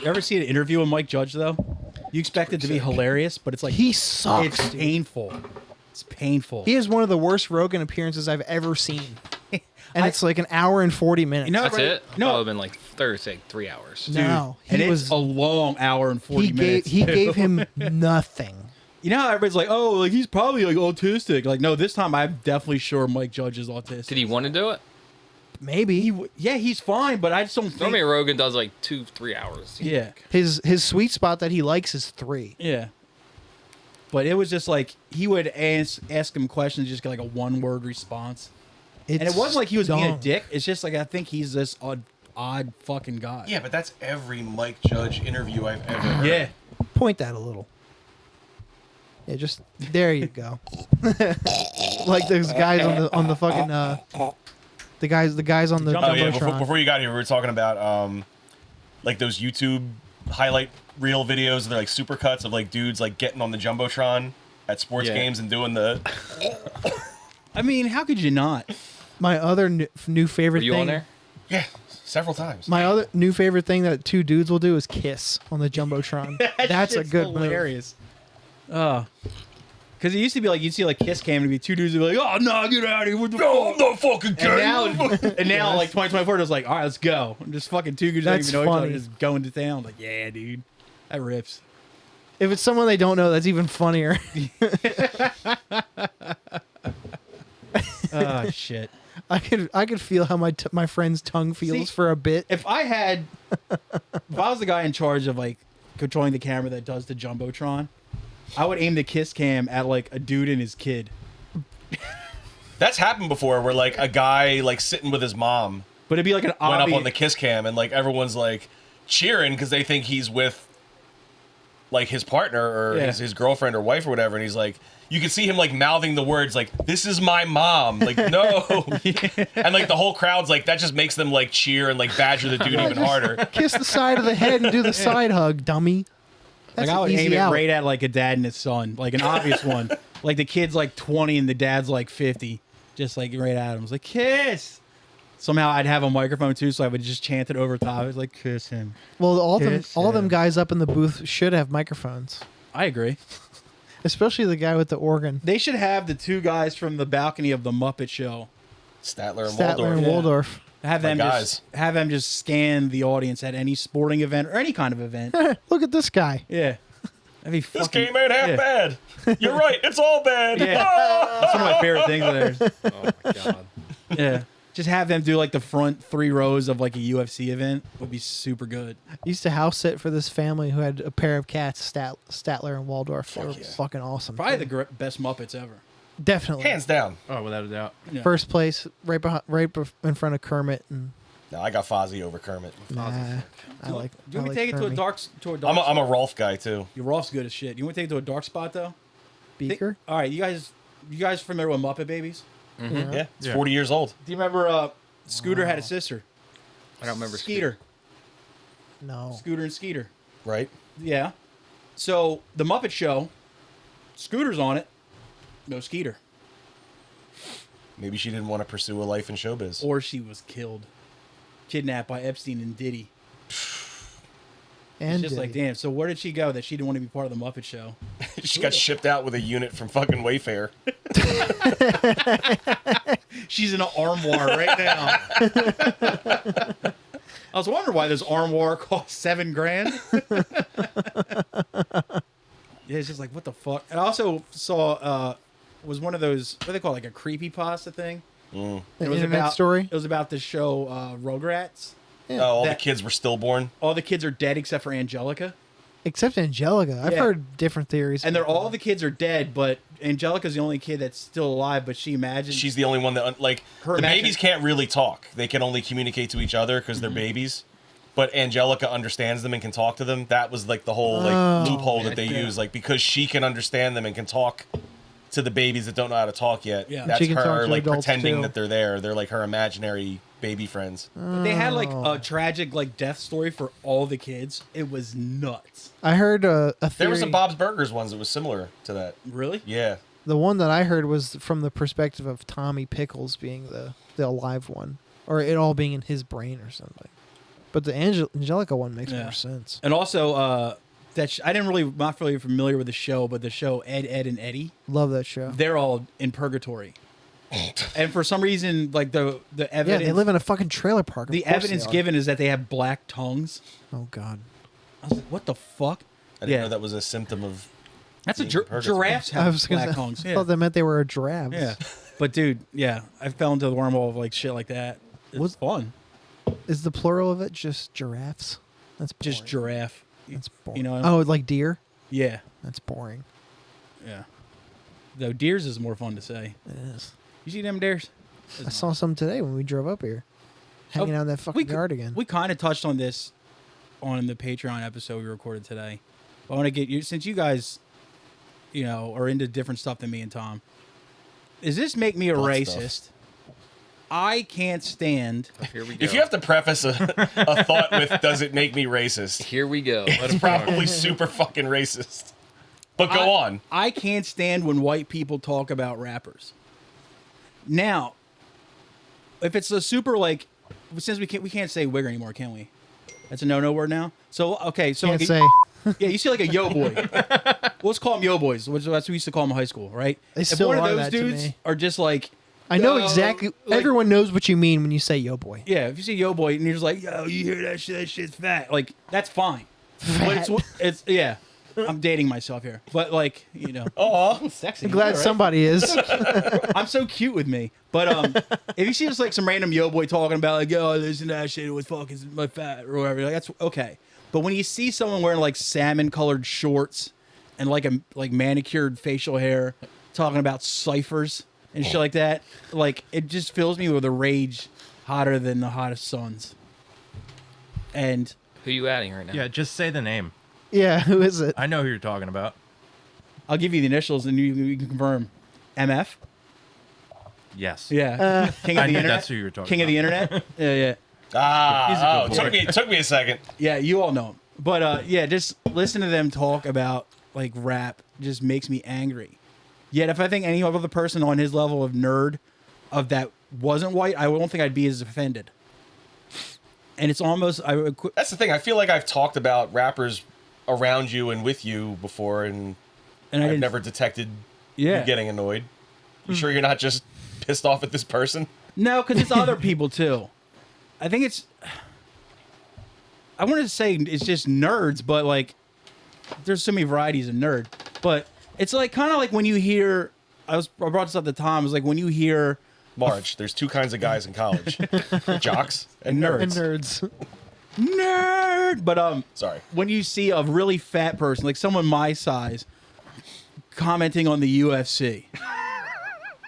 ever see an interview with Mike Judge though? You expect it to be hilarious, but it's like He sucks. It's painful. It's painful. He has one of the worst Rogan appearances I've ever seen. And it's like an hour and 40 minutes. You know, That's right? it? No, It would have been like 3 hours. No, and it's a long hour and 40 minutes. He gave him nothing. You know how everybody's like, oh, like he's probably like autistic. Like, no, this time I'm definitely sure Mike Judge is autistic. Did he want to do it? Maybe. Yeah, he's fine, but I just don't think. Normally Rogan does like 2-3 hours. Yeah, His sweet spot that he likes is 3. yeah. But it was just like he would ask him questions, just get like a 1-word response. And it wasn't like he was being a dick. It's just like I think he's this odd fucking guy. Yeah, but that's every Mike Judge interview I've ever heard. Yeah. Point that a little. Yeah, just there you go. Like those guys on the fucking the guys on the Oh yeah, Jumbotron. before you got here, we were talking about like those YouTube highlight reel videos. They're like supercuts of like dudes like getting on the Jumbotron at sports games and doing the. I mean, how could you not? My other new favorite Were you thing. on there? Yeah, several times. My other new favorite thing that 2 dudes will do is kiss on the Jumbotron. That's a good hilarious. Because it used to be like you'd see like Kiss Cam and it'd be 2 dudes would be like, oh no, get out of here! What the No, fuck? I'm not fucking kidding. And now like 2024, it's like, all right, let's go. And just fucking 2 dudes don't That's even know each funny. other, just going to town. Like, yeah, dude, that rips. If it's someone they don't know, that's even funnier. Oh shit. I could feel how my friend's tongue feels See, for a bit. If I was the guy in charge of like controlling the camera that does the Jumbotron, I would aim the Kiss Cam at like a dude and his kid. That's happened before, where like a guy like sitting with his mom But it'd be like an went up obvious. on the Kiss Cam, and like everyone's like cheering because they think he's with like his partner or Yeah. his girlfriend or wife or whatever, and he's like, you can see him like mouthing the words like, "This is my mom," like no, and like the whole crowd's like that just makes them like cheer and like badger the dude even harder. Kiss the side of the head and do the side hug, dummy. That's Like I would an aim easy it out. right at like a dad and his son, like an obvious one. Like the kid's like 20 and the dad's like 50, just like right at him. It's like kiss. Somehow I'd have a microphone too, so I would just chant it over top. It's like kiss him. Well, all Kiss them him. guys up in the booth should have microphones, I agree. especially the guy with the organ, They should have the 2 guys from the balcony of the Muppet Show. Statler and Statler Waldorf. and Yeah. Waldorf. Have My them guys. have them just scan the audience at any sporting event or any kind of event. Look at this guy. Yeah, that'd be This fucking. game ain't half yeah. bad. You're right, it's all bad. Yeah, that's one of my favorite things of theirs. Oh my god. Yeah, just have them do like the front 3 rows of like a UFC event would be super good. I used to house sit for this family who had a pair of cats, Statler and Waldorf. They were yeah. fucking awesome. Probably too. the best Muppets ever. Definitely. Hands down. Oh, without a doubt. Yeah. First place, right in front of Kermit. And No, I got Fozzie over Kermit. I like. Do you want me I to take it to a Kermit. dark? I'm a Rolf guy too. Your Rolf's good as shit. You want to take it to a dark spot though? Beaker. All right, you guys familiar with Muppet Babies? Yeah, it's Yeah. 40 years old. Do you remember Scooter had a sister? I don't remember Skeeter. No. Scooter and Skeeter. Right? Yeah. So the Muppet Show, Scooter's on it. No Skeeter. Maybe she didn't want to pursue a life in showbiz. Or she was killed. Kidnapped by Epstein and Diddy. And It's just like, damn, so where did she go that she didn't want to be part of the Muppet Show? She got shipped out with a unit from fucking Wayfair. She's in an armoire right now. I was wondering why this armoire cost $7,000. Yeah, it's just like, what the fuck? And I also saw, was one of those, what do they call it, like a creepypasta thing? An It was internet about story. It was about the show Rugrats. Yeah. Oh, all That- the kids were stillborn. All the kids are dead except for Angelica. Except Angelica. I've Yeah. heard different theories. And all the kids are dead, but Angelica's the only kid that's still alive, but she imagines... She's the only one that, like, Her the imagine- babies can't really talk. They can only communicate to each other because they're babies. But Angelica understands them and can talk to them. That was, like, the whole, like, loophole that they Yeah. use. Like, because she can understand them and can talk to the babies that don't know how to talk yet. Yeah. That's She can talk her, to like, adults, pretending too. that they're there. They're, like, her imaginary baby friends. But they had, like, a tragic, like, death story for all the kids. It was nuts. I heard a theory. There were some Bob's Burgers ones that was similar to that. Really? Yeah. The one that I heard was from the perspective of Tommy Pickles being the alive one, or it all being in his brain or something. But the Angelica one makes Yeah. more sense. And also, I didn't really not really familiar with the show, but the show Ed, and Eddie, Love that show. they're all in purgatory. And for some reason, like the Yeah, evidence, they live in a fucking trailer park. Of the course evidence they are. given is that they have black tongues. Oh God. I was like, what the fuck? I didn't Yeah. know that was a symptom of. That's a being in purgatory. giraffes I have was gonna black say, tongues. I Yeah. thought that meant they were giraffes. Yeah. But dude, yeah, I fell into the wormhole of like shit like that. It was fun. Is the plural of it just giraffes? That's boring. Just giraffe. That's boring. You know? Oh, like deer? Yeah. That's boring. Yeah. Though deers is more fun to say. It is. You see them deers? I saw some today when we drove up here, hanging out in that fucking yard again. We kind of touched on this on the Patreon episode we recorded today. I want to get you, since you guys, you know, are into different stuff than me and Tom. Does this make me a Butt racist? stuff. I can't stand. Here we go. If you have to preface a thought with "Does it make me racist?" Here we go. It's probably super fucking racist. But go on. I can't stand when white people talk about rappers. Now, if it's a super like, since we can't say wigger anymore, can we? That's a no word now. So okay, so Can't like, say. yeah, you see like a yo boy. Let's call them yo boys. That's what we used to call them in high school, right? They if still one of are those that to dudes me. are just like, I know yo, exactly. like- Everyone knows what you mean when you say "yo boy." Yeah, if you see yo boy and you're just like, yo, you hear that shit? That shit's fat. Like that's fine. But it's yeah. I'm dating myself here, but like you know, Oh, sexy. I'm glad All right. somebody is. I'm so cute with me. But if you see just like some random yo boy talking about like, yo, listen to that shit, it was fucking my fat or whatever, like, that's okay. But when you see someone wearing like salmon colored shorts and like a manicured facial hair talking about ciphers and shit like that, like it just fills me with a rage hotter than the hottest suns. And Who you adding right now? Yeah, just say the name. Yeah, who is it? I know who you're talking about. I'll give you the initials and you can confirm. MF? Yes. Yeah. King of I the knew internet. that's who you were talking King of the internet? Yeah. He's a good boy. took me a second. Yeah, you all know him. But yeah, just listen to them talk about like rap just makes me angry. Yet if I think any other person on his level of nerd of that wasn't white, I don't think I'd be as offended. And it's almost That's the thing. I feel like I've talked about rappers around you and with you before, and I I've didn't, never detected yeah. you getting annoyed. You sure you're not just pissed off at this person? No, because it's other people too. I think it's. I wanted to say it's just nerds, but like, there's so many varieties of nerd. But it's like kind of like when you hear. I brought this up at the time. It was like when you hear Marge, there's two kinds of guys in college: jocks and nerds. And nerds. nerd. But Sorry. when you see a really fat person, like someone my size, commenting on the UFC,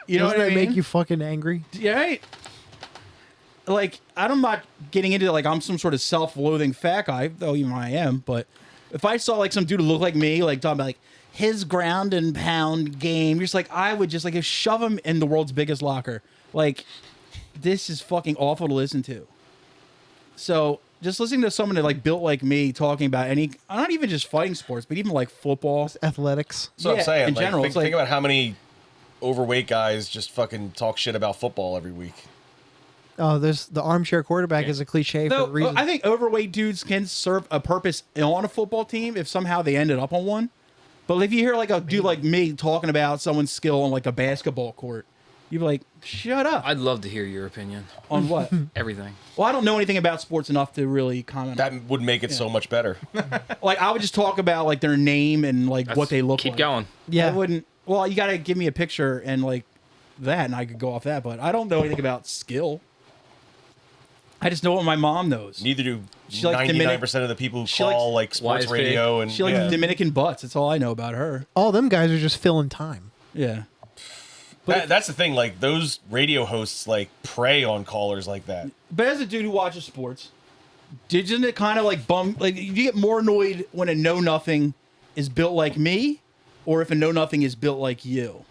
you know Doesn't what I that mean? make you fucking angry? Yeah, right? Like, I'm not getting into like I'm some sort of self-loathing fat guy, though even I am. But if I saw like some dude who looked like me, like talking about like his ground and pound game, you're just like I would just like shove him in the world's biggest locker. Like, this is fucking awful to listen to. So just listening to someone that like built like me talking about not even just fighting sports, but even like football. Athletics. So I'm Yeah, saying, in like, general, think, it's like- think about how many overweight guys just fucking talk shit about football every week. Oh, there's the armchair quarterback is a cliche for Though, a reason. I think overweight dudes can serve a purpose on a football team if somehow they ended up on one. But if you hear like a dude like me talking about someone's skill on like a basketball court, you'd be like, shut up. I'd love to hear your opinion. On what? Everything. Well, I don't know anything about sports enough to really comment. That would make it so much better. Like, I would just talk about like their name and like what they look Keep like. going. yeah. I wouldn't. Well, you got to give me a picture and like that, and I could go off that. But I don't know anything about skill. I just know what my mom knows. Neither do She likes 99% of the people who she call likes like sports Wise radio and She likes yeah. Dominican butts. That's all I know about her. All them guys are just filling time. Yeah. That's the thing. Like those radio hosts like prey on callers like that. But as a dude who watches sports, doesn't it kind of like bum? Like, you get more annoyed when a know nothing is built like me, or if a know nothing is built like you.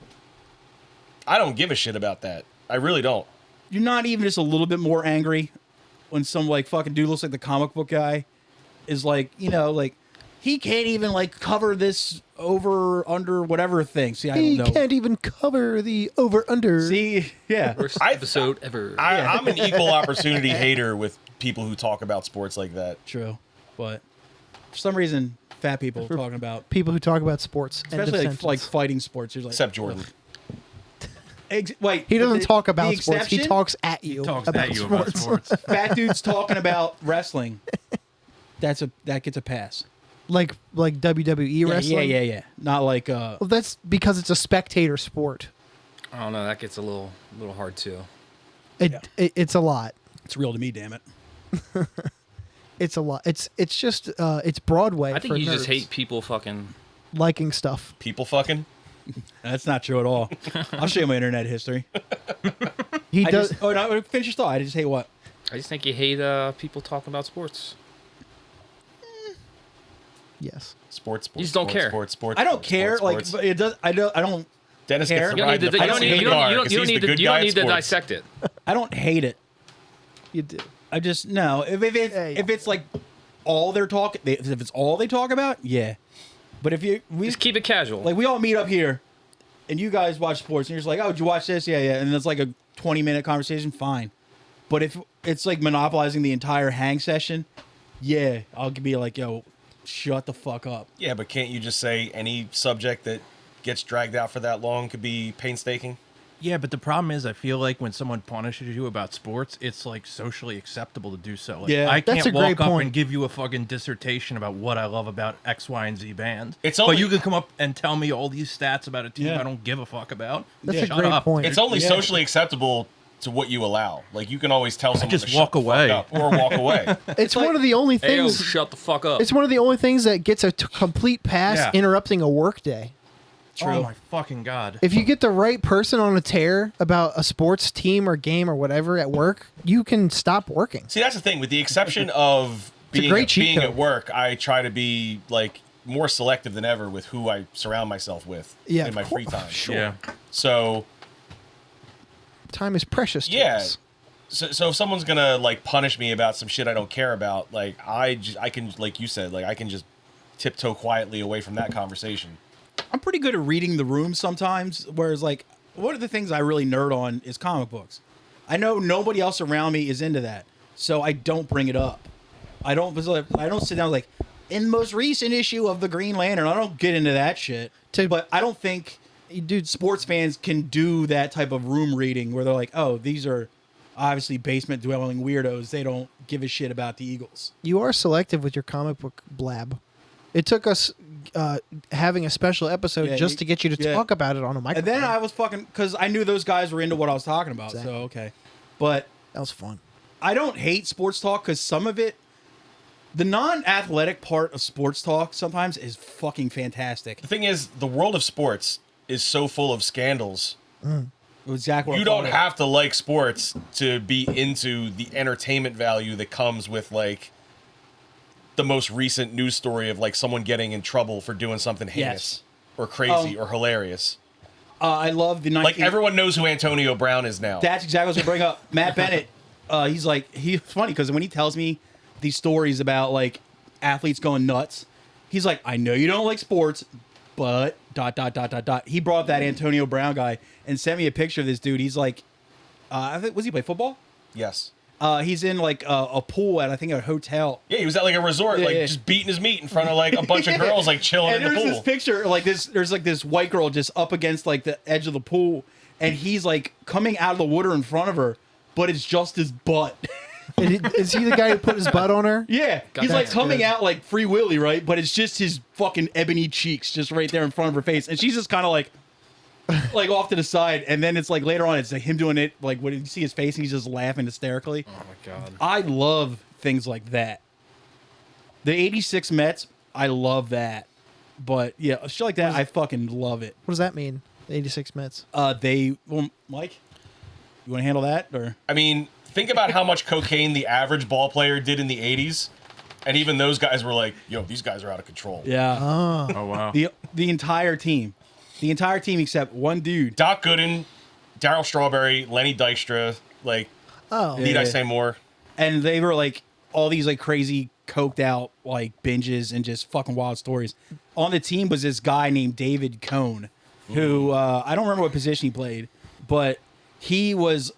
I don't give a shit about that. I really don't. You're not even just a little bit more angry when some like fucking dude looks like the comic book guy is like, you know, like he can't even like cover this over under whatever thing. See, I He don't know. can't even cover the over under. See, yeah. Worst I- episode ever. I'm an equal opportunity hater with people who talk about sports like that. True, but for some reason, fat people talking about, People who talk about sports, end of especially sentence. like fighting sports. You're like, Except Jordan. Wait, He but doesn't talk about the sports. He exception? talks at you Talks about at you sports. about sports. Fat dudes talking about wrestling. That gets a pass. like WWE wrestling. Yeah. Not like Well, that's because it's a spectator sport. I don't know. That gets a little hard too. It's a lot. it's real to me, damn it. It's a lot. It's just it's Broadway. I think for you just nerds. hate people fucking. liking stuff. People fucking. That's not true at all. I'll show you my internet history. He I does. just, oh no, finish your thought. I just hate what? I just think you hate people talking about sports. Yes. Sports. You just don't care. Sports. I don't care. Like, but it does. I don't. Dennis care. gets You to don't ride need the to. You don't fancy need. You car don't 'cause need he's to. the good You don't guy at need to sports. dissect it. I don't hate it. You do. I just no. If it's like all they're talking, if it's all they talk about, yeah. But if we Just keep it casual. like we all meet up here, and you guys watch sports, and you're just like, oh, did you watch this? Yeah, and it's like a 20-minute conversation. Fine. But if it's like monopolizing the entire hang session, yeah, I'll be like, yo, shut the fuck up. Yeah, but can't you just say any subject that gets dragged out for that long could be painstaking? Yeah, but the problem is, I feel like when someone punishes you about sports, it's like socially acceptable to do so. Like, Yeah, I that's can't a great walk up point. and give you a fucking dissertation about what I love about X, Y, and Z band. It's but only- you can come up and tell me all these stats about a team Yeah. I don't give a fuck about. That's Yeah. a Shut great up. point. It's only Yeah. socially acceptable to what you allow. Like, you can always tell someone just to walk shut the fuck away. up or walk away. It's one of the only Hey, yo, things. shut the fuck up. It's one of the only things that gets a complete pass Yeah. interrupting a work day. True. Oh my fucking god. If you get the right person on a tear about a sports team or game or whatever at work, you can stop working. See, that's the thing. With the exception of It's a being, great cheat being code. at work, I try to be, like, more selective than ever with who I surround myself with Yeah, in my free time. sure. Yeah. So, Time is precious to yeah. us. So if someone's gonna like punish me about some shit I don't care about, like I can, like you said, like I can just tiptoe quietly away from that conversation. I'm pretty good at reading the room sometimes. Whereas, like, one of the things I really nerd on is comic books. I know nobody else around me is into that, so I don't bring it up. I don't sit down like in the most recent issue of the Green Lantern. I don't get into that shit. But I don't think, dude, sports fans can do that type of room reading where they're like, oh, these are obviously basement dwelling weirdos. They don't give a shit about the Eagles. You are selective with your comic book blab. It took us having a special episode Yeah, just to get you to yeah. talk about it on a microphone. And then I was fucking, because I knew those guys were into what I was talking about. Exactly. So, okay. But that was fun. I don't hate sports talk because some of it, the non-athletic part of sports talk sometimes is fucking fantastic. The thing is, the world of sports is so full of scandals. Exactly. what You I'm don't talking about. have to like sports to be into the entertainment value that comes with like the most recent news story of like someone getting in trouble for doing something heinous or crazy or hilarious. I love the 19... Like everyone knows who Antonio Brown is now. That's exactly what I was going to bring up. Matt Bennett, he's funny because when he tells me these stories about like athletes going nuts, he's like, I know you don't like sports, but ... He brought up that Antonio Brown guy and sent me a picture of this dude. He's like, I think, was he play football? Yes. He's in like a pool at, I think, a hotel. Yeah, he was at like a resort, Yeah, like yeah. just beating his meat in front of like a bunch of girls, like chilling And in the there's pool. this picture, like there's like this white girl just up against like the edge of the pool, and he's like coming out of the water in front of her, but it's just his butt. Is he the guy who put his butt on her? Yeah, God, he's like that's coming good. out like Free Willy, right? But it's just his fucking ebony cheeks just right there in front of her face, and she's just kind of like off to the side. And then it's like later on, it's like him doing it. Like when you see his face, and he's just laughing hysterically. Oh my god. I love things like that. The '86 Mets, I love that. But yeah, shit like that, I fucking love it. What does that mean? The 86 Mets. Mike, you want to handle that or? I mean, think about how much cocaine the average ball player did in the 80s. And even those guys were like, yo, these guys are out of control. Yeah, Oh wow. the entire team except one dude. Doc Gooden, Darryl Strawberry, Lenny Dykstra, like, Oh. need I Yeah. say more? And they were like all these like crazy coked out like binges and just fucking wild stories. On the team was this guy named David Cohn, who I don't remember what position he played, but he was,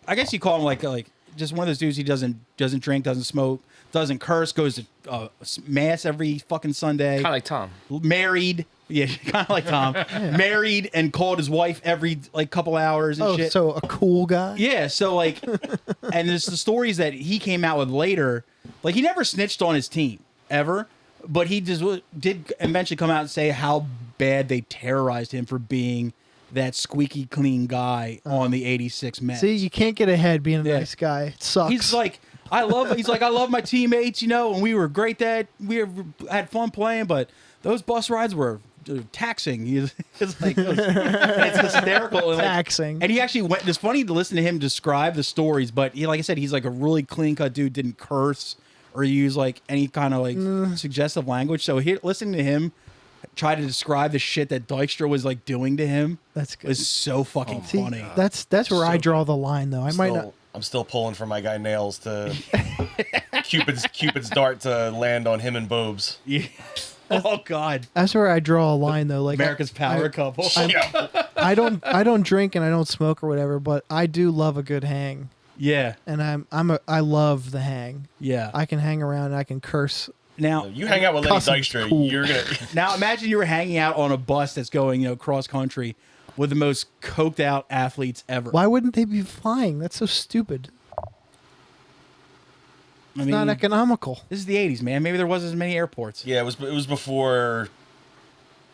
I guess you call him like just one of those dudes. He doesn't drink, doesn't smoke, doesn't curse, goes to mass every fucking Sunday. Kind of like Tom. Married. Yeah, kind of like Tom. Married and called his wife every like couple hours and shit. So a cool guy. Yeah, so like, and there's the stories that he came out with later. Like, he never snitched on his team ever, but he just did eventually come out and say how bad they terrorized him for being that squeaky clean guy on the '86 Mets. See, you can't get ahead being a nice guy. It sucks. He's like, I love my teammates, you know, and we were great. We had fun playing, but those bus rides were taxing. It's like it's hysterical. And like, taxing. and he actually went. It's funny to listen to him describe the stories, but he, like I said, he's like a really clean cut dude. Didn't curse or use like any kind of like suggestive language. So listening to him try to describe the shit that Dykstra was like doing to him, That's good. was so fucking See, funny. that's where I draw the line, though. I might not. I'm still pulling for my guy Nails to Cupid's dart to land on him and Bobes. Yeah. Oh God. That's where I draw a line, though. Like America's power couple. I don't drink and I don't smoke or whatever, but I do love a good hang, Yeah. and I love the hang. Yeah. I can hang around and I can curse. Now You hang out with Lenny Cussing's Dykstra, cool. you're gonna. Now imagine you were hanging out on a bus that's going, you know, cross country with the most coked out athletes ever. Why wouldn't they be flying? That's so stupid. I It's not economical. This is the '80s, man. Maybe there wasn't as many airports. Yeah, it was before.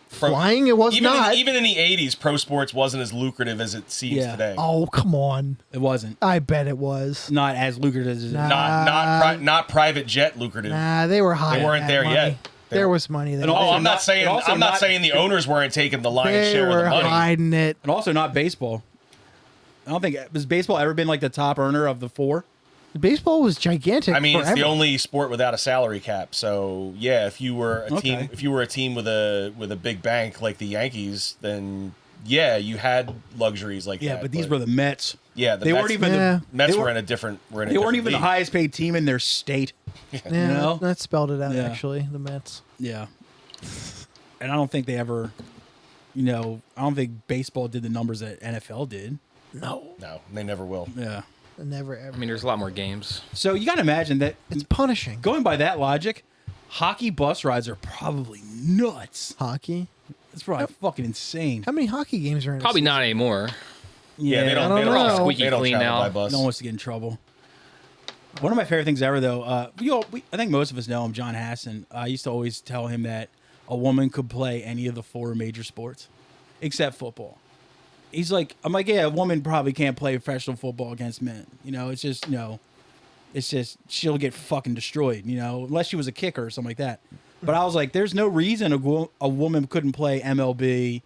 Flying, it was not. Even in the '80s, pro sports wasn't as lucrative as it seems Yeah. today. Oh, come on. It wasn't. I bet it was. Not as lucrative as it Nah. is. Not private jet lucrative. Nah, they were high. They weren't there yet. There was money there. And Oh, also I'm not saying. and also I'm not not- saying the owners weren't taking the lion's They share of were the money. hiding it. And also not baseball. I don't think has baseball ever been like the top earner of the four. Baseball was gigantic. I mean, it's the forever. only sport without a salary cap. So yeah, if you were a Okay. team with a big bank like the Yankees, then yeah, you had luxuries like Yeah, that. but these were the Mets. yeah, the They Mets, weren't even Yeah. Mets they were were- in a different. They weren't even the highest paid team in their state. Yeah, you know? that spelled it out, Yeah. actually, the Mets. Yeah. And I don't think they ever, you know, I don't think baseball did the numbers that NFL did. No. No, they never will. Yeah. Never, ever. I mean, there's a lot more games. So you got to imagine that It's punishing. going by that logic, hockey bus rides are probably nuts. Hockey. It's probably fucking insane. How many hockey games are in a Probably season? not anymore. Yeah, they don't. I They don't don't, know. Squeaky they don't clean travel now. by bus. No one wants to get in trouble. One of my favorite things ever, though, I think most of us know him, John Hassan. I used to always tell him that a woman could play any of the four major sports except football. He's like, I'm like, yeah, a woman probably can't play professional football against men. You know, it's just, it's just she'll get fucking destroyed, you know, unless she was a kicker or something like that. But I was like, there's no reason a woman couldn't play MLB,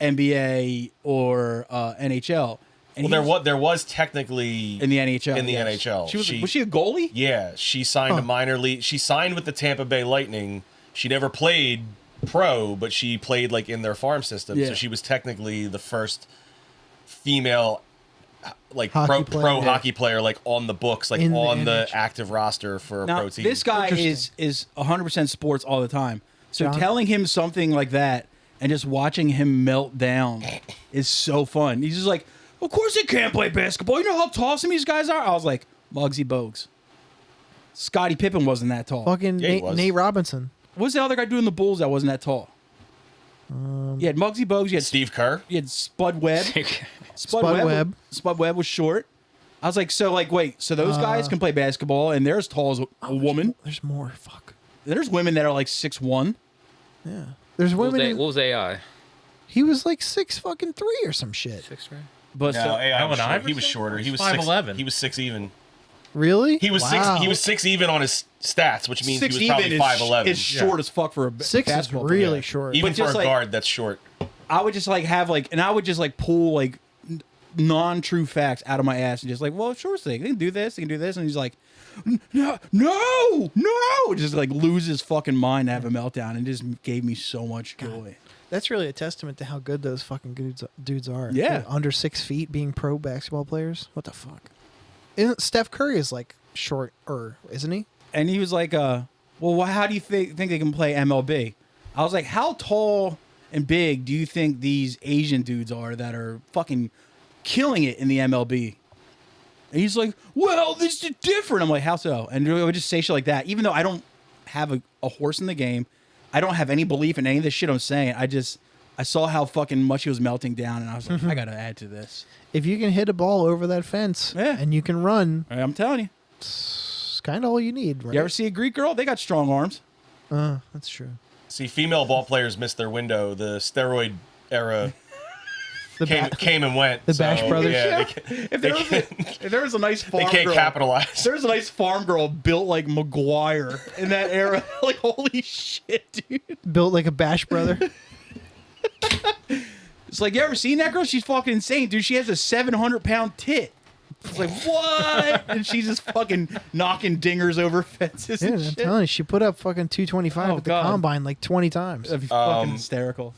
NBA, or NHL. And Well, there was technically in the NHL. in the yes. NHL. Was she a goalie? Yeah, she signed a minor league. She signed with the Tampa Bay Lightning. She never played pro, but she played like in their farm system. Yeah. So she was technically the first female like Hockey pro player. hockey player like on the books, like In the on the NHL. active roster for a Now, pro team. this guy is Interesting. 100% sports all the time. So John? telling him something like that and just watching him melt down is so fun. He's just like, of course they can't play basketball. You know how tall some of these guys are? I was like, Muggsy Bogues. Scottie Pippen wasn't that tall. Fucking Yeah, he was. Nate Robinson. What's the other guy doing the Bulls that wasn't that tall? You had Muggsy Bogues. Steve Kerr. You had Spud Webb. Spud Webb. Spud Webb was short. I was like, so like, wait, so those guys can play basketball and they're as tall as a woman. There's more. Fuck. There's women that are like 6'1". Yeah. There's What was, women. A, what was AI? He was like 6'3" or some shit. 6, right? But No, so, AI was Allen short. He was Iverson? shorter. He was 5'11". He was 6 even. Really? He was Wow. 6. He was 6 even on his stats, which means six he was even probably 5'11. is short as fuck for a 6 is basketball really player. short. Even But for a just like- guard, that's short. I would just like have like, and I would just like pull like non-true facts out of my ass and just like, well, sure thing, they can do this, they can do this, and he's like, no, just like lose his fucking mind, have a meltdown, and it just gave me so much joy. That's really a testament to how good those fucking dudes are. Yeah. They're under 6 feet, being pro basketball players. What the fuck? Isn't Steph Curry is like shorter, isn't he? And he was like, well, how do you think they can play MLB? I was like, how tall and big do you think these Asian dudes are that are fucking killing it in the MLB? And he's like, well, this is different. I'm like, how so? And we would just say shit like that. Even though I don't have a horse in the game, I don't have any belief in any of the shit I'm saying. I saw how fucking much he was melting down, and I was like, I got to add to this. If you can hit a ball over that fence and you can run, I'm telling you. it's kind of all you need, right? You ever see a Greek girl? They got strong arms. That's true. See, female ball players missed their window. The steroid era came and went. The Bash Brothers? Yeah, If there was a nice farm they can't girl, capitalize. if there was a nice farm girl built like Maguire in that era, like, holy shit, dude. Built like a Bash brother. It's like, you ever seen that girl? She's fucking insane, dude. She has a 700-pound tit. It's like, what? And she's just fucking knocking dingers over fences Yeah, and I'm shit. telling you, she put up fucking 225 Oh, at the God. combine like 20 times. That'd be fucking hysterical.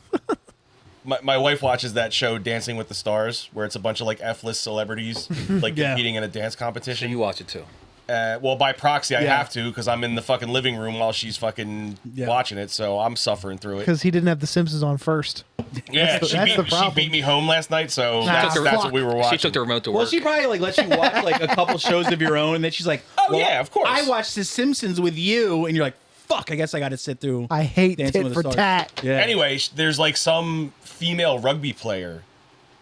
My wife watches that show Dancing with the Stars, where it's a bunch of like F-list celebrities like Yeah. competing in a dance So competition. you watch it too. Well, by proxy, I Yeah. have to because I'm in the fucking living room while she's fucking Yeah. watching it, so I'm suffering through it. Because he didn't have The Simpsons on first. Yeah, that's she the beat problem. me home last night, so Nah, that's fuck. what we were watching. She took the remote to work. Well, she probably like lets you watch like a couple shows of your own, and then she's like, Oh, well, yeah, of course. I watched The Simpsons with you, and you're like, fuck, I guess I got to sit through. I hate Dancing tit with for the Stars. tat. Yeah. Anyway, there's like some female rugby player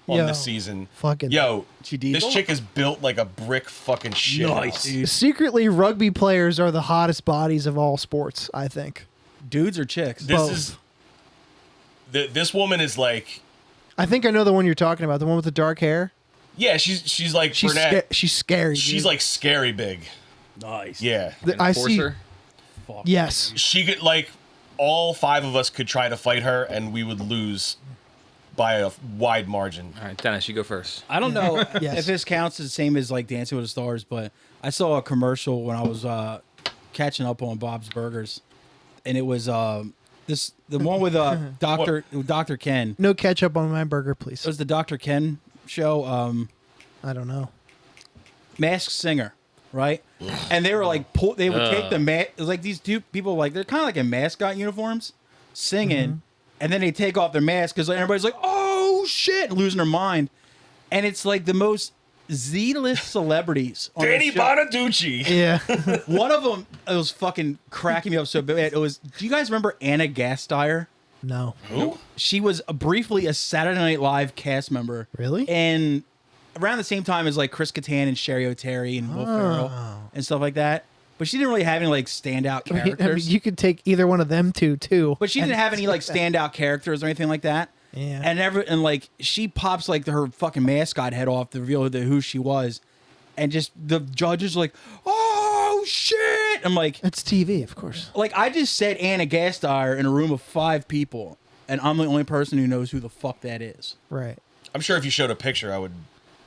on Yo, this season. fucking- Yo, She this diesel? chick is built like a brick fucking shit. Nice, dude. Secretly, rugby players are the hottest bodies of all sports, I think. Dudes or chicks? This Both. is this woman is like, I think I know the one you're talking about, the one with the dark hair. yeah, she's like She's brunette. she's scary. She's dude. like scary big. Nice. Yeah, I see. Enforcer? Fuck. Yes. she could like all five of us could try to fight her and we would lose by a wide margin. All right, Dennis, you go first. I don't know Yes. if this counts as the same as like Dancing with the Stars, but I saw a commercial when I was catching up on Bob's Burgers, and it was the one with Dr. Ken. No ketchup on my burger, please. It was the Dr. Ken show, I don't know. Masked Singer, right? And they were like, they would take the it was like these two people, like they're kind of like in mascot uniforms, singing, and then they take off their mask because everybody's like, oh shit, and losing their mind, and it's like the most Z-list celebrities. On Danny the show. Bonaducci. Yeah. One of them, it was fucking cracking me up so bad. It was. Do you guys remember Anna Gasteyer? No. Who? She was briefly a Saturday Night Live cast member. Really? And around the same time as like Chris Kattan and Sherry O'Terry and Will Ferrell and stuff like that. But she didn't really have any like standout I characters. mean, you could take either one of them too. But she didn't have any like standout characters or anything like that. Yeah. And like she pops like her fucking mascot head off to reveal who she was, and just the judges are like, oh shit! I'm like, It's TV, of course. I just said Anna Gasteyer in a room of 5 people, and I'm the only person who knows who the fuck that is. Right. I'm sure if you showed a picture, I would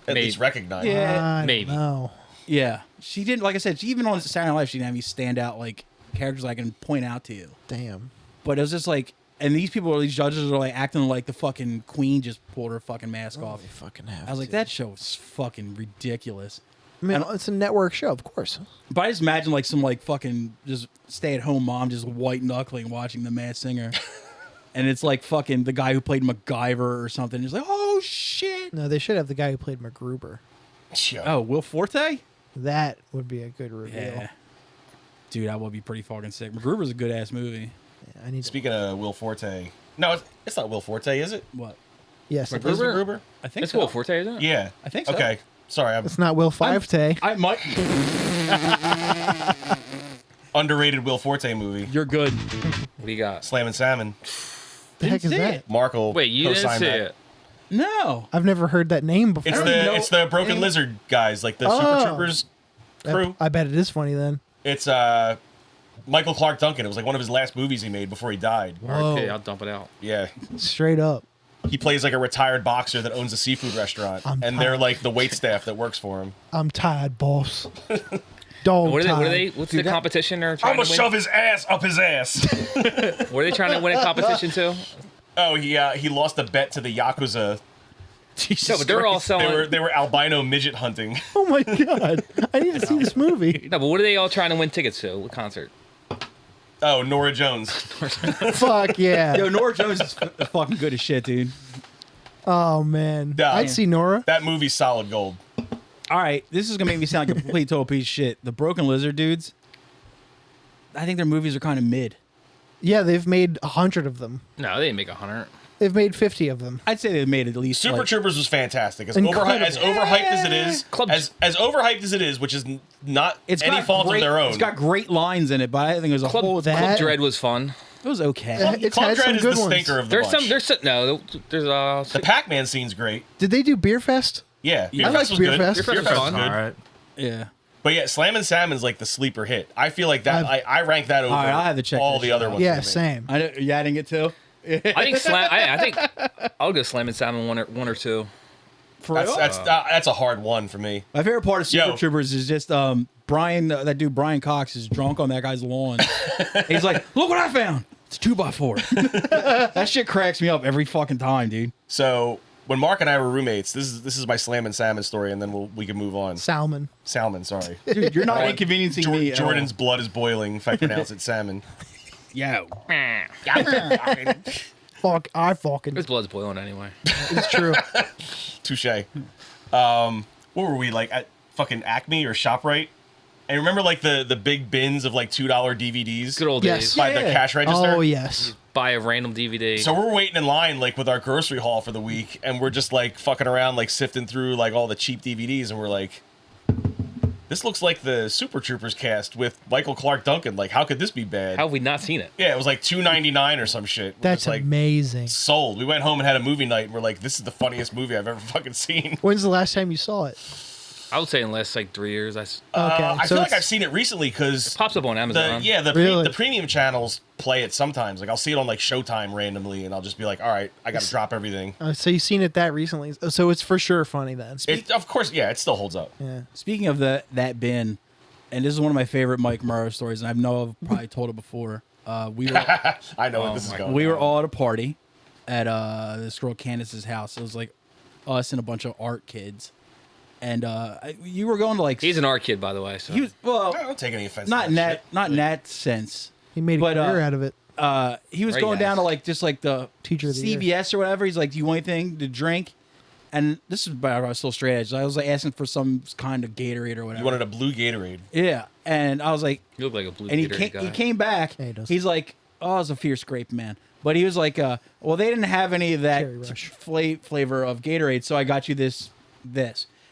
at Maybe. least recognize Yeah. her. I Maybe. No. Yeah, she didn't. Like I said, even on Saturday Night Live, she didn't have any standout like characters I can point out to you. Damn. But it was just like, and these judges are like acting like the fucking queen just pulled her fucking mask off. They fucking have. I was like, to. that show is fucking ridiculous. I mean, it's a network show, of course. But I just imagine like some like fucking just stay at home mom just white knuckling watching The Masked Singer, and it's like fucking the guy who played MacGyver or something. He's like, oh shit. No, they should have the guy who played MacGruber. Yo. Oh, Will Forte? That would be a good reveal. Yeah. Dude, that would be pretty fucking sick. MacGruber's a good ass movie. Yeah, I need. Speaking of Will Forte, no, it's not Will Forte, is it? What? Yes, MacGruber? Is it Gruber? I think It's so. Will Forte, isn't it? Yeah, I think so. Okay, sorry, I'm it's not Will Five-Tay. I might. underrated Will Forte movie. You're good. What do you got? Slam and Salmon. The heck is see that? it. Mark will Wait, you didn't co-sign see that. it. No. I've never heard that name before. It's I don't even know the Broken any- Lizard guys, like the Oh. Super Troopers crew. I bet it is funny then. It's Michael Clark Duncan. It was like one of his last movies he made before he died. Whoa. Okay, I'll dump it out. Yeah, Straight up. he plays like a retired boxer that owns a seafood restaurant, I'm and they're tired. like the wait staff that works for him. I'm tired, boss. Dog What are tired. they? What's the competition they're I'm trying gonna to win? shove his ass up his ass. What are they trying to win a competition to? Oh, he lost a bet to the Yakuza. No, but they're all selling. They were albino midget hunting. Oh my god! I need to see this movie. No, but what are they all trying to win tickets to? What concert? Oh, Nora Jones. Fuck yeah! Yo, Nora Jones is fucking good as shit, dude. Oh man, Yeah. I'd see Nora. That movie's solid gold. all right, this is gonna make me sound like a complete total piece of shit. The Broken Lizard dudes, I think their movies are kind of mid. Yeah, they've made 100 of them. No, they didn't make 100. They've made 50 of them. I'd say they've made at least Super like, Troopers was fantastic. As Incredible. overhyped as it is, Club- as overhyped as it is, which is not it's any got fault great, of their own. It's got great lines in it, but I think it was a whole. that- Club Dread was fun. It was okay. It's Club had Dread some is good the ones. stinker of the There's bunch. there's The Pac-Man scene's great. Did they do Beer Fest? Yeah, Beer I Fest liked was Beer good. Fest. Beer Fest Beer was Fest fun. was good. All right. Yeah. But yeah, Slammin' Salmon's like the sleeper hit. I feel like that. I rank that over All right, I'll have to check all that the shit other out. ones. Yeah, for me. same. Yeah, I didn't get to. I think I'll go Slam and Salmon one or two. For That's real? that's a hard one for me. My favorite part of Super Yo. Troopers is just Brian, that dude Brian Cox is drunk on that guy's lawn. He's like, look what I found. It's 2x4. That shit cracks me up every fucking time, dude. So when Mark and I were roommates, this is my Slammin' Salmon story, and then we can move on. Salmon. Salmon, sorry. Dude, you're not inconveniencing me. at all. Jordan's blood is boiling. If I pronounce it salmon. Yo. Fuck, I fucking. His blood's boiling anyway. It's true. Touche. What were we like at fucking Acme or ShopRite? And remember like the big bins of like $2 DVDs Good old Yes. days. by the Yeah. cash register? Oh, yes. Buy a random DVD. So we're waiting in line like with our grocery haul for the week, and we're just like fucking around like sifting through like all the cheap DVDs, and we're like, this looks like the Super Troopers cast with Michael Clark Duncan. Like, how could this be bad? How have we not seen it? Yeah, it was like $2.99 or some shit. We're That's just, like amazing. sold. We went home and had a movie night, and we're like, this is the funniest movie I've ever fucking seen. When's the last time you saw it? I would say in the last like 3 years. Okay, I so feel like it's- I've seen it recently because Pops up on Amazon. Really? the premium channels play it sometimes. Like I'll see it on like Showtime randomly, and I'll just be like, all right, I got to drop everything. So you've seen it that recently. So it's for sure funny then. It, of course, yeah, it still holds up. Yeah. Speaking of that bin, and this is one of my favorite Mike Murrow stories, and I know I've probably told it before. We were I know where Oh this is my going. we were all at a party at this girl Candace's house. It was like us and a bunch of art kids, and you were going to like He's an art kid, by the way. So he was well I don't take any offense. not to in that that shit. not in that sense. He made a But, career out of it. He was Right, going down yes. to like just like the Teacher of the year. CVS or whatever. He's like, "Do you want anything to drink?" And this is I was still straight edge. I was like asking for some kind of Gatorade or whatever. You wanted a blue Gatorade. Yeah, and I was like, you look like a blue and he Gatorade came, he guy. came back. Yeah, he does. He's like, "Oh, it's a fierce grape, man." But he was like, "Well, they didn't have any of that Cherry Rush. flavor of Gatorade, so I got you this."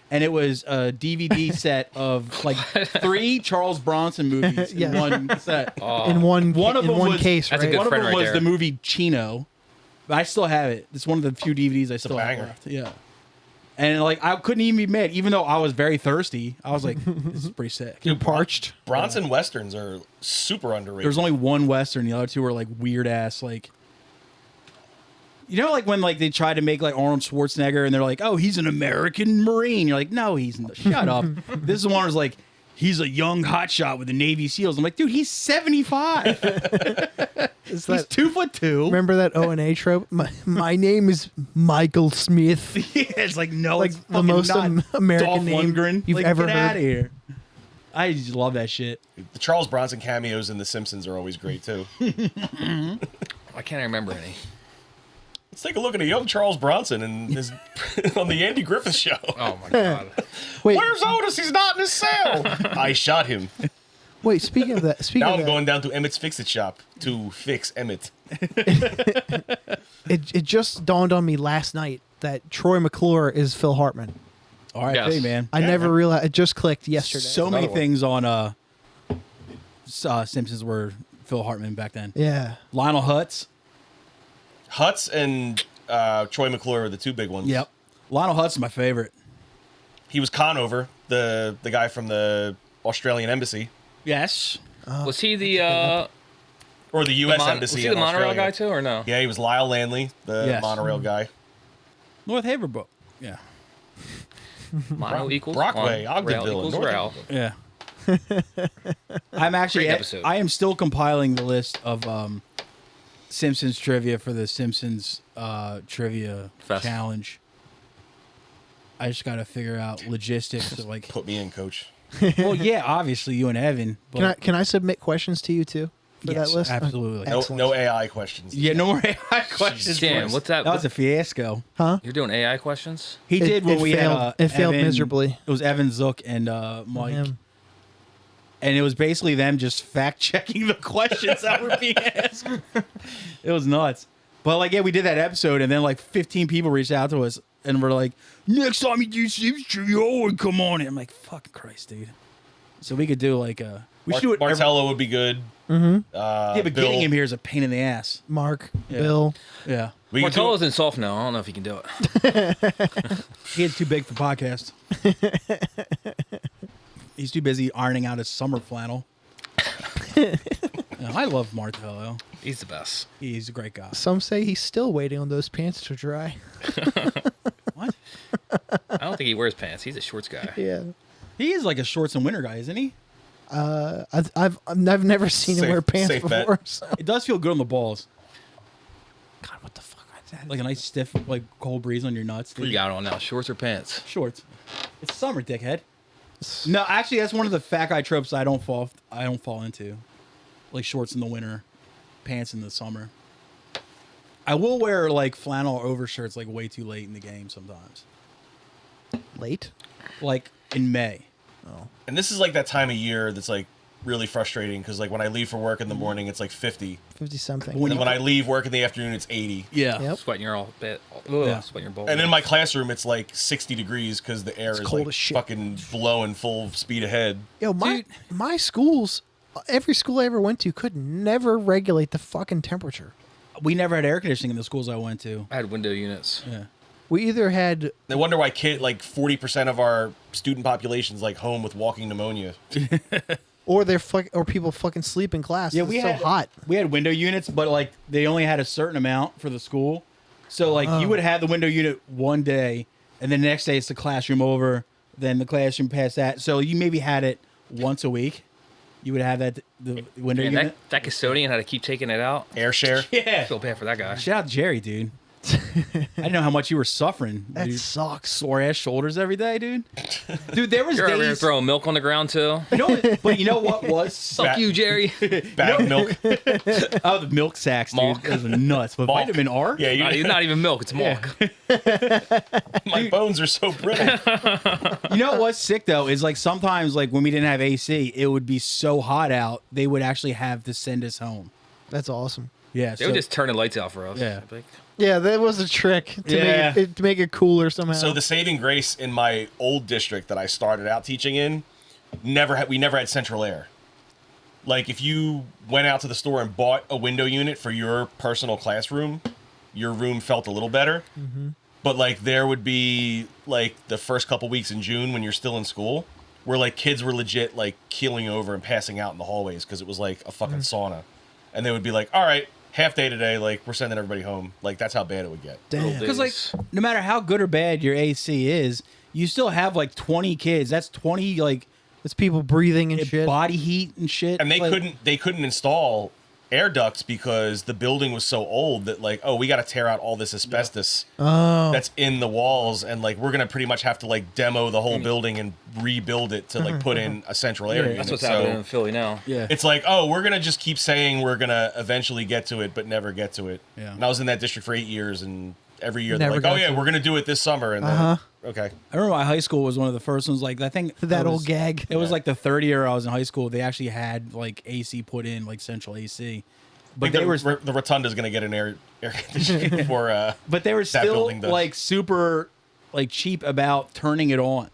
And it was a DVD set of like 3 Charles Bronson movies in Yeah. one set. In one One of in them one was- case, That's a right? good One of friend them right was there. the movie Chino. But I still have it. It's one of the few DVDs I still have banger. left. Yeah. And like I couldn't even be mad, even though I was very thirsty. I was like, "This is pretty sick." You parched. Bronson Westerns are super underrated. There's only one Western. The other 2 were like weird ass, like, you know, like when like they try to make like Arnold Schwarzenegger and they're like, "Oh, he's an American Marine." You're like, "No, he's not. Shut up." This is one who's like, "He's a young hotshot with the Navy SEALs." I'm like, "Dude, he's 75. Is He's that 2'2". remember that O&A trope? My name is Michael Smith. Yeah, it's like no, Like it's the fucking most not American Dolph name Lundgren. you've Like, ever get heard. out of here. I just love that shit. the Charles Bronson cameos in The Simpsons are always great too. I can't remember any. Let's take a look at a young Charles Bronson and his on the Andy Griffith Show. Oh my god. Wait, Where's Otis? He's not in his cell. I shot him. wait. Speaking of that, Now of I'm that, going down to Emmett's Fix-It shop to fix Emmett. it just dawned on me last night that Troy McClure is Phil Hartman. All right, Yes. hey man. I never realized. It just clicked yesterday. So many Another one. things on Simpsons were Phil Hartman back then. yeah. Lionel Hutz. Hutz and Troy McClure are the 2 big ones. Yep. Lionel Hutz is my favorite. He was Conover, the guy from the Australian embassy Yes. Was he the or the U.S. was embassy. he in the monorail Australia. guy too, or no? Yeah, he was Lyle Landley, the Yes. monorail guy. North Haverbrook. Yeah. Mono equals Brockway, one, rail Ogdenville, equals North rail. Yeah. I'm actually Great episode. I am still compiling the list of Simpsons trivia for the Simpsons trivia Fest. challenge. I just got to figure out logistics of like Put me in, coach. well, yeah, obviously you and Evan, but Can I submit questions to you too? for Yes, that list? absolutely. No, Excellent. no AI questions. Yeah, no more AI questions. Damn, for us. what's that? That was a fiasco. Huh? You're doing AI questions? He did when we failed. had It failed Evan- miserably. It was Evan Zook and Mike. Him. And it was basically them just fact checking the questions that were being asked. It was nuts. But like, yeah, we did that episode, and then like 15 people reached out to us and were like, "Next time you do Sims Trivia, and come on!" And I'm like, "Fucking Christ, dude!" So we could do like a we should do it. Martello would be good. Mm-hmm. Yeah, but Bill. getting him here is a pain in the ass. Mark, Yeah. Bill. Yeah, We could do- Martello's in soft now. I don't know if he can do it. he's too big for podcast. He's too busy ironing out his summer flannel. No, I love Martello. He's the best. He's a great guy. Some say he's still waiting on those pants to dry. What? I don't think he wears pants. He's a shorts guy. Yeah. He is like a shorts and winter guy, isn't he? I've never seen him Safe- wear pants safe bet. before. So. It does feel good on the balls. God, what the fuck is that? Like a nice stiff, like cold breeze on your nuts. What you got on now? Shorts or pants? Shorts. It's summer, dickhead. No, actually, that's one of the fat guy tropes I don't fall into. Like shorts in the winter, pants in the summer. I will wear like flannel overshirts like way too late in the game sometimes. Late? Like in May. And this is like that time of year that's like really frustrating because like when I leave for work in the morning, it's like 50. 50 something. When And you- then when I leave work in the afternoon, it's 80. Yeah. Yep. Sweating your all bit. Yeah. Sweating your bowl. And in my classroom, it's like 60 degrees because the air is cold like as shit. fucking blowing full speed ahead. Yo, Dude. my schools, every school I ever went to could never regulate the fucking temperature. We never had air conditioning in the schools I went to. I had window units. Yeah. We either had They wonder why 40% of our student population's like home with walking pneumonia. or people fucking sleep in class. Yeah, It's we so had hot. We had window units, but like they only had a certain amount for the school. So like you would have the window unit one day, and then the next day it's the classroom over. Then the classroom past that. So you maybe had it once a week. You would have the window Man, unit. that custodian had to keep taking it out. Air share. I Yeah. feel bad for that guy. Shout out Jerry, dude. I didn't know how much you were suffering. That Dude. sucks. Sore ass shoulders every day, dude. Dude, there was You're over here days. throwing milk on the ground too. You know, but you know what was? Fuck you, Jerry. Bad milk. Oh, the milk sacks, dude. Malk. Those are nuts. But Malk. vitamin R. Yeah, Not even milk. It's milk. my bones are so brittle. You know what was sick though is like sometimes like when we didn't have AC, it would be so hot out they would actually have to send us home. That's awesome. Yeah, They would just turn the lights out for us. Yeah. Like, Yeah, that was a trick Yeah. to make it cooler somehow. So the saving grace in my old district that I started out teaching in, we never had central air. Like if you went out to the store and bought a window unit for your personal classroom, your room felt a little better. Mm-hmm. But like there would be like the first couple weeks in June when you're still in school, where like kids were legit like keeling over and passing out in the hallways because it was like a fucking sauna, and they would be like, "All right, half day today, like we're sending everybody home." Like that's how bad it would get. Damn. because like no matter how good or bad your AC is, you still have like 20 kids. That's 20 like It's people breathing and shit. body heat and shit. And they Like, couldn't install air ducts because the building was so old that like, oh, we got to tear out all this asbestos that's in the walls, and like we're gonna pretty much have to like demo the whole building and rebuild it to like put in a central air unit. that's what's So happening in Philly now. Yeah. it's like, oh, we're gonna just keep saying we're gonna eventually get to it, but never get to it. Yeah. And I was in that district for 8 years, and every year they're Never like, oh got yeah, to we're gonna do it this summer, and then okay. I remember my high school was one of the first ones. Like I think That it old was- gag. It was like the third year I was in high school. They actually had like AC put in, like central AC. But they were the rotunda's gonna get an air conditioning for but they were that still building does. like super like cheap about turning it on.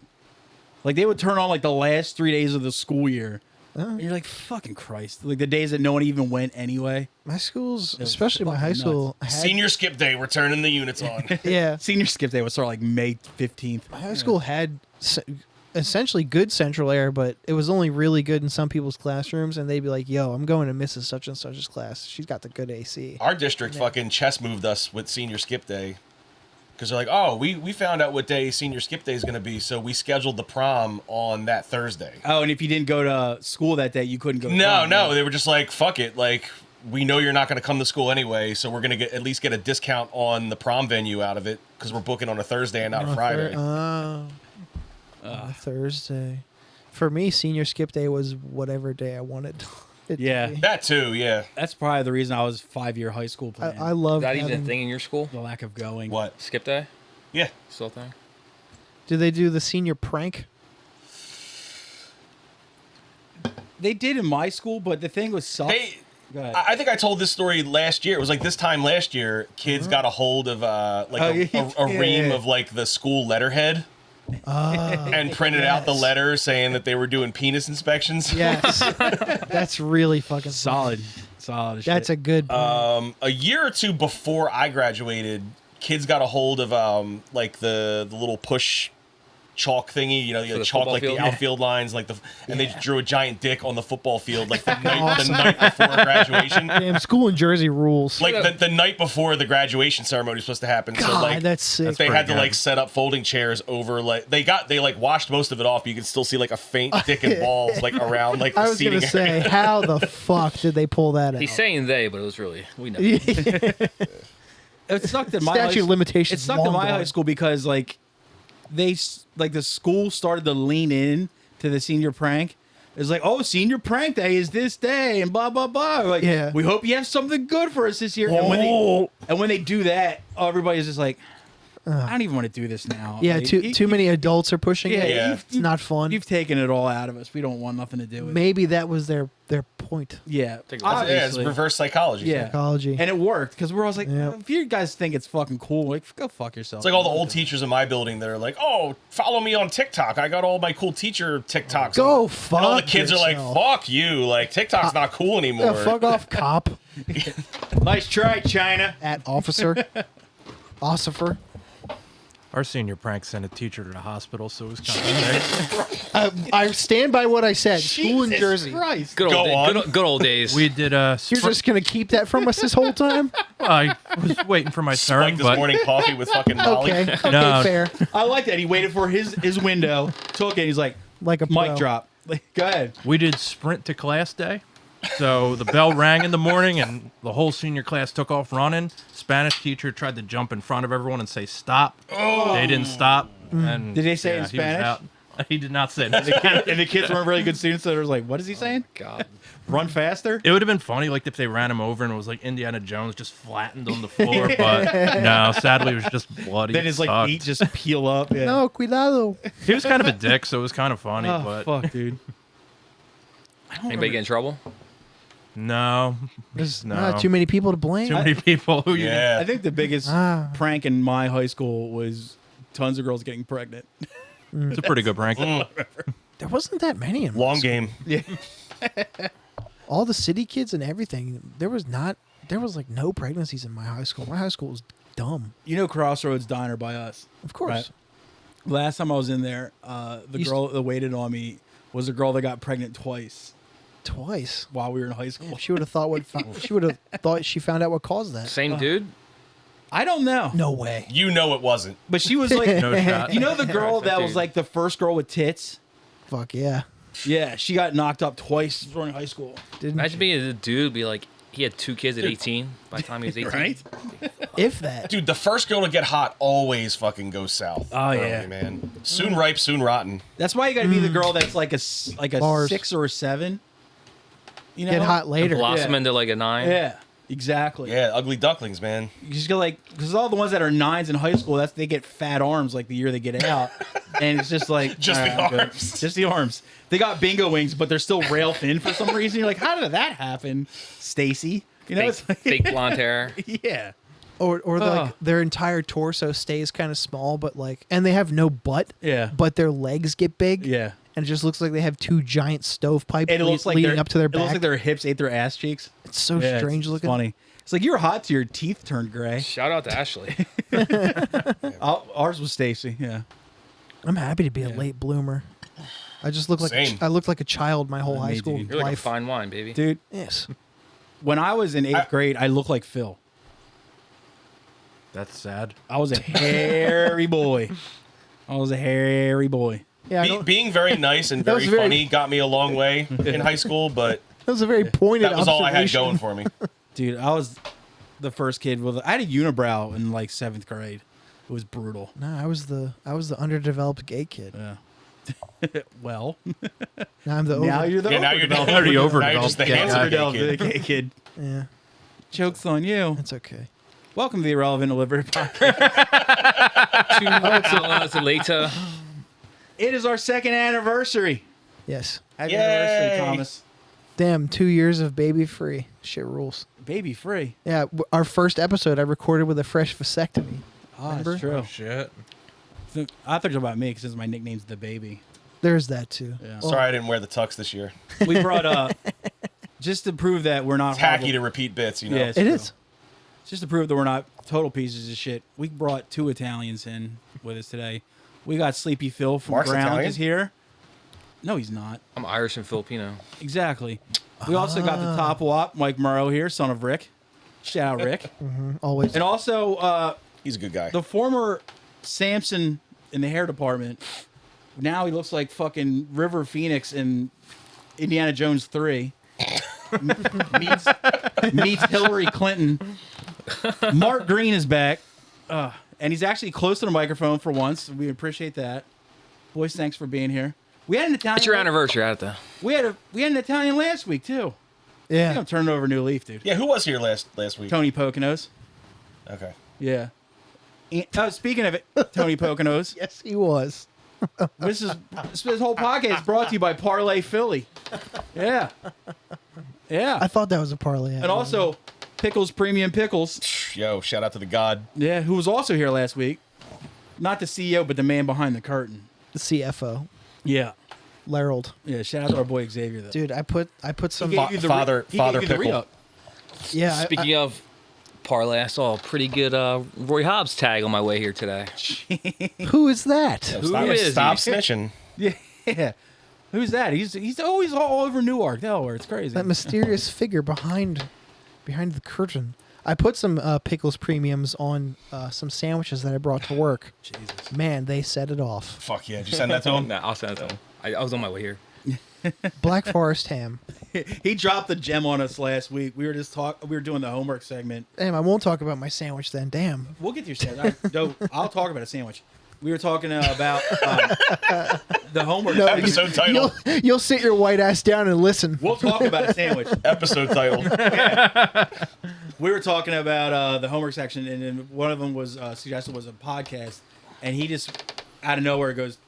Like they would turn on like the last 3 days of the school year. And you're like, fucking Christ. Like the days that no one even went anyway. My schools, was especially my fucking high nuts. school, had, senior skip day. We're turning the units on. yeah, Senior skip day was sort of like May 15th. my high school had essentially good central air, but it was only really good in some people's classrooms, and they'd be like, "Yo, I'm going to Mrs. Such and Such's class. She's got the good AC." Our district fucking chess moved us with senior skip day because they're like, oh, we found out what day senior skip day is going to be, so we scheduled the prom on that Thursday. Oh, and if you didn't go to school that day, you couldn't go to No, prom, no, right? they were just like, fuck it, like we know you're not going to come to school anyway, so we're going to at least get a discount on the prom venue out of it because we're booking on a Thursday and not a Friday. On a Thursday. For me, senior skip day was whatever day I wanted. Yeah. That too, yeah. That's probably the reason I was 5-year high school plan. I love Is that even a having- thing in your school? the lack of going. What? Skip day? Yeah. Still a thing? Do they do the senior prank? They did in my school, but the thing was sucked. Go ahead. I think I told this story last year. It was like this time last year, kids got a hold of a ream of like the school letterhead and printed out the letter saying that they were doing penis inspections. Yes. That's really fucking Solid. Solid as That's shit. a good. A year or two before I graduated, kids got a hold of like the little push chalk thingy, you know, the chalk football like field? the outfield lines, like and they drew a giant dick on the football field like the night before graduation. Damn, school in Jersey rules. Like the night before the graduation ceremony was supposed to happen. So God, like that's sick. they had to pretty like good. set up folding chairs over like they like washed most of it off, but you could still see like a faint dick and balls like around like the I was seating gonna say, area. how the fuck did they pull that out? He's saying they, but it was really we know. It sucked at my high Statute of school. limitations. It sucked at long my gone. high school because like the school started to lean in to the senior prank. It's like, oh, senior prank day is this day and blah blah blah. Like, Yeah. we hope you have something good for us this year. Oh. And when they do that, everybody's just like, I don't even want to do this now. Yeah, Like, too many adults are pushing Yeah, it. Yeah. It's not fun. You've taken it all out of us. We don't want nothing to do with it. Maybe that was their point. Yeah, Take a- Yeah, it's obviously. reverse psychology. Yeah. Psychology. And it worked because we're always like, Yeah. if you guys think it's fucking cool, like go fuck yourself. It's like all the old teachers in my building that are like, "Oh, follow me on TikTok. I got all my cool teacher TikToks." Go fuck And all the kids yourself. are like, "Fuck you! Like TikTok's not cool anymore." Yeah, fuck off, cop. Nice try, China. At officer. Ossifer. Our senior prank sent a teacher to the hospital, so it was kind of sick. I stand by what I said. School in Jesus Jersey. Christ. Good old, Go on. good old days. We did You're just gonna keep that from us this whole time? I was waiting for my Spike turn, this but morning coffee with fucking Molly. Okay. Okay, No. fair. I like that. He waited for his window, took it. He's like, Like a mic pro. drop. Like, go ahead. we did sprint to class day. So the bell rang in the morning, and the whole senior class took off running. Spanish teacher tried to jump in front of everyone and say stop. They didn't stop. And Did they say it in he was Spanish? out. He did not say that. And the kids weren't really good students, so they was like, what is he saying? God. Run faster? It would have been funny, like if they ran him over and it was like Indiana Jones just flattened on the floor. But no, sadly, it was just bloody. Then his like Sucked. feet just peel up. Yeah. No, cuidado. He was kind of a dick, so it was kind of funny. Oh, but fuck, dude. I don't Anybody get in trouble? no, There's no. not too many people to blame. Too many people who you Yeah. I think the biggest Ah. prank in my high school was tons of girls getting pregnant. It's a pretty good prank. There wasn't that many of them. Long game. Yeah. All the city kids and everything. There was like no pregnancies in my high school. My high school was dumb. You know Crossroads Diner by us. Of course. Right. Last time I was in there, the You girl that waited on me was a girl that got pregnant twice Twice. while we were in high school. She would have thought she would have thought she found out what caused that. Same dude? I don't know. No way. You know it wasn't. But she was like, No shot. you know the girl that was Dude. like the first girl with tits? Fuck yeah. Yeah, she got knocked up twice during high school. Didn't Imagine being a dude, be like, he had 2 kids at 18 by the time he was 18. Right? if that. Dude, the first girl to get hot always fucking goes south. Oh, early, yeah. man. Soon ripe, soon rotten. That's why you got to be the girl that's like a Bars. 6 or a 7. You know? Get hot later. Blossom Yeah. into like a 9. Yeah, exactly. Yeah, ugly ducklings, man. You just go like, because all the ones that are 9s in high school, they get fat arms like the year they get out, and it's just like Just all the I'm good. arms. just the arms. They got bingo wings, but they're still rail thin for some reason. You're like, how did that happen, Stacy? You know, Fake, it's like, fake blonde hair. yeah, Or Ugh. like their entire torso stays kind of small, but like, and they have no butt, yeah, but their legs get big, yeah. and it just looks like they have 2 giant stovepipes And it looks like leading up to their It looks back. like their hips ate their ass cheeks. It's so Yeah, strange it's looking. Funny. It's like you were hot till your teeth turned gray. Shout out to Ashley. Ours was Stacy. Yeah. I'm happy to be a late bloomer. I just look like Same. I looked like a child my whole Me, high school dude. You're like a life. fine wine, baby. Dude, Yes. when I was in 8th grade, I looked like Phil. That's sad. I was a hairy boy. I was a hairy boy. Yeah, I don't, Being very nice and That was very very- funny got me a long way in high school, but that was a very pointed that was all I had observation. going for me. Dude, I was the first kid with. I had a unibrow in like 7th grade. It was brutal. No, I was the underdeveloped gay kid. Yeah. Well, Now I'm the now over. you're the Yeah, now you're overdeveloped. Already Now you're just the overdeveloped. handsome gay Overdeveloped kid. gay kid. Yeah, Joke's on you. that's okay. Welcome to the Irrelevant Delivery Podcast. 2 hours later. It is our 2nd anniversary. Yes. Happy Yay. anniversary, Thomas. Damn, 2 years of baby free. Shit rules. Baby free. Yeah, our first episode I recorded with a fresh vasectomy. Oh, Remember? that's true. Oh, shit. So, I thought you were about me because my nickname's the baby. There's that too. Yeah. Well, Sorry I didn't wear the tux this year. We brought just to prove that we're not It's hacky to horrible- repeat bits, you know. Yeah, it's It true. is. Just to prove that we're not total pieces of shit. We brought 2 Italians in with us today. We got Sleepy Phil from Marc's Ground Italian? is here. No, he's not. I'm Irish and Filipino. Exactly. We also got the top wop, Mike Murrow here, son of Rick. Shout out Rick. Always. And also He's a good guy. the former Samson in the hair department. Now he looks like fucking River Phoenix in Indiana Jones 3. meets Hillary Clinton. Marc Greene is back. And he's actually close to the microphone for once. We appreciate that. Boys, thanks for being here. We had an Italian. It's your anniversary out there. We had an Italian last week too. I'm yeah. gonna turn it over a new leaf, dude. Yeah, who was here last week? Tony Poconos. Okay. Yeah. Speaking of it, Tony Poconos, Yes, he was. this whole podcast is brought to you by Parlay Philly. Yeah. Yeah. I thought that was a parlay. And also Pickles Premium Pickles. Yo, shout out to the god. Yeah, who was also here last week. Not the CEO, but the man behind the curtain. the CFO, Yeah. Larold. Yeah, shout out to our boy Xavier though. Dude, I put some. He gave you the Father he gave you the Pickle. re-up. Yeah. Speaking of parlay, I saw a pretty good Roy Hobbs tag on my way here today. who is that? Yo, Who stop, is he? stop snitching. Yeah. Who's that? He's always all over Newark, Delaware. It's crazy. That mysterious figure behind the curtain. I put some pickles premiums on some sandwiches that I brought to work. Jesus. Man, they set it off. Fuck yeah. Did you send that to him? Nah, I'll send it to him. I was on my way here. Black Forest ham. He dropped the gem on us last week. We were doing the homework segment. Damn, I won't talk about my sandwich then. Damn. We'll get to your sandwich. I'll talk about a sandwich. We were talking about the homework No, segment. Episode title. You'll sit your white ass down and listen. We'll talk about a sandwich. Episode title. We were talking about the homework section, and then one of them was suggested was a podcast, and he just out of nowhere goes,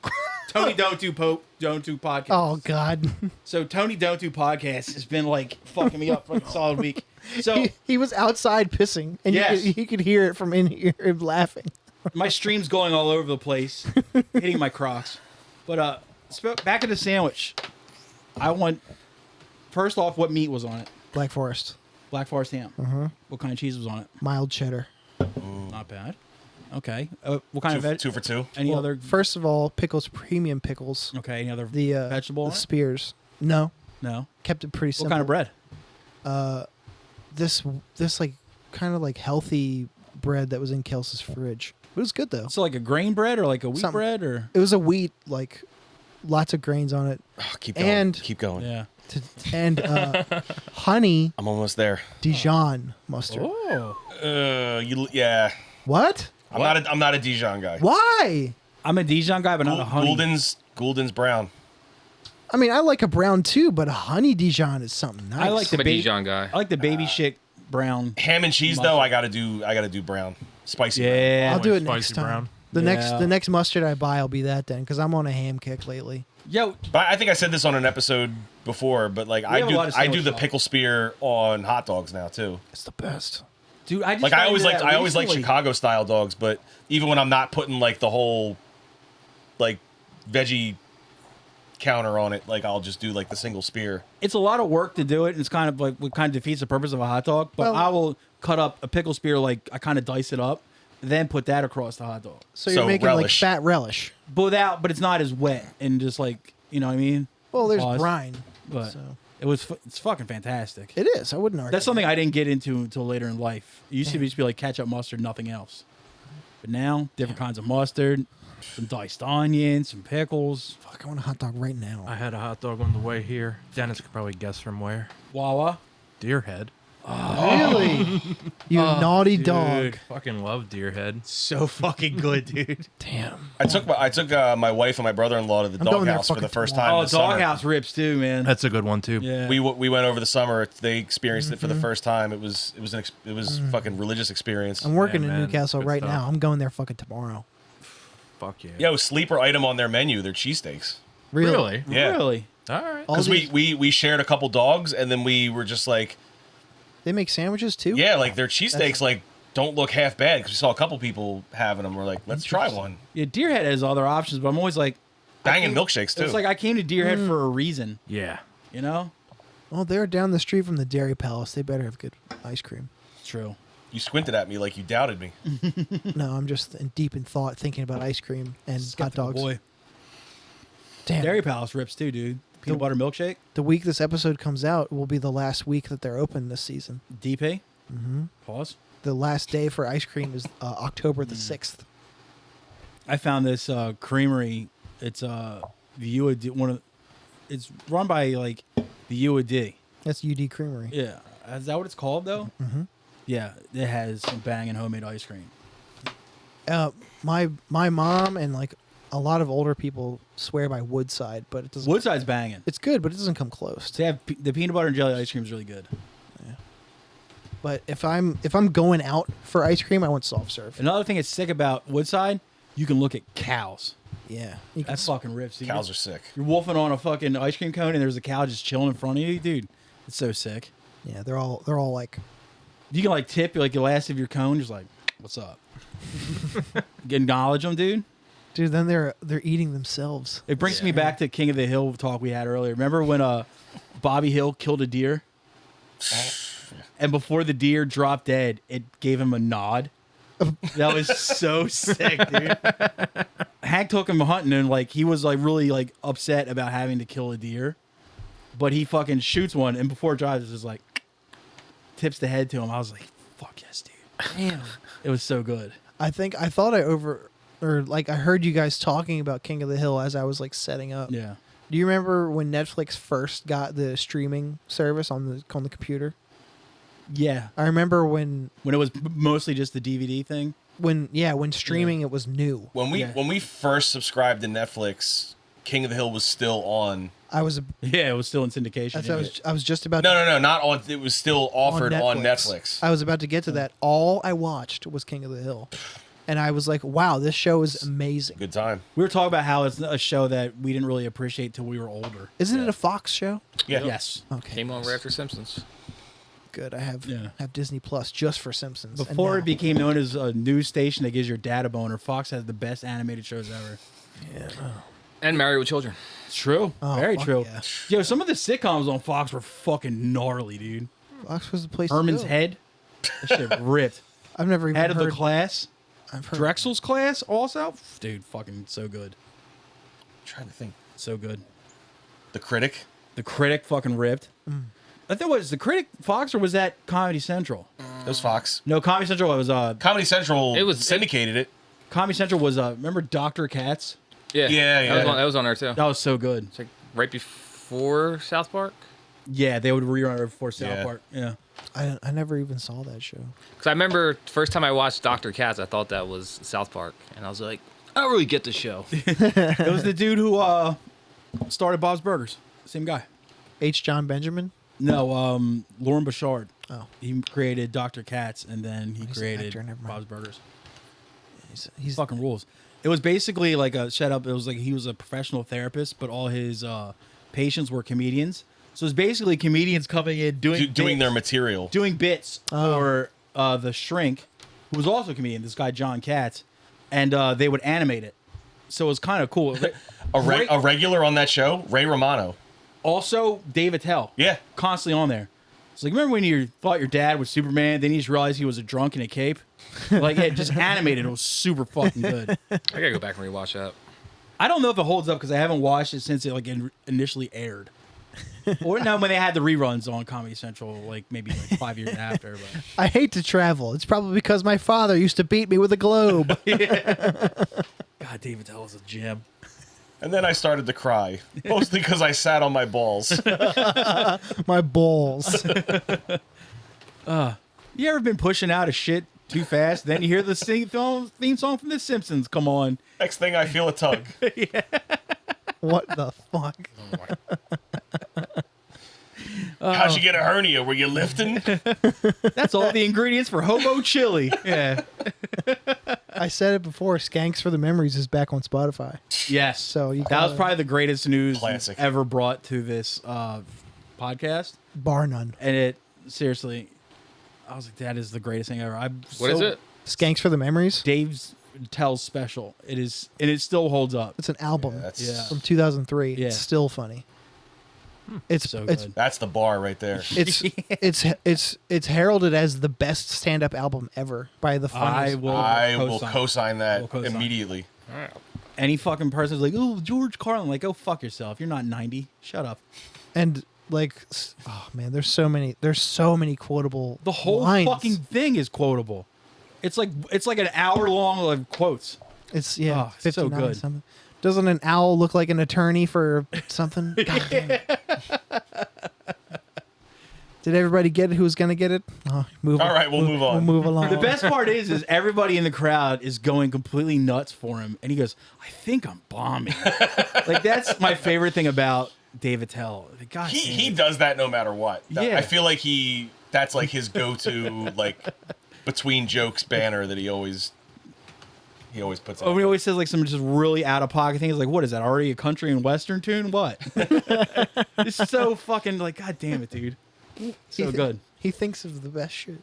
"Tony, don't do podcasts." Oh God. So Tony, don't do podcasts has been like fucking me up for a solid week. So he was outside pissing, and Yes. you could hear it from in here laughing. my stream's going all over the place, hitting my Crocs. But back to the sandwich. I want first off, what meat was on it? Black Forest, Black Forest ham. What kind of cheese was on it? mild cheddar. Not bad. Okay. What kind of veg? 2 for 2. Any Well, other? First of all, pickles premium pickles. Okay. Any other The vegetable? the on it? spears. No, No. kept it pretty What simple. kind of bread? This like kind of like healthy bread that was in Kelsey's fridge. It was good though. So like a grain bread or like a wheat Something- bread or It was a wheat, like lots of grains on it, Oh, keep going. And- keep going. yeah. and honey I'm almost there. Dijon mustard. Oh. Yeah. What? I'm not a Dijon guy. Why? I'm a Dijon guy, but not a honey. Gouldens brown. I mean, I like a brown too, but a honey Dijon is something nice. I like I'm the a Dijon guy. I like the baby chick brown. Ham and cheese Mustard. though, I gotta do brown. Spicy. brown. Yeah. I'll do it Spicy next time. brown. Yeah. The next mustard I buy will be that then, because I'm on a ham kick lately. Yo, But I think I said this on an episode before, but like have a lot of I do sandwich the talk. pickle spear on hot dogs now too. It's the best. dude, I just Like I got always into like that I always like recently. Chicago style dogs, but even when I'm not putting like the whole like veggie counter on it, like I'll just do like the single spear. It's a lot of work to do it, and it's kind of like what kind of defeats the purpose of a hot dog. But Well- I will cut up a pickle spear, like I kind of dice it up, then put that across the hot dog. So you're So making relish. like fat relish. But it's not as wet and just like, you know what I mean? Well, there's Pause. brine. But So it's fucking fantastic. it is. I wouldn't argue. That's something I didn't get into until later in life. It used to just be like ketchup, mustard, nothing else. But now, different kinds of mustard, some diced onions, some pickles, Fuck, I want a hot dog right now. I had a hot dog on the way here. Dennis could probably guess from where. Wawa. Deerhead. Really? You naughty dog. dude. Fucking love deer head. So fucking good, dude. Damn. I took my wife and my brother-in-law to the I'm going there doghouse for the fucking first tomorrow. time Oh, this summer. doghouse rips too, man. That's a good one too. Yeah. We went over the summer. They experienced it for the first time. It was fucking religious experience. I'm working Yeah, in man. Newcastle Good right stuff. now. I'm going there fucking tomorrow. Fuck yeah. Yo, sleeper item on their menu, their cheesesteaks. Really? Yeah. Really? All right. All Because these- we shared a couple dogs, and then we were just like, They make sandwiches too? yeah, like their cheesesteaks like don't look half bad because we saw a couple people having them. We're like, let's try one. Yeah, Deerhead has other options, but I'm always like, Banging milkshakes too. it's like I came to Deerhead for a reason, Yeah. you know? Well, they're down the street from the Dairy Palace. They better have good ice cream. True. You squinted at me like you doubted me. No, I'm just deep in thought thinking about ice cream and hot Skeptical dogs. boy. Damn. Dairy Palace rips too, dude. Peanut butter milkshake. The week this episode comes out will be the last week that they're open this season. DP. Mm-hmm. Pause. The last day for ice cream is October the 6th. I found this creamery. It's the UAD it's run by like the UAD. That's UD Creamery. Yeah. Is that what it's called though? Mm-hmm. Yeah. It has some banging homemade ice cream. My mom and like a lot of older people swear by Woodside, but it doesn't. Woodside's banging. It's good, but it doesn't come close. They have the peanut butter and jelly ice cream is really good. But if I'm going out for ice cream, I want soft serve. Another thing that's sick about Woodside, you can look at cows. Yeah, you can That's fucking rips. Dude. Cows are sick. You're wolfing on a fucking ice cream cone and there's a cow just chilling in front of you, dude. It's so sick. Yeah, they're all like, You can like tip like the last of your cone, just like, what's up? You acknowledge them, dude. dude. Then they're eating themselves. It brings me back to King of the Hill talk we had earlier. Remember when Bobby Hill killed a deer? And before the deer dropped dead, it gave him a nod. That was so sick, dude. Hank took him hunting and like he was like really like upset about having to kill a deer. But he fucking shoots one and before it drives it's just like tips the head to him. I was like, fuck yes, dude. Damn. It was so good. I thought I heard you guys talking about King of the Hill as I was like setting up. Yeah. Do you remember when Netflix first got the streaming service on the computer? Yeah. I remember when When it was mostly just the DVD thing. when streaming it was new. When we first subscribed to Netflix, King of the Hill was still on. I was Yeah, it was still in syndication. I was just about No, not on. It was still offered on Netflix. I was about to get to that. All I watched was King of the Hill. And I was like, wow, this show is amazing. Good time. We were talking about how it's a show that we didn't really appreciate till we were older. Isn't it a Fox show? Yeah. Yes. Okay. Came on right after Simpsons. Good. I have Yeah. Disney Plus just for Simpsons. And Before now- it became known as a news station that gives your dad a boner, Fox has the best animated shows ever. And Married with Children. It's true. Oh, Very fuck true. yeah. Yo, some of the sitcoms on Fox were fucking gnarly, dude. Fox was the place. Herman's to go. Head. That shit ripped. I've never even Head of heard. the Class. I've heard. Drexel's Class also. Dude, fucking so good. I'm trying to think. So good. The Critic. The Critic fucking ripped. I think was the Critic Fox or was that Comedy Central? It was Fox. No, Comedy Central was Comedy Central. It was- syndicated it. Comedy Central was remember Dr. Katz? Yeah. Yeah. That was on there too. That was so good. It's like right before South Park. Yeah, they would rerun it before South Yeah. Park. Yeah. I never even saw that show. Because I remember the first time I watched Dr. Katz, I thought that was South Park. And I was like, I don't really get the show. It was the dude who started Bob's Burgers. Same guy. H. John Benjamin. No, Lauren Bouchard. Oh, He created Dr. Katz and then he He's an created actor, never mind. Bob's Burgers. he's Fucking rules. It was basically like a setup. It was like he was a professional therapist, but all his patients were comedians. So it's basically comedians coming in doing Doing their bits- material. doing bits Oh. for the Shrink, who was also a comedian. This guy John Katz, and they would animate it. So it was kind of cool. A regular on that show, Ray Romano. Also, Dave Attell. Yeah. Constantly on there. It's like, remember when you thought your dad was Superman, then you just realized he was a drunk in a cape? Like, yeah, just animated. It was super fucking good. I gotta go back and rewatch that. I don't know if it holds up because I haven't watched it since it like initially aired. Or no, when they had the reruns on Comedy Central, like maybe like 5 years after. But I hate to travel. It's probably because my father used to beat me with a globe. God, Dave Attell is a gem. And then I started to cry, mostly because I sat on my balls. My balls. You ever been pushing out a shit too fast? Then you hear the theme song from The Simpsons come on. Next thing, I feel a tug. What the fuck? How'd you get a hernia? Were you lifting? That's all the ingredients for hobo chili. Yeah. I said it before. Skanks for the Memories is back on Spotify. Yes. So you that was gotta- probably the greatest news Classic. ever brought to this podcast. Bar none. And it, seriously, I was like, that is the greatest thing ever. What is it? Skanks for the Memories. Dave's Tells special. It is, and it still holds up. It's an album Yeah. from 2003. Yeah. It's still funny. It's So it's good. That's the bar right there. it's heralded as the best stand-up album ever by the I funniest. will will co-sign that Will co-sign. immediately. Any fucking person's like, oh, George Carlin. Like, go fuck yourself. You're not 90. Shut up. And like, oh man, there's so many quotable. The whole lines. fucking thing is quotable. It's like an hour long of quotes. It's Oh, it's so 59 good. something. Doesn't an owl look like an attorney for something? God damn it. Did everybody get it? Who's gonna get it? Oh, move All on. right, we'll move on. We'll move along. The best part is everybody in the crowd is going completely nuts for him, and he goes, "I think I'm bombing." Like that's my favorite thing about David Tell. Like, God, He does that no matter what. Yeah. I feel like that's like his go-to like between jokes banner that he always puts Oh, out. he always says like some just really out of pocket things. Like, what is that? Already a country and western tune? What? It's so fucking like, God damn it, dude. So good. He thinks of the best shit.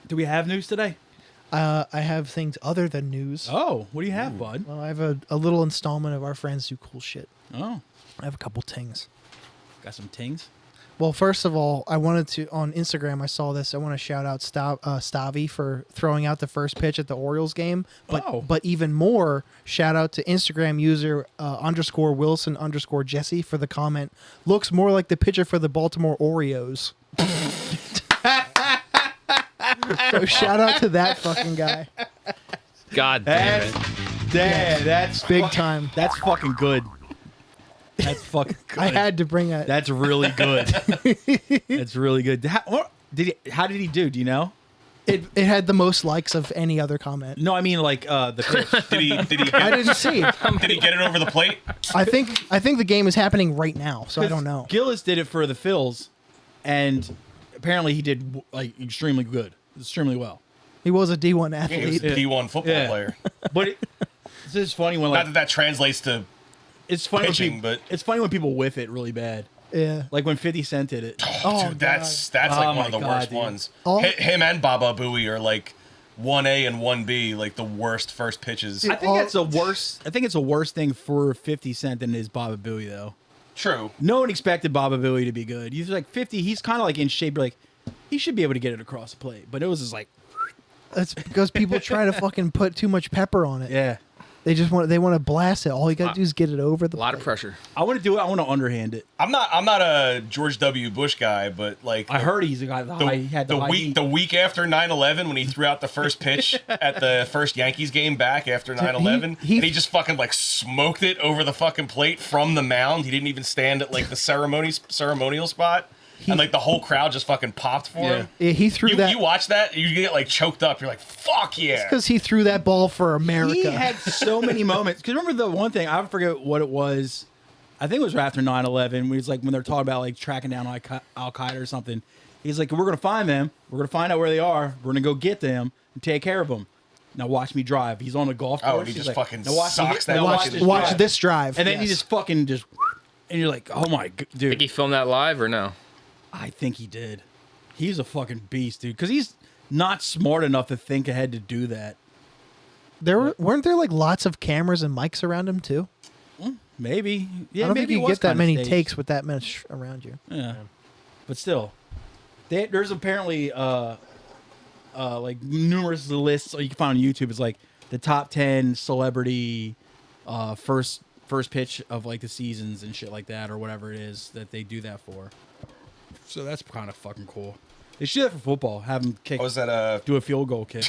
Do we have news today? I have things other than news. Oh, what do you have, bud? Well, I have a little installment of Our Friends Do Cool Shit. Oh, I have a couple tings. got some tings. Well, first of all, I wanted to, on Instagram, I saw this. I want to shout out Stavi for throwing out the first pitch at the Orioles game. But even more, shout out to Instagram user _Wilson_Jesse for the comment. Looks more like the pitcher for the Baltimore Oreos. So shout out to that fucking guy. God damn it. That's Big time. That's fucking good. That's fucking good. I had to bring that. That's really good. That's really good. How did he do? Do you know? It had the most likes of any other comment. No, I mean like the pitch. Did he I get, didn't see it. did he get it over the plate? I think the game is happening right now, so I don't know. Gillis did it for the Phils, and apparently he did like extremely good, extremely well. He was a D1 He was athlete. a D1 football Yeah. player. But it's just funny when Not like that that translates to it's funny pitching, when but- it's funny when people whiff it really bad. Yeah. Like when 50 Cent did it. Oh, dude, that's Oh like one my of the God, worst dude. ones. All- Him and Baba Booey are like 1A and 1B, like the worst first pitches. Dude, I think that's a worse. I think it's a worse thing for 50 Cent than it is Baba Booey though. True. No one expected Baba Booey to be good. He's like 50. He's kind of like in shape. You're like he should be able to get it across the plate, but it was just like That's because people try to fucking put too much pepper on it. yeah. They want to blast it. All you got to do is get it over the A lot of plate. pressure. I want to do it. I want to underhand it. I'm not a George W. Bush guy, but like I heard he's a guy. He had the high week heat. the week after 9/11 when he threw out the first pitch at the first Yankees game back after 9/11, he- and he just fucking like smoked it over the fucking plate from the mound. He didn't even stand at like the ceremonial spot, and like the whole crowd just fucking popped for him. Yeah, he threw that You watch that, you get like choked up. You're like, fuck yeah. because he threw that ball for America. He had so many moments. Because remember the one thing, I forget what it was. I think it was after 9/11. When he's like, when they're talking about like tracking down Al Qaeda or something. He's like, we're going to find them. We're going to find out where they are. We're going to go get them and take care of them. Now watch me drive. He's on a golf course. Oh, and he He's just like, fucking "Now watch me socks get- that now fucking this watch drive." this drive. And then he Yes. just fucking just, and you're like, oh my, dude. Think he filmed that live or no? I think he did. He's a fucking beast, dude. Because he's not smart enough to think ahead to do that. weren't there like lots of cameras and mics around him too? Maybe. Yeah, I don't maybe think it you was get that kinda many staged. takes with that much around you. Yeah. But still, there's apparently like numerous lists you can find on YouTube. It's like the top 10 celebrity first pitch of like the seasons and shit like that, or whatever it is that they do that for. So that's kind of fucking cool. They should do that for football. Have them kick, I was at do a field goal kick.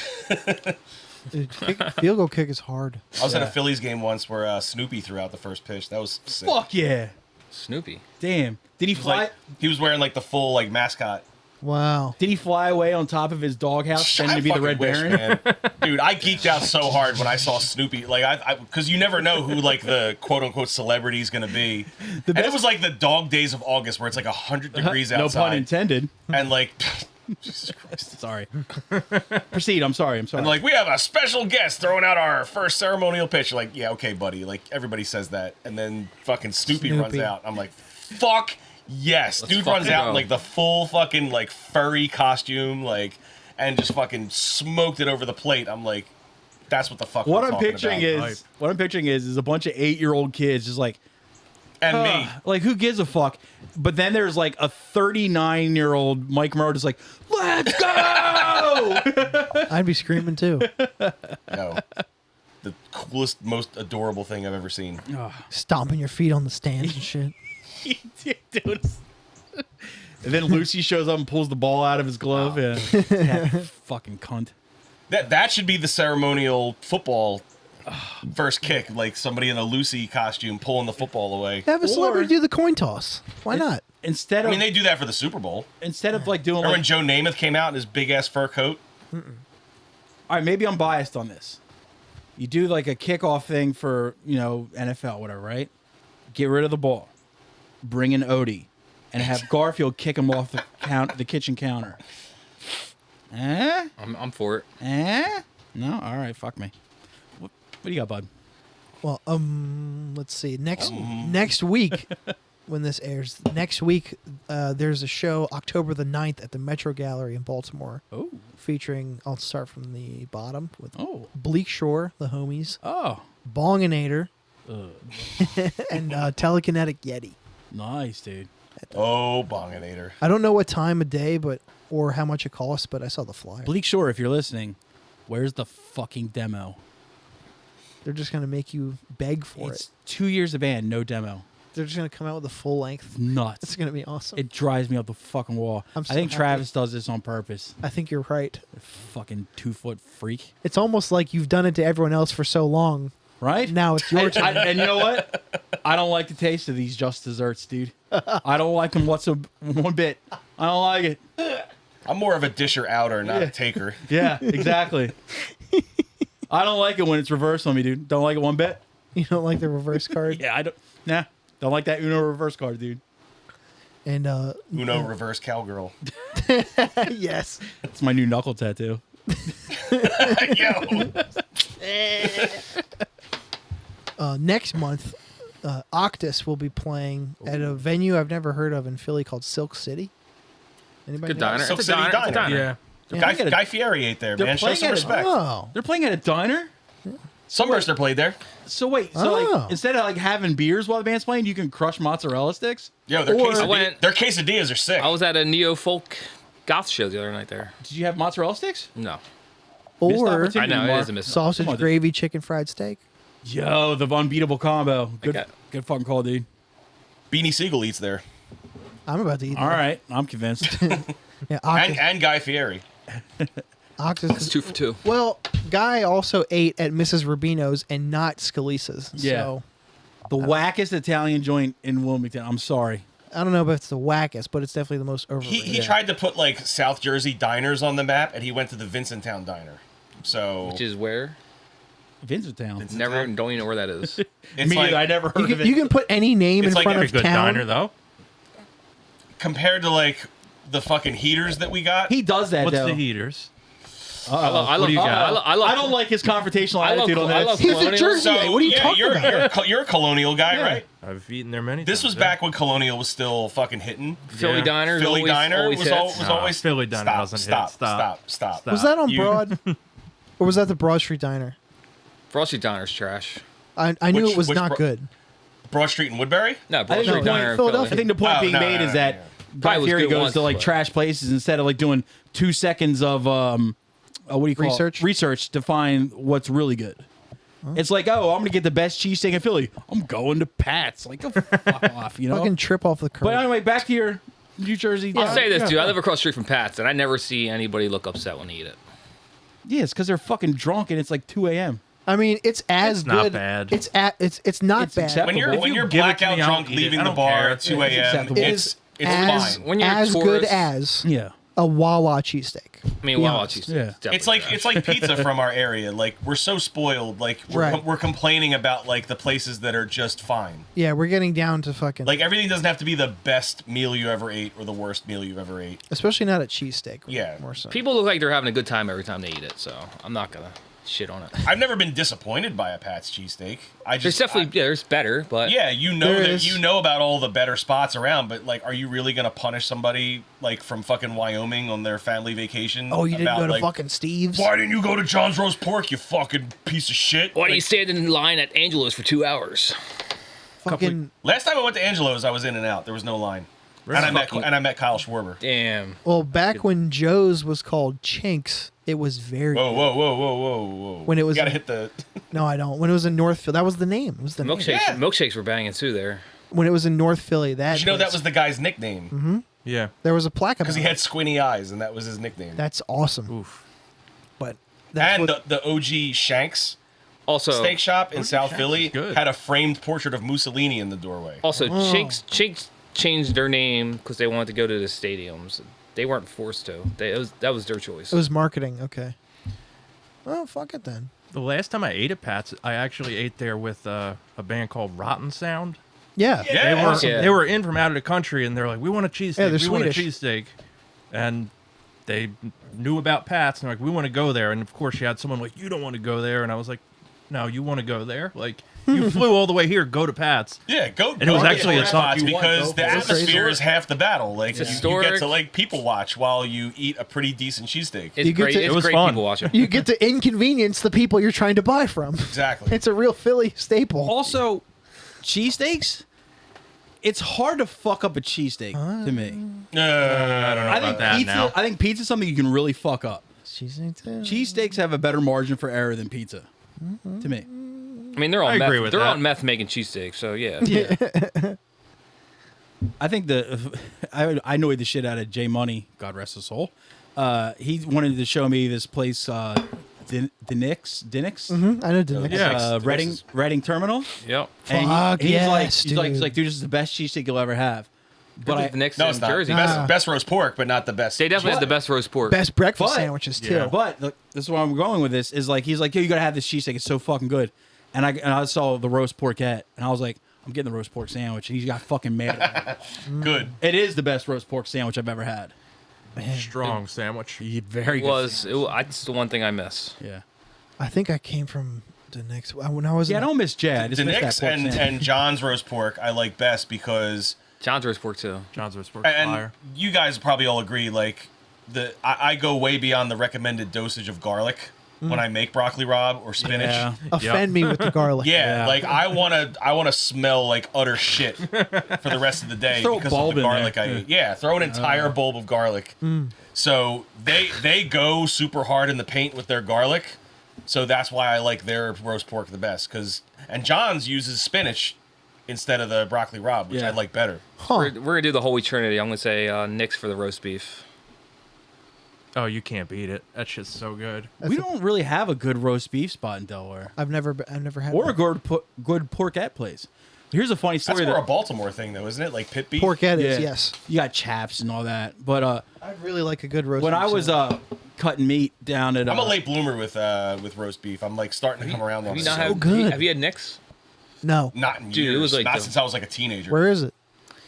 Dude, field goal kick is hard. at Yeah. a Phillies game once where Snoopy threw out the first pitch. That was sick. Fuck yeah! Snoopy. Damn. Did he He was, fly? like, he was wearing like the full like mascot Wow. Did he fly away on top of his doghouse I pretending to be the fucking Red wish, Baron? man. Dude, I geeked out so hard when I saw Snoopy. Like, because you never know who like the quote unquote celebrity is gonna be. And it was like the dog days of August where it's like 100 degrees No outside. pun intended. And like, Jesus Christ. Sorry. Proceed. I'm sorry. And like, we have a special guest throwing out our first ceremonial pitch. Like, yeah, okay, buddy. Like, everybody says that. And then fucking Snoopy runs out. I'm like, fuck yes. Let's Dude fucking runs out in go. like the full fucking like furry costume, like, and just fucking smoked it over the plate. I'm like, that's what the fuck What we're I'm talking picturing about. is a bunch of 8-year-old kids just like, And me. like who gives a fuck? But then there's like a 39-year-old Mike Monroe just like, let's go. I'd be screaming too. No. The coolest, most adorable thing I've ever seen. Stomping your feet on the stands and shit. Dude. And then Lucy shows up and pulls the ball out of his glove. Yeah. Fucking cunt. That should be the ceremonial football first kick, like somebody in a Lucy costume pulling the football away. Have a celebrity do the coin toss. Why not? Instead I of mean, they do that for the Super Bowl. like doing Remember when like, Joe Namath came out in his big ass fur coat? all right, maybe I'm biased on this. You do like a kickoff thing for, NFL, whatever, right? Get rid of the ball. Bring in Odie. And have Garfield kick him off the kitchen counter. I'm for it. No? All right, fuck me. What do you got, bud? Well, let's see. Next week, when this airs, next week, there's a show October the 9th at the Metro Gallery in Baltimore. Oh. Featuring, I'll start from the bottom with Oh. Bleak Shore, the homies, Oh. Bonginator, and Telekinetic Yeti. Nice, dude. Oh, Bonginator. I don't know what time of day, or how much it costs, but I saw the flyer. Bleak Shore, if you're listening, where's the fucking demo? They're just gonna make you beg for It's it. 2 years of band, no demo. They're just gonna come out with a full length. Nuts. It's gonna be awesome. It drives me up the fucking wall. I'm so I think happy. Travis does this on purpose. I think you're right. Fucking 2-foot freak. It's almost like you've done it to everyone else for so long. Right? Now it's your turn. And you know what? I don't like the taste of these just desserts, dude. I don't like them one bit. I don't like it. I'm more of a disher outer, not a taker. Yeah, exactly. I don't like it when it's reversed on me, dude. Don't like it one bit. You don't like the reverse card? Yeah, I don't. Nah, don't like that Uno reverse card, dude. And Uno reverse cowgirl. yes. It's my new knuckle tattoo. Yo. Next month, Octus will be playing at a venue I've never heard of in Philly called Silk City. Anybody Good know? diner. Silk It's a City diner. It's a Diner. diner. Yeah. Yeah. Guy Fieri ate there, They're man. Show playing some at a- respect. Oh. They're playing at a diner. Sunburster played there. So wait, so Oh. like instead of like having beers while the band's playing, you can crush mozzarella sticks. Yo, their, I went- their quesadillas are sick. I was at a neo folk goth show the other night there. Did you have mozzarella sticks? No. Missed Or opportunity, I know, it Mark. is a miss. sausage, Come on, dude. gravy, chicken, fried steak. Yo, the unbeatable combo. Good, Okay. good fucking call, dude. Beanie Siegel eats there. I'm about to eat All that. right, I'm convinced. Yeah, Octus. And Guy Fieri. Octus It's 2 for 2. Well, Guy also ate at Mrs. Rubino's and not Scalisa's. Yeah. So The wackest Italian joint in Wilmington. I'm sorry. I don't know if it's the wackest, but it's definitely the most overrated. He tried to put like South Jersey diners on the map, and he went to the Vincenttown Diner. So Which is where? Vincenttown. Never, don't even know where that is. it's Me, like, I never heard You of can, it. you can put any name in It's like front every of Good town. diner though. compared to like the fucking heaters that we got. He does that What's though. the heaters? I love, What do you got? I love, I don't like his confrontational I love- attitude on I this. love He's a Colonial. Jersey. so What are you yeah, talking about? You're a Colonial guy, Yeah. right? I've eaten there many This times. was yeah. back when Colonial was still fucking hitting. Philly Yeah. Diner. Philly Diner always was, hits. Nah, always Philly Diner stop, doesn't hit. stop, Stop. stop. Stop. Was that on You- Broad? Or was that the Broad Street Diner? Frosty Diner's trash. I knew Which- it was which not Bro- good. Broad Street in Woodbury? No, I Broad think Street no, Diner. in Philadelphia. I think the point Oh, being no, made no, is no, that yeah. Guy Probably was Fieri good goes once, to like but- trash places instead of like doing 2 seconds of what do you call Research? it? Research to find what's really good. It's like, oh, I'm gonna get the best cheesesteak in Philly. I'm going to Pat's. Like, go fuck off, you know. Fucking trip off the curb. But anyway, back to your New Jersey. I'll say this, dude. I live across the street from Pat's, and I never see anybody look upset when they eat it. Yeah, it's because they're fucking drunk and it's like 2 a.m. I mean, it's as It's not good. bad. It's not It's bad. acceptable. When you're If when you you're give it to blackout me, I'll drunk eat it. leaving I the don't bar care. at 2 It's a.m., acceptable. It it's is it's as, fine. When you're a as good tourist- as. Yeah. A Wawa cheesesteak. I mean, Be Wawa honest. cheesesteak. Yeah. is definitely It's trash. like pizza from our area. Like we're so spoiled. Like Right. we're complaining about like the places that are just fine. Yeah, we're getting down to fucking Like everything doesn't have to be the best meal you ever ate or the worst meal you've ever ate. especially not a cheesesteak. Yeah. More so. People look like they're having a good time every time they eat it, so I'm not gonna shit on it. I've never been disappointed by a Pat's cheesesteak. I There's just definitely there's better, but yeah, you know There that is. you know about all the better spots around, but like, are you really gonna punish somebody like from fucking Wyoming on their family vacation? Oh, you didn't about, go to like, fucking Steve's? Why didn't you go to John's Roast Pork? You fucking piece of shit. why do you Like, stand in line at Angelo's for 2 hours? Fucking last time I went to Angelo's, I was in and out. There was no line, and I met Kyle Schwarber. Damn. well, back when Joe's was called Chinks, it was very. Whoa, whoa, whoa, whoa, whoa, whoa! When it was you gotta in- hit the. No, I don't. When it was in North Philly, that was the name. It was the name. Milkshakes were banging too there. When it was in North Philly, that Did you know that was the guy's nickname? Mm-hmm. Yeah. there was a plaque about Because he it. had squinty eyes, and that was his nickname. That's awesome. Oof. But that's And what, the OG Shanks Also, steak shop in South Shanks Philly is good. had a framed portrait of Mussolini in the doorway. also Oh. Chinks changed their name because they wanted to go to the stadiums. They weren't forced to. That was their choice. it was marketing. Okay. Well, fuck it then. The last time I ate at Pat's, I actually ate there with a band called Rotten Sound. Yeah. Yeah. They were Yeah. they were in from out of the country, and they're like, "We want a cheesesteak. Yeah, they're we want a Swedish. cheesesteak," and they knew about Pat's, and they're like, "We want to go there." And of course, you had someone like, "You don't want to go there," and I was like, "No, you want to go there? Like, you flew all the way here. Go to Pat's." Yeah, go. And it was go actually to a spots top you want, because go the for it. atmosphere Crazy. is half the battle. Like you historic. get to like people watch while you eat a pretty decent cheesesteak. It's You get great. to- It's It was great fun. people watching. You get to inconvenience the people you're trying to buy from. Exactly. It's a real Philly staple. Also, cheesesteaks. It's hard to fuck up a cheesesteak to me. I don't know I about think that pizza. now. I think pizza's something you can really fuck up. Cheesesteak too. Cheesesteaks have a better margin for error than pizza, to me. I mean, they're on I agree meth. with They're that. on meth making cheesesteaks, so yeah. Yeah. I think I annoyed the shit out of J Money, God rest his soul. He wanted to show me this place, Dinix. I know. Didn't Yeah. Reading Terminal. Yep. And Fuck he's yes, like, dude, this is the best cheesesteak you'll ever have. But the next No, in it's not. Jersey. Best roast pork, but not the best. They definitely have the best roast pork. Best breakfast But- sandwiches too. Yeah. But look, this is where I'm going with this. Is like he's like, yo, you gotta have this cheesesteak. It's so fucking good. And I saw the roast porkette, and I was like, I'm getting the roast pork sandwich. And he got fucking mad at me. Good. It is the best roast pork sandwich I've ever had. Strong sandwich. Very good. It's the one thing I miss. Yeah. I think I came from the next when I was. Yeah, I in don't miss Jay. I just The miss that Nick's pork and, sandwich. and John's roast pork I like best because John's roast pork too. John's roast pork and fire. you guys probably all agree like I go way beyond the recommended dosage of garlic when I make broccoli rabe or spinach. Yeah. offend me with the garlic. Yeah, Yeah. like I wanna smell like utter shit for the rest of the day Throw a because of bulb the in garlic there. I eat. Yeah, throw an entire bulb of garlic. So they go super hard in the paint with their garlic. So that's why I like their roast pork the best. And John's uses spinach instead of the broccoli rabe, which Yeah. I like better. We're gonna do the Holy Trinity. I'm gonna say Nick's for the roast beef. Oh, you can't beat it. That shit's so good. We don't really have a good roast beef spot in Delaware. I've never had Or a one. good porkette place. Here's a funny That's story. more a That Baltimore thing, though, isn't it? Like pit beef. Porkette is Yeah. yes. You got chaps and all that. But I really like a good roast. when beef I was sandwich. cutting meat down at I'm a late bloomer with roast beef. I'm like starting to come around on Have you it. not So had? good. Have you had Nick's? no, Not in Dude, it years. was like not the- since I was like a teenager. where is it?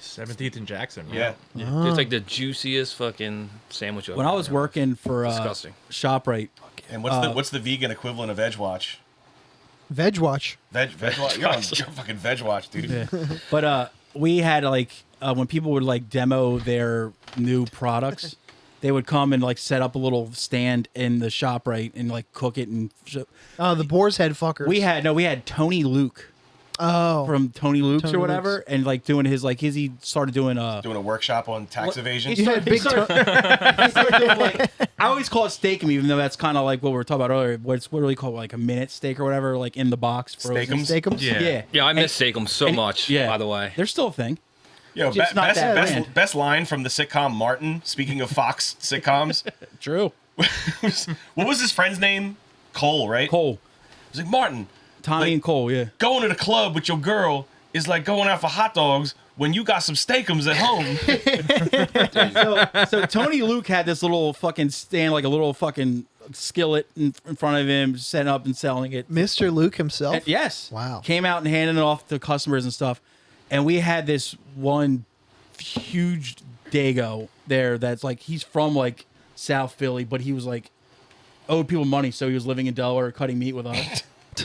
17th and Jackson. Yeah. It's like the juiciest fucking sandwich. I've when I ever was had. working for Disgusting. ShopRite. And what's the vegan equivalent of Edge Watch? Veg Watch. Veg Watch. You're fucking Veg Watch, dude. Yeah. But we had like when people would like demo their new products, they would come and like set up a little stand in the ShopRite and like cook it and. Oh, the boar's head fuckers. We had Tony Luke oh from Tony Luke's Tony or whatever, Luke's. and like doing his like he started doing Doing a workshop on tax evasion. You had big started doing, like, I always call it steak 'em, even though that's kind of like what we were talking about earlier. What do we call it, like a minute steak or whatever, like in the box. frozen. Steak 'em? steakums. Yeah. Yeah, Yeah, I miss Steak'em so and- much. yeah. By the way, They're still a thing. Yo, Just not that brand. best line from the sitcom Martin. Speaking of Fox sitcoms, True. what was his friend's name? Cole, right? Cole, It was like Martin. Tommy Like- and Cole. Yeah. Going to the club with your girl is like going out for hot dogs when you got some steakums at home. So Tony Luke had this little fucking stand, like a little fucking skillet in front of him, setting up and selling it. Mr. Luke himself? And yes. Wow. Came out and handing it off to customers and stuff. And we had this one huge Dago there that's like, he's from like South Philly, but he was like, owed people money, so he was living in Delaware cutting meat with us.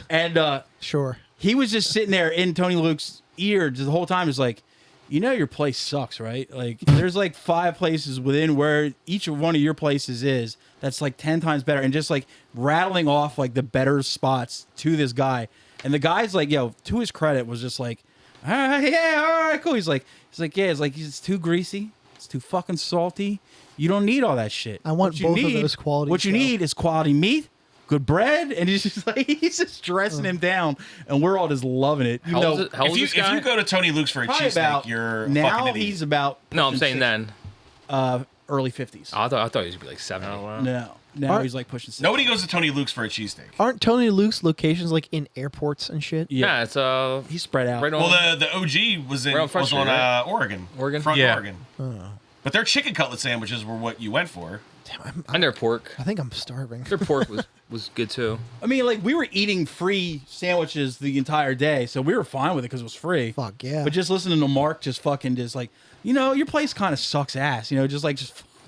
And Sure. he was just sitting there in Tony Luke's ear the whole time. Is like, you know, your place sucks, right? Like, there's like 5 places within where each one of your places is that's like 10 times better, and just like rattling off like the better spots to this guy. And the guy's like, yo, to his credit, was just like, yeah, all right, cool. He's like, yeah, it's too greasy, it's too fucking salty. You don't need all that shit. I want both of those qualities. What you need is quality meat, good bread, and he's just like, he's just dressing him down, and we're all just loving it. How old is this If guy? you go to Tony Luke's for a Probably about cheesesteak, you're a now fucking idiot. he's about No, I'm pushing saying 60. then. Early 50s. I thought he was gonna be like 70. No, now Are- he's like pushing 60. Nobody goes to Tony Luke's for a cheesesteak. Aren't Tony Luke's locations like in airports and shit? Yeah, it's He's spread out. right on. Well, the OG was Right on Front Street, on right? Oregon. Oregon? Front Yeah. Oregon. But their chicken cutlet sandwiches were what you went for. Damn, and their pork. I think I'm starving. Their pork was good too. I mean, like, we were eating free sandwiches the entire day, so we were fine with it because it was free. Fuck yeah. But just listening to Mark just fucking just like, you know, your place kind of sucks ass. You know, just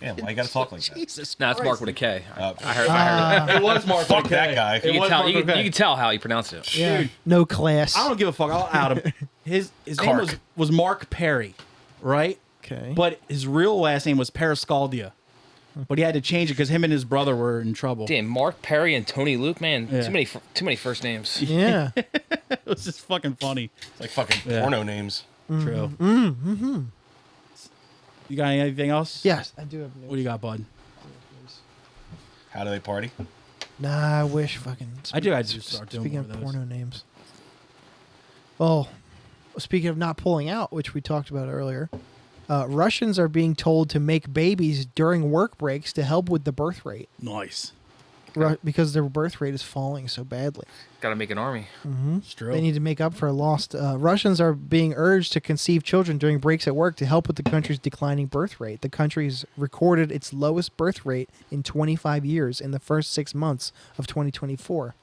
Yeah, why you gotta talk like that? Jesus No, it's Mark Christ. with a K. Oh. I heard it. It was Mark. Fuck with a that K. guy. It You was can tell. Mark You with a K. can tell how he pronounced it. Yeah. Dude. No class. I don't give a fuck. I'll out him. His name Kark. was Mark Perry, right? Okay. But his real last name was Periscaldia. But he had to change it because him and his brother were in trouble. Damn, Mark Perry and Tony Luke, man, Yeah. too many first names. Yeah. It was just fucking funny. It's like fucking Yeah. porno names. True. Mm-hmm. You got anything else? Yes, I do have news. What do you got, bud? How do they party? Nah, I wish fucking. I do. I just start doing Speaking more of of those. porno names. Well, speaking of not pulling out, which we talked about earlier, Russians are being told to make babies during work breaks to help with the birth rate. Nice. Because their birth rate is falling so badly. Got to make an army. It's true. They need to make up for lost. Russians are being urged to conceive children during breaks at work to help with the country's declining birth rate. The country's recorded its lowest birth rate in 25 years in the first 6 months of 2024.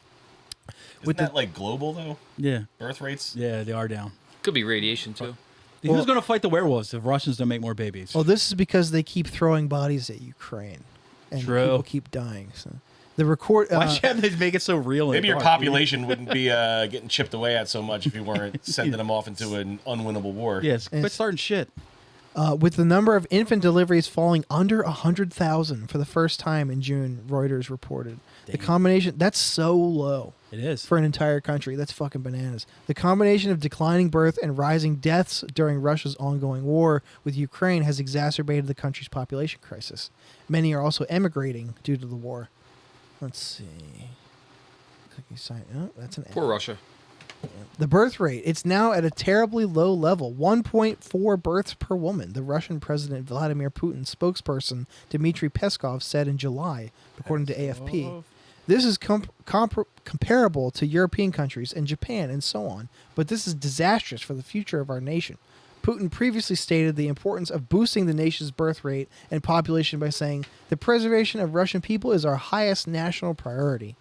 Isn't that like global though? Yeah. Birth rates? Yeah, they are down. Could be radiation too. Who's going to fight the werewolves if Russians don't make more babies? Well, this is because they keep throwing bodies at Ukraine, and True. people keep dying. So the record. Why should have they make it so real? Maybe your and dark, population wouldn't be getting chipped away at so much if you weren't sending them off into an unwinnable war. dude? Yes. Quit starting shit. With the number of infant deliveries falling under 100,000 for the first time in June, Reuters reported. The combination, that's so low It is. for an entire country. That's fucking bananas. The combination of declining birth and rising deaths during Russia's ongoing war with Ukraine has exacerbated the country's population crisis. Many are also emigrating due to the war. Let's see. Clicking sign. Oh, that's an Poor Russia. The birth rate, it's now at a terribly low level, 1.4 births per woman, the Russian President Vladimir Putin's spokesperson Dmitry Peskov said in July, according to AFP. This is comparable to European countries and Japan and so on, but this is disastrous for the future of our nation. Putin previously stated the importance of boosting the nation's birth rate and population by saying, the preservation of Russian people is our highest national priority.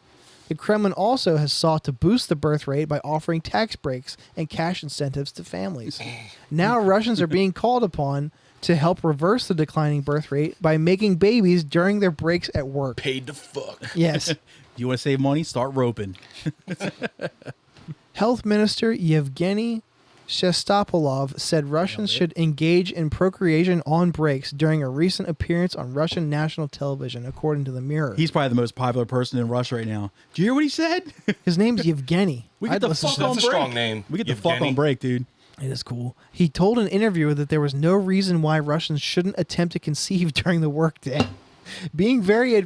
The Kremlin also has sought to boost the birth rate by offering tax breaks and cash incentives to families. Now Russians are being called upon to help reverse the declining birth rate by making babies during their breaks at work. Paid to fuck. Yes. You want to save money? Start roping. Health Minister Yevgeny Shestopolov said Russians should engage in procreation on breaks during a recent appearance on Russian national television, according to the Mirror. He's probably the most popular person in Russia right now. Do you hear what he said? His name's Yevgeny. We get I'd the listen fuck to on That's a break. strong name. We get the fuck Yevgeny. on break, dude. It is cool. He told an interviewer that there was no reason why Russians shouldn't attempt to conceive during the workday. Being very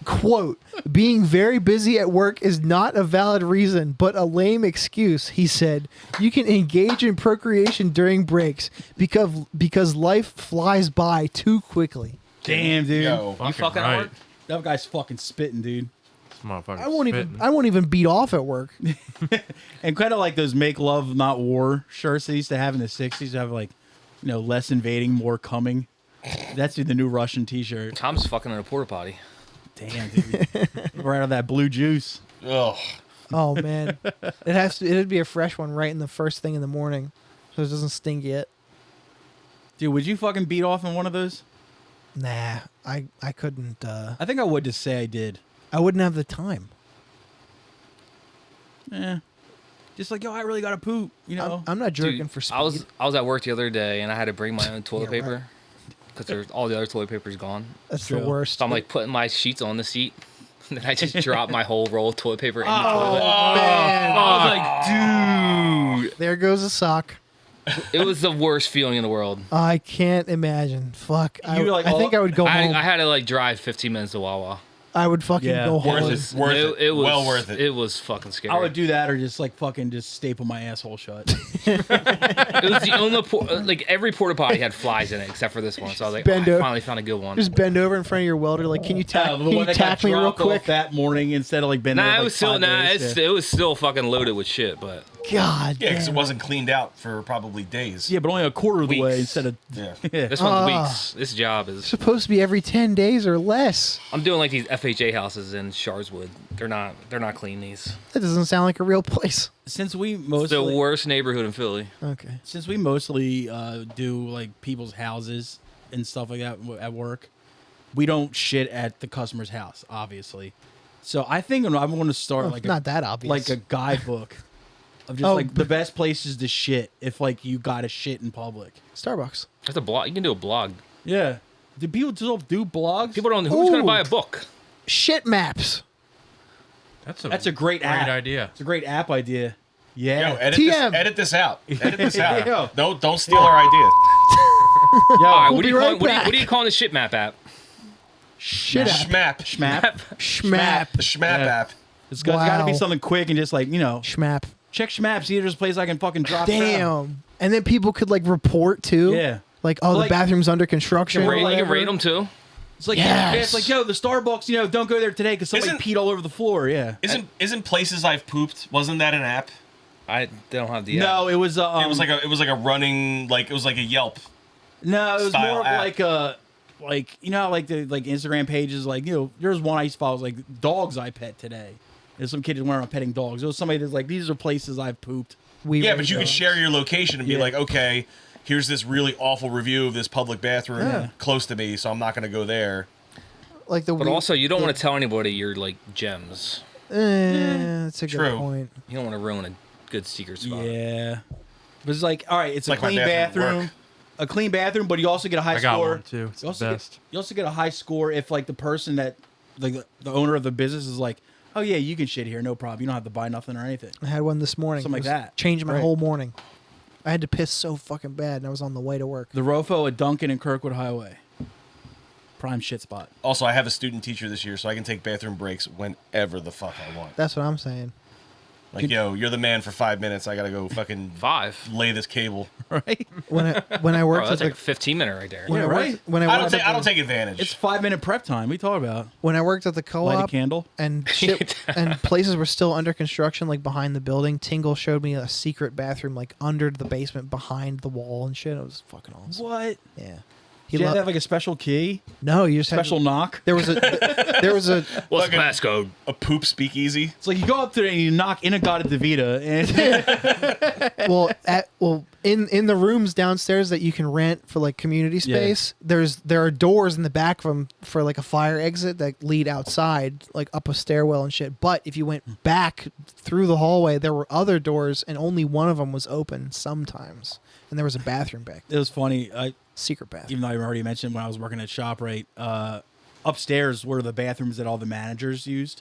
quote, being very busy at work is not a valid reason, but a lame excuse, he said. You can engage in procreation during breaks because life flies by too quickly. Damn, dude. Yo, You fucking hard? That guy's fucking spitting, dude. Motherfucker. I won't even beat off at work. And kind of like those "Make Love Not War" shirts they used to have in the '60s. Have like, less invading, more coming. That's the new Russian T-shirt. Tom's fucking in a porta potty. Damn, dude. Right out of that blue juice. Ugh. Oh man, it'd be a fresh one right in the first thing in the morning, so it doesn't stink yet. Dude, would you fucking beat off in one of those? Nah, I couldn't. I think I would just say I did. I wouldn't have the time. Just like, I really gotta poop. I'm not jerking Dude, for speed. I was at work the other day and I had to bring my own toilet Yeah, right. paper because all the other toilet paper's gone. That's True. the worst. So I'm like putting my sheets on the seat. And then I just dropped my whole roll of toilet paper in the Oh, toilet. man. I was like, dude. There goes a sock. It was the worst feeling in the world. I can't imagine. Fuck. I think oh, I would go home. I had to drive 15 minutes to Wawa. I would fucking Yeah. go home. Worth it. It was well worth it. It was fucking scary. I would do that or just fucking staple my asshole shut. It was the only every porta potty had flies in it except for this one. So I was like, Bend I over. finally found a good one. Just bend over in front of your welder, like, can you tack The one that got me real dropped off quick? that morning instead of bending Nah, over, it was still 5 days. it was still fucking loaded with shit. But God. Yeah, because it damn. wasn't cleaned out for probably days. Yeah, but only a quarter of the way Weeks. instead of. Yeah. this one's weeks. This job is. Supposed to be every 10 days or less. I'm doing these FHA houses in Sharswood. They're not clean. These. That doesn't sound like a real place. Since we It's mostly the worst neighborhood in Philly. Okay. do people's houses and stuff like that at work, we don't shit at the customer's house, obviously. So I think I'm going to start Well, not that obvious. like a guidebook of just Oh, the best places to shit if you got to shit in public. Starbucks. That's a blog. You can do a blog. Yeah. Do people still do blogs? People don't. Who's gonna Ooh. buy a book? Shit maps. That's a great app. idea. It's a great app idea. Yeah. Yo, edit TM. this out. Edit this out. Yo. Don't steal our idea. All right, We'll what, be do you right call, what, do you, back. what do you call the shit map app? Shit app. Schmap. Schmap. Schmap. The Schmap Yeah. app. It's got to be Wow. something quick and just Schmap. check Schmap. See if there's a place I can fucking drop it out. Damn. And then people could report too. Yeah. Like, oh, the Like- bathroom's under construction. You or can whatever. rate them too. It's like, Yes. yeah, it's like, yo, the Starbucks, don't go there today because somebody Isn't- peed all over the floor. Yeah. Isn't Places I've Pooped? Wasn't that an app? They don't have the app. No, it was. It was like a running it was like a Yelp. No, it was style more of app. like a, the Instagram pages. There's one I used to follow. It was like dogs I pet today. There's some kid who went around petting dogs. It was somebody that's like, these are places I've pooped. We But you could share your location and be Yeah. like, okay, here's this really awful review of this public bathroom Yeah. close to me, so I'm not going to go there. like the. But also, you don't want to tell anybody your gems. That's a good True. point. You don't want to ruin a good secret spot. Yeah. But it's like, all right, it's a Like my clean bathroom at bathroom. work. A clean bathroom, but you also get a high I got score. one too. It's You the also, best. you also get a high score if the person that the owner of the business is like, oh yeah, you can shit here, no problem. You don't have to buy nothing or anything. I had one this morning. Something It like was that. Changed my Right. whole morning. I had to piss so fucking bad, and I was on the way to work. The Rofo at Duncan and Kirkwood Highway. Prime shit spot. Also, I have a student teacher this year, so I can take bathroom breaks whenever the fuck I want. That's what I'm saying. Like, yo, you're the man for 5 minutes. I got to go fucking 5. lay this cable. Right? When I Bro, worked that's at like a 15-minute right there. when Yeah, I right? worked, when I I worked don't at the, take advantage. It's 5-minute prep time. We talk about when I worked at the light a co-op candle. and shit and places were still under construction, like behind the building. Tingle showed me a secret bathroom under the basement, behind the wall and shit. It was fucking awesome. What? Yeah. Did you have to have a special key? No, you just Special had knock? there was a What's the passcode? a poop speakeasy. It's like you go up there and you knock in a God DeVita and in the rooms downstairs that you can rent for community Yeah. space. There are doors in the back of them for a fire exit that lead outside, up a stairwell and shit. But if you went back through the hallway, there were other doors, and only one of them was open sometimes. And there was a bathroom back there. it was funny. Secret bathroom. Even though I already mentioned when I was working at ShopRite, upstairs were the bathrooms that all the managers used.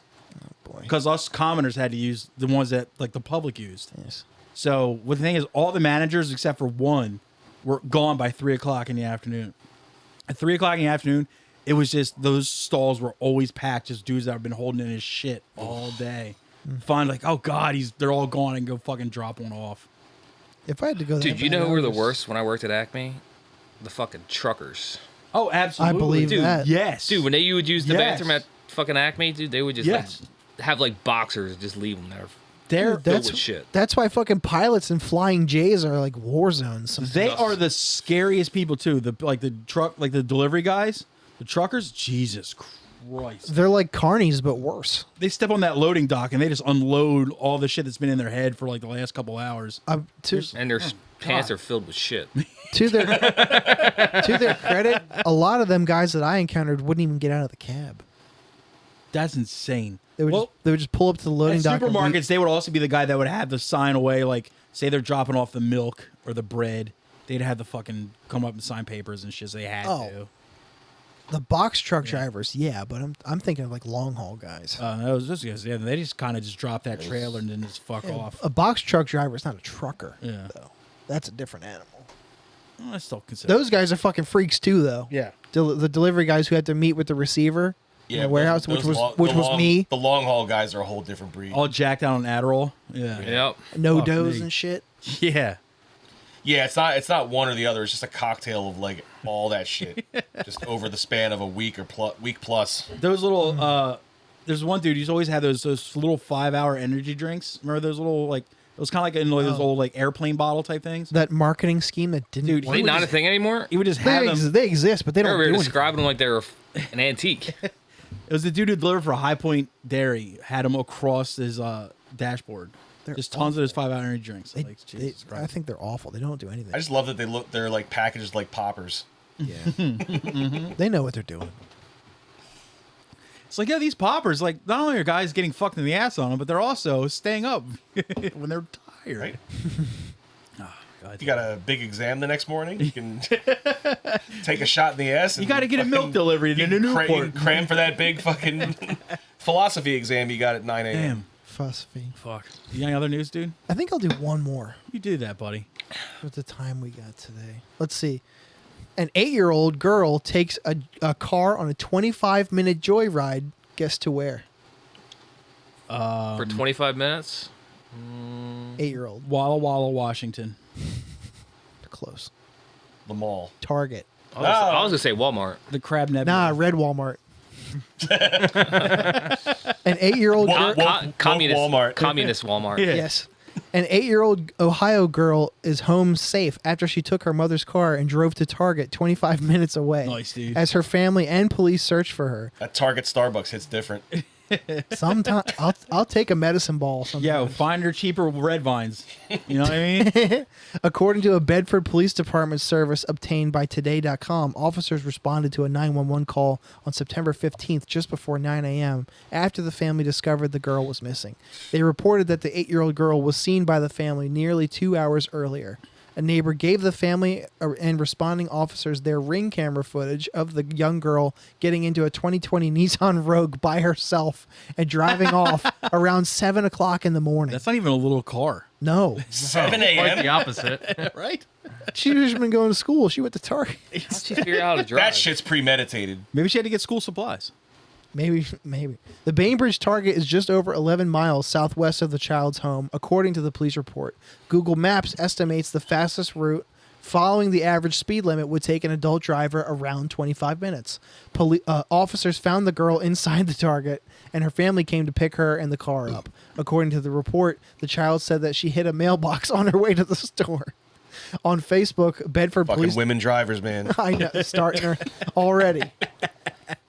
Boy. Because us commoners had to use the ones that the public used. Yes. So the thing is, all the managers except for one were gone by 3 o'clock in the afternoon. At 3 o'clock in the afternoon, it was just those stalls were always packed, just dudes that have been holding in his shit all day. Find oh god, they're all gone, and go fucking drop one off. If I had to go, Dude, that you bad, know I who were the was- worst when I worked at Acme? The fucking truckers. Oh, absolutely. I believe Dude, that. Yes, Dude, when you would use the Yes. bathroom at fucking Acme, dude, they would just Yes. have like boxers just leave them there. They're Filled with shit. That's why fucking pilots and flying J's are like war zones. they are the scariest people too. The delivery guys, the truckers. Jesus Christ. They're like carnies, but worse. They step on that loading dock and they just unload all the shit that's been in their head for like the last couple hours. And their pants are filled with shit. To their credit, a lot of them guys that I encountered wouldn't even get out of the cab. That's insane. They would just pull up to the loading At dock. supermarkets, they would also be the guy that would have the sign away, like, say they're dropping off the milk or the bread. They'd have the fucking come up and sign papers and shit. So they had to. The box truck drivers, yeah, but I'm thinking of like long haul guys. That was just because they just kind of just drop that trailer and then just fuck off. A box truck driver is not a trucker. Yeah. Though. That's a different animal. I still consider Those guys are fucking freaks too, though. Yeah. The delivery guys who had to meet with the receiver in the warehouse, which was me. The long haul guys are a whole different breed. all jacked out on Adderall. Yeah. Yep. No Fuck does me. and shit. Yeah. Yeah, it's not one or the other. It's just a cocktail of like all that shit, just over the span of a week plus. Those little, there's one dude. He's always had those little 5-hour energy drinks. Remember those little like it was kind of like in those old like airplane bottle type things. That marketing scheme that didn't. Dude, work. They not a thing anymore? He would just have them. They exist, but they They don't were do anything. describing them like they were an antique. It was the dude who delivered for High Point Dairy. Had them across his dashboard. They're Just tons of those 5-hour energy drinks. They- Like, Jesus I Christ. think they're awful. They don't do anything. I just love that they're like packaged like poppers. Yeah. They know what they're doing. It's like, yeah, these poppers, like, not only are guys getting fucked in the ass on them, but they're also staying up when they're tired. Right? God. You got a big exam the next morning. You can take a shot in the ass. You got to get a milk delivery You in can Newport. cram for that big fucking philosophy exam you got at 9 a.m. Damn. Philosophy. Fuck. You got any other news, dude? I think I'll do one more You do that, buddy. with the time we got today. Let's see. An 8-year-old girl takes a car on a 25-minute joyride. Guess to where? For 25 minutes? 8-year-old. Walla Walla, Washington. Close. The mall. Target. I was going to say Walmart. The Crab Nebula. Nah, Red Walmart. An 8-year-old girl. Communist Walmart. Communist Walmart. Yeah. Yes. An 8-year-old Ohio girl is home safe after she took her mother's car and drove to Target 25 minutes away. Nice, dude. As her family and police searched for her. That Target Starbucks hits different. Sometimes I'll take a medicine ball. Sometimes. Yo, find her cheaper red vines. You know what I mean? According to a Bedford Police Department service obtained by Today.com, officers responded to a 911 call on September 15th, just before 9 a.m., after the family discovered the girl was missing. They reported that the 8-year-old girl was seen by the family nearly 2 hours earlier. A neighbor gave the family and responding officers their Ring camera footage of the young girl getting into a 2020 Nissan Rogue by herself and driving off around 7 o'clock in the morning. That's not even a little car. No. 7 Quite the a.m. opposite. Right? She's just been going to school. She went to Target. How'd she figure out how to drive? That shit's premeditated. Maybe she had to get school supplies. Maybe. The Bainbridge Target is just over 11 miles southwest of the child's home, according to the police report. Google Maps estimates the fastest route following the average speed limit would take an adult driver around 25 minutes. Officers found the girl inside the Target, and her family came to pick her and the car up. According to the report, the child said that she hit a mailbox on her way to the store. On Facebook, Bedford Fucking Police... women drivers, man. I know, starting her already.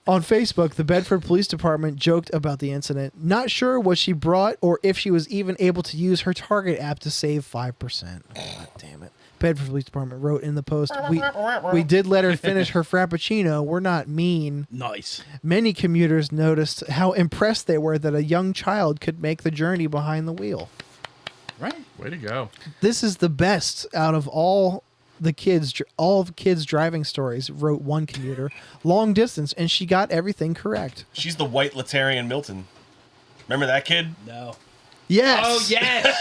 On Facebook, the Bedford Police Department joked about the incident, not sure what she brought or if she was even able to use her Target app to save 5%. God damn it. Bedford Police Department wrote in the post, we did let her finish her Frappuccino. We're not mean. Nice. Many commuters noticed how impressed they were that a young child could make the journey behind the wheel. Right? Way to go. This is the best out of all of kids driving stories, wrote one commuter. Long distance, and she got everything correct. She's the white Latarian Milton. Remember that kid? No. Yes. Oh, yes.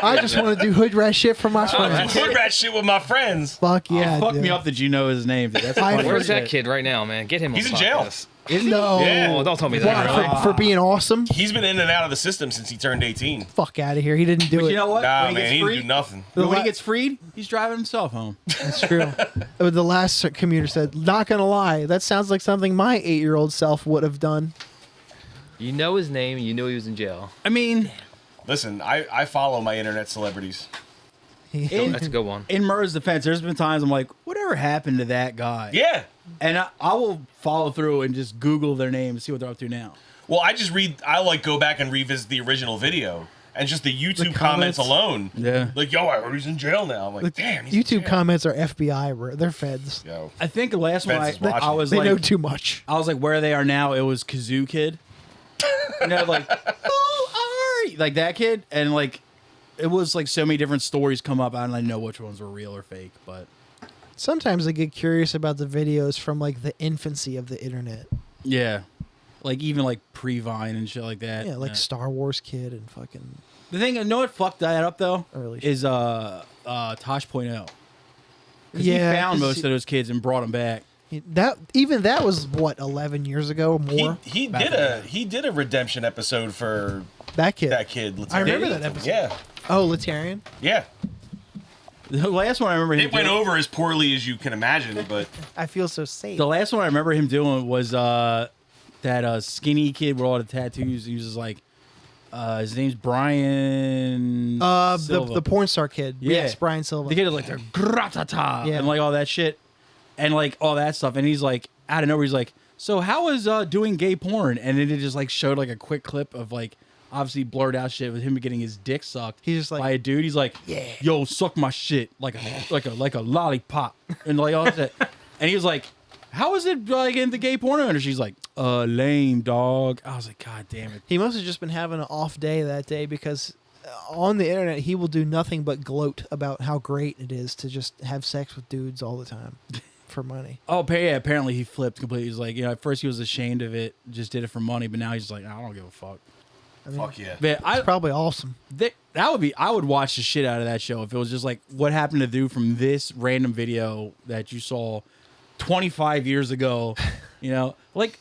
I just want to do hood rat shit for my friends. Hood rat shit with my friends. Fuck yeah. Fuck dude. me up that you know his name. Dude. That's I- funny. Where's that kid right now, man? Get him on He's in the jail. podcast. No. Yeah. Oh, don't tell me Why, that. for being awesome? He's been in and out of the system since he turned 18. Fuck out of here. He didn't do But it. you know what? Nah, When he man, gets he freed, didn't do nothing. when he gets freed, he's driving himself home. That's true. The last commuter said, not going to lie, that sounds like something my 8-year-old self would have done. You know his name. You knew he was in jail. I mean, Listen, I follow my internet celebrities. That's a good one. in Murr's defense, there's been times I'm like, whatever happened to that guy? Yeah. And I will follow through and just Google their name and see what they're up to now. Well, I like go back and revisit the original video and just the YouTube comments alone. Yeah. Like, yo, I heard he's in jail now. I'm like, damn. He's in YouTube jail. comments are FBI. They're feds. Yo. I think the last one Feds is watching. I was They like, know too much. I was like, where they are now, it was Kazoo Kid. You know, like, who are you? Like that kid. And like, it was like so many different stories come up. I don't really know which ones were real or fake, but Sometimes I get curious about the videos from like the infancy of the internet. yeah. Like even like pre-Vine and shit like that. Yeah, like Star Wars Kid and fucking The thing, you know what fucked that up though? Early Is Tosh.0. Because Yeah, he found 'cause most of those kids and brought them back. that was what 11 years ago more. He did a redemption episode for That kid. that kid. I remember Letarian. that episode. Yeah. Oh, Letarian. Yeah. The last one I remember him It went doing, over as poorly as you can imagine, but I feel so safe. the last one I remember him doing was that skinny kid with all the tattoos. He was just like, his name's Brian. Silva. the porn star kid. Yeah. Yes, Brian Silva. The kid is like the gratata Yeah. and like all that shit and like all that stuff. And he's like, out of nowhere, he's like, so how is doing gay porn? And then it just like showed like a quick clip of like obviously blurred out shit with him getting his dick sucked. He's just like, by a dude. He's like, Yeah. yo, suck my shit like a lollipop and like all that. And he was like, how is it like in the gay porno? And she's like, lame dog. I was like, God damn it. He must have just been having an off day that day because on the internet he will do nothing but gloat about how great it is to just have sex with dudes all the time for money. Oh, yeah, apparently he flipped completely. He's like, you know, at first he was ashamed of it, just did it for money, but now he's like, I don't give a fuck. I mean, fuck yeah. But it's probably awesome. I would watch the shit out of that show if it was just like what happened to do from this random video that you saw 25 years ago, you know, like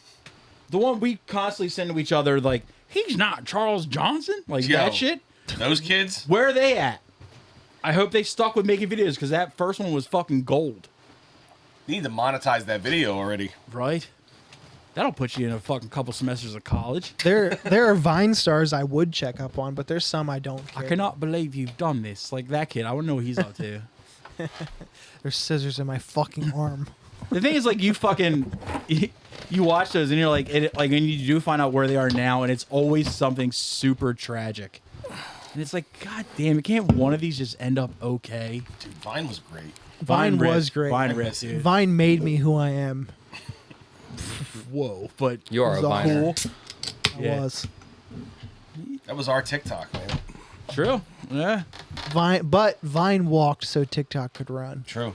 the one we constantly send to each other, like, he's not Charles Johnson, like Yo. that shit. Those kids? Where are they at? I hope they stuck with making videos because that first one was fucking gold. You need to monetize that video already. Right? That'll put you in a fucking couple semesters of college. There are Vine stars I would check up on, but there's some I don't care. I cannot believe you've done this. Like that kid, I want to know what he's up to. There's scissors in my fucking arm. The thing is, like, you watch those and you're like, like, and you do find out where they are now, and it's always something super tragic. And it's like, God damn, can't one of these just end up okay? Dude, Vine was great. Vine was ripped. great. Vine ripped, dude. Vine made me who I am. Whoa, but You are a It was viner. I Yeah. was. That was our TikTok, man. true. Yeah. Vine walked so TikTok could run. True.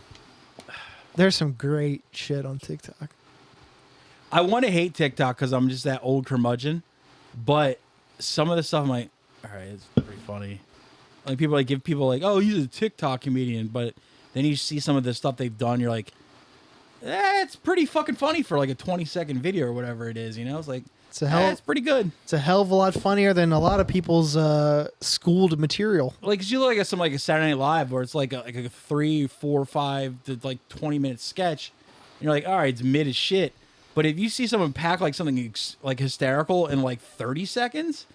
There's some great shit on TikTok. I want to hate TikTok because I'm just that old curmudgeon, but some of the stuff I'm like, all right, it's pretty funny. Like people like give people like, oh, he's a TikTok comedian, but then you see some of the stuff they've done, you're like, it's pretty fucking funny for like a 20-second video or whatever it is, you know? It's like, it's pretty good. It's a hell of a lot funnier than a lot of people's schooled material. Like, 'cause you look at some like a Saturday Night Live where it's like a 3, 4, 5 to like 20-minute sketch, and you're like, all right, it's mid as shit. But if you see someone pack like something like hysterical in like 30 seconds,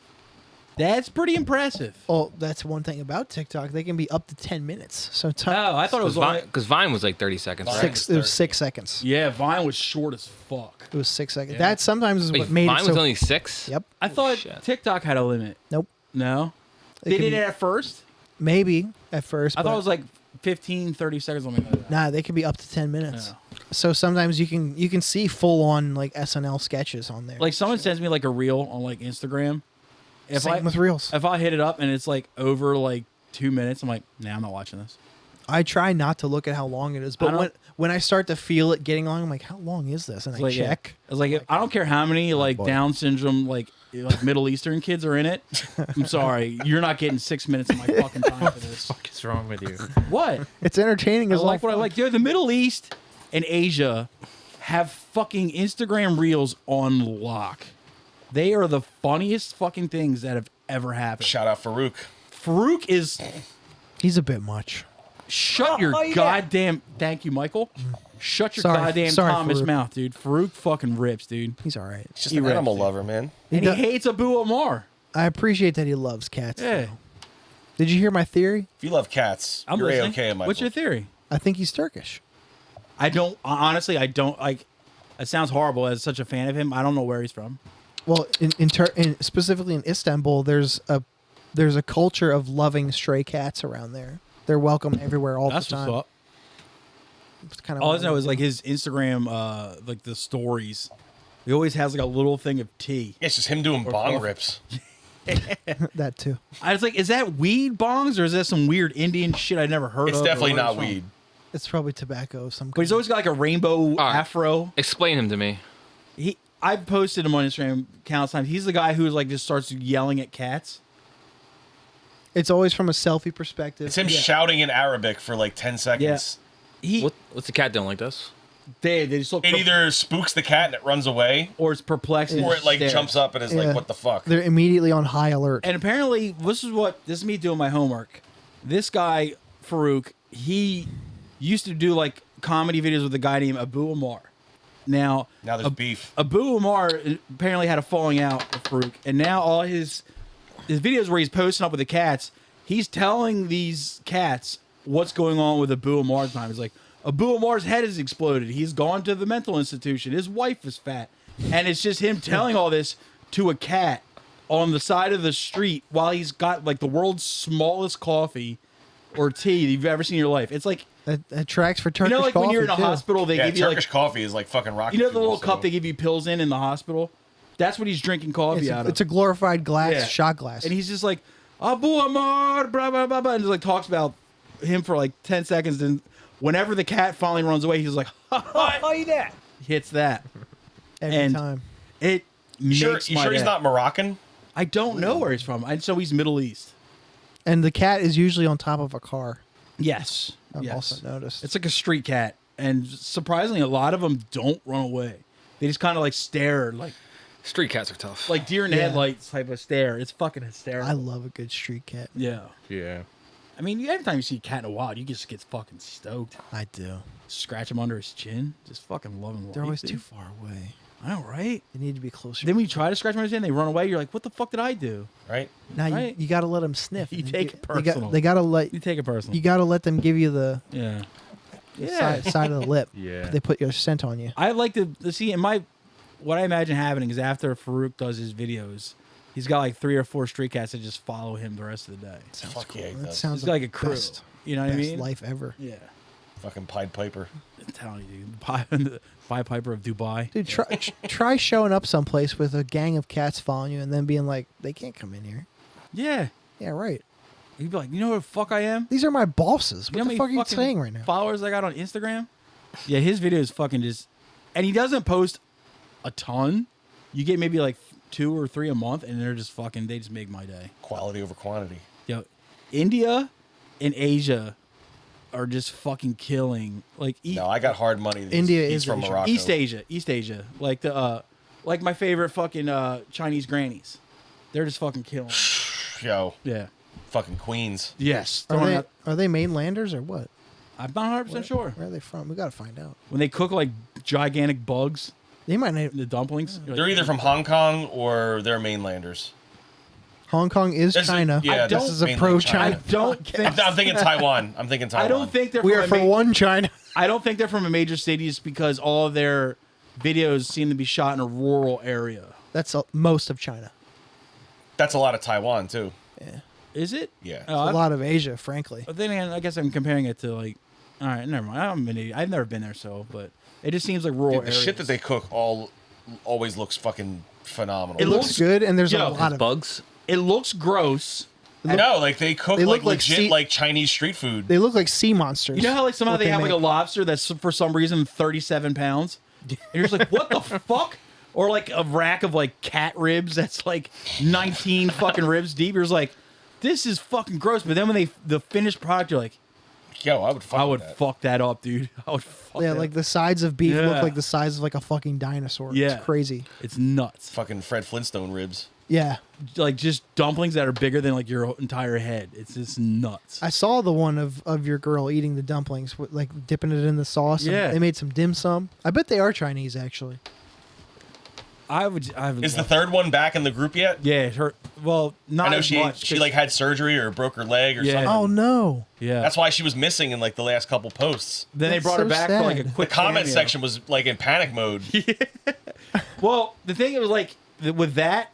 that's pretty impressive. Oh, that's one thing about TikTok. They can be up to 10 minutes. So Oh, I thought it was Because Vine was like 30 seconds, right? it was 6 seconds. Yeah, Vine was short as fuck. It was 6 seconds. Yeah. That sometimes is Wait, what made Vine it was so. only 6? Yep. I thought Shit. TikTok had a limit. Nope. No? It They can did be- it at first? Maybe at first. I thought but it was like 15, 30 seconds. Something like that. Nah, they can be up to 10 minutes. Yeah. So sometimes you can see full on like SNL sketches on there. Like someone sends me like a reel on like Instagram. Same with reels. If I hit it up and it's like over like 2 minutes, I'm like, nah, I'm not watching this. I try not to look at how long it is, I but don't- when I start to feel it getting long, I'm like, how long is this? And I Like, check. It's like I don't care how many like boy. Down syndrome like Middle Eastern kids are in it. I'm sorry, you're not getting 6 minutes of my fucking time for this. What is wrong with you? What? It's entertaining I as like all what I fun. like. Dude, the Middle East and Asia have fucking Instagram reels on lock. They are the funniest fucking things that have ever happened. Shout out Farouk. Farouk is He's a bit much. shut your goddamn. Thank you, Michael. Shut your Sorry- goddamn sorry, Thomas Farouk. mouth, dude. Farouk fucking rips, dude. He's all right. He's just He an rips, animal dude. lover, man. And he hates Abu Omar. I appreciate that he loves cats. Yeah. though. Did you hear my theory? If you love cats, I'm you're listening. A-okay, Michael. What's your theory? I think he's Turkish. I don't honestly. I don't like. It sounds horrible. As such a fan of him, I don't know where he's from. Well, specifically in Istanbul, there's a culture of loving stray cats around there. They're welcome everywhere all That's the what's time. up. It's kind of All I know is like his Instagram, like the stories. He always has like a little thing of tea. Yeah, it's just him doing bong coffee. rips. that too. I was like, is that weed bongs or is that some weird Indian shit I never heard It's of? definitely or where not it's from? weed. It's probably tobacco of some kind. But he's always got like a rainbow right. afro. Explain him to me. I posted him on Instagram countless times. He's the guy who like just starts yelling at cats. It's always from a selfie perspective. It's him shouting in Arabic for like 10 seconds. What's the cat doing like this? They just look It either spooks the cat and it runs away, or it's perplexing, or it like stares. jumps up and is Yeah. like, what the fuck? They're immediately on high alert. And apparently, this is me doing my homework. This guy Farouk, he used to do like comedy videos with a guy named Abu Omar. Now Now there's beef. Abu Omar apparently had a falling out with Farouk, and now all his videos where he's posting up with the cats, he's telling these cats what's going on with Abu Omar. Time he's like, Abu Omar's head has exploded. He's gone to the mental institution. His wife is fat, and it's just him telling all this to a cat on the side of the street while he's got like the world's smallest coffee or tea that you've ever seen in your life. It's like, That tracks for Turkish you know, like when you're in a coffee, too. hospital, they Yeah, give you Turkish like, coffee is like fucking rocket you know, the fuel, little cup so- they give you pills in the hospital. That's what he's drinking coffee out of. It's a glorified glass, Yeah. shot glass. And he's just like, Abu Omar, blah, blah, blah, blah. And just like talks about him for like 10 seconds. And whenever the cat finally runs away, he's like, hits that. every and- time. It You sure, makes you my sure he's day. not Moroccan? I don't know where he's from. And so he's Middle East. And the cat is usually on top of a car. Yes. I've yes. also noticed. It's like a street cat. And surprisingly, a lot of them don't run away. They just kind of like stare, like Street cats are tough. deer in the Yeah. headlights type of stare. It's fucking hysterical. I love a good street cat. Yeah. Yeah. I mean, every time you see a cat in the wild, you just get fucking stoked. I do. Scratch him under his chin. Just fucking love him. They're always too far away. I know, right? They need to be closer. Then when you try to scratch him under his chin, they run away. You're like, what the fuck did I do? Right? now right. you got to let them sniff. You and take it they got- personal. They got to let You take it personal. you got to let them give you the Yeah. side of the lip. Yeah. They put your scent on you. I like to see in what I imagine happening is after Farouk does his videos, he's got like 3 or 4 street cats that just follow him the rest of the day. Sounds Fuck cool. yeah, he That does. sounds He's got like a crew. best, You know what I best mean? life ever. Yeah. Fucking Pied Piper. I'm telling you, the Pied Piper of Dubai. Dude, try showing up someplace with a gang of cats following you and then being like, they can't come in here. Yeah. Yeah, right. You'd be like, you know who the fuck I am? These are my bosses. You know What how the many fuck are you fucking saying right now? Followers I got on Instagram? Yeah, his videos fucking just, and he doesn't post a ton. You get maybe like 2 or 3 a month, and they're just fucking. They just make my day. Quality over quantity. Yo, India and Asia are just fucking killing. Like No, I got hard money. that India he's is from Asia. Morocco. East Asia, like the like my favorite fucking Chinese grannies. They're just fucking killing. Yo, Yeah. fucking Queens. Yes. Are they mainlanders or what? I'm not 100% sure. Where are they from? We got to find out. When they cook like gigantic bugs They might not. in the dumplings, you're They're like, either from Hong Kong or they're mainlanders. Hong Kong is This is- China. yeah, this this is is a mainland pro-China. I don't think. I'm thinking Taiwan. I'm thinking Taiwan. I don't think they're. We from are a for ma- one China. I don't think they're from a major cities because all of their videos seem to be shot in a rural area. That's most of China. That's a lot of Taiwan too. Yeah. Is it? Yeah. Oh, A I've- lot of Asia, frankly. But then again, I guess I'm comparing it to like. All right, never mind. I've never been there, so but it just seems like rural Dude, the areas. shit that they cook always looks fucking phenomenal. It Looks looks- good, and there's Yo, a lot of bugs. It looks gross. No, like they cook they like look like legit sea- like Chinese street food. They look like sea monsters. You know how like somehow what they have like a make. lobster that's for some reason 37 pounds, and you're just like, what the fuck? Or like a rack of like cat ribs that's like 19 fucking ribs deep. You're just like, this is fucking gross. But then when the finished product, you're like, Yo, I would fuck I with would that. fuck that up, dude. I would fuck Yeah, that like up. the sides of beef Yeah. look like the size of like a fucking dinosaur. Yeah. It's crazy. It's nuts. Fucking Fred Flintstone ribs. Yeah. Like just dumplings that are bigger than like your entire head. It's just nuts. I saw the one of your girl eating the dumplings, like dipping it in the sauce. Yeah. They made some dim sum. I bet they are Chinese, actually. I would. Is the third one back in the group yet? Yeah, her. Well, not I know as she much, 'cause- like had surgery or broke her leg or Yeah. something. Oh, no. Yeah. That's why she was missing in like the last couple posts. Then they That's brought her so back for like a sad. The quick comment cameo. section was like in panic mode. Well, the thing was like with that,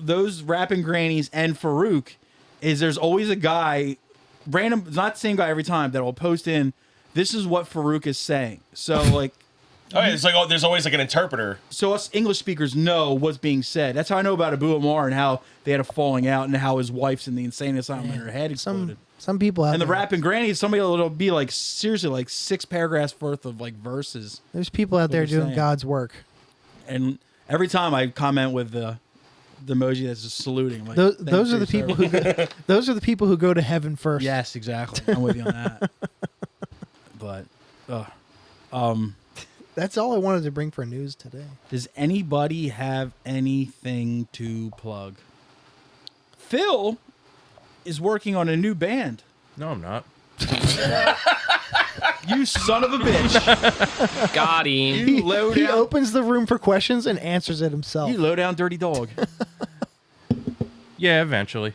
those rapping grannies and Farouk, is there's always a guy, random, not the same guy every time, that will post in, this is what Farouk is saying. So like, Oh, yeah, it's like there's always like an interpreter. so us English speakers know what's being said. That's how I know about Abu Amar and how they had a falling out and how his wife's in the insane asylum and her head exploded. Some people out And the there. rapping grannies, somebody will be like seriously like 6 paragraphs worth of like verses. There's people out there they're doing saying. God's work. And every time I comment with the emoji that's just saluting, I'm like, Those, "Thank those you are the for your people who service." go, those are the people who go to heaven first. Yes, exactly. I'm with you on that. But That's all I wanted to bring for news today. does anybody have anything to plug? Phil is working on a new band. No, I'm not. You son of a bitch. Got him. You low He down. opens the room for questions and answers it himself. You low down dirty dog. Yeah, eventually.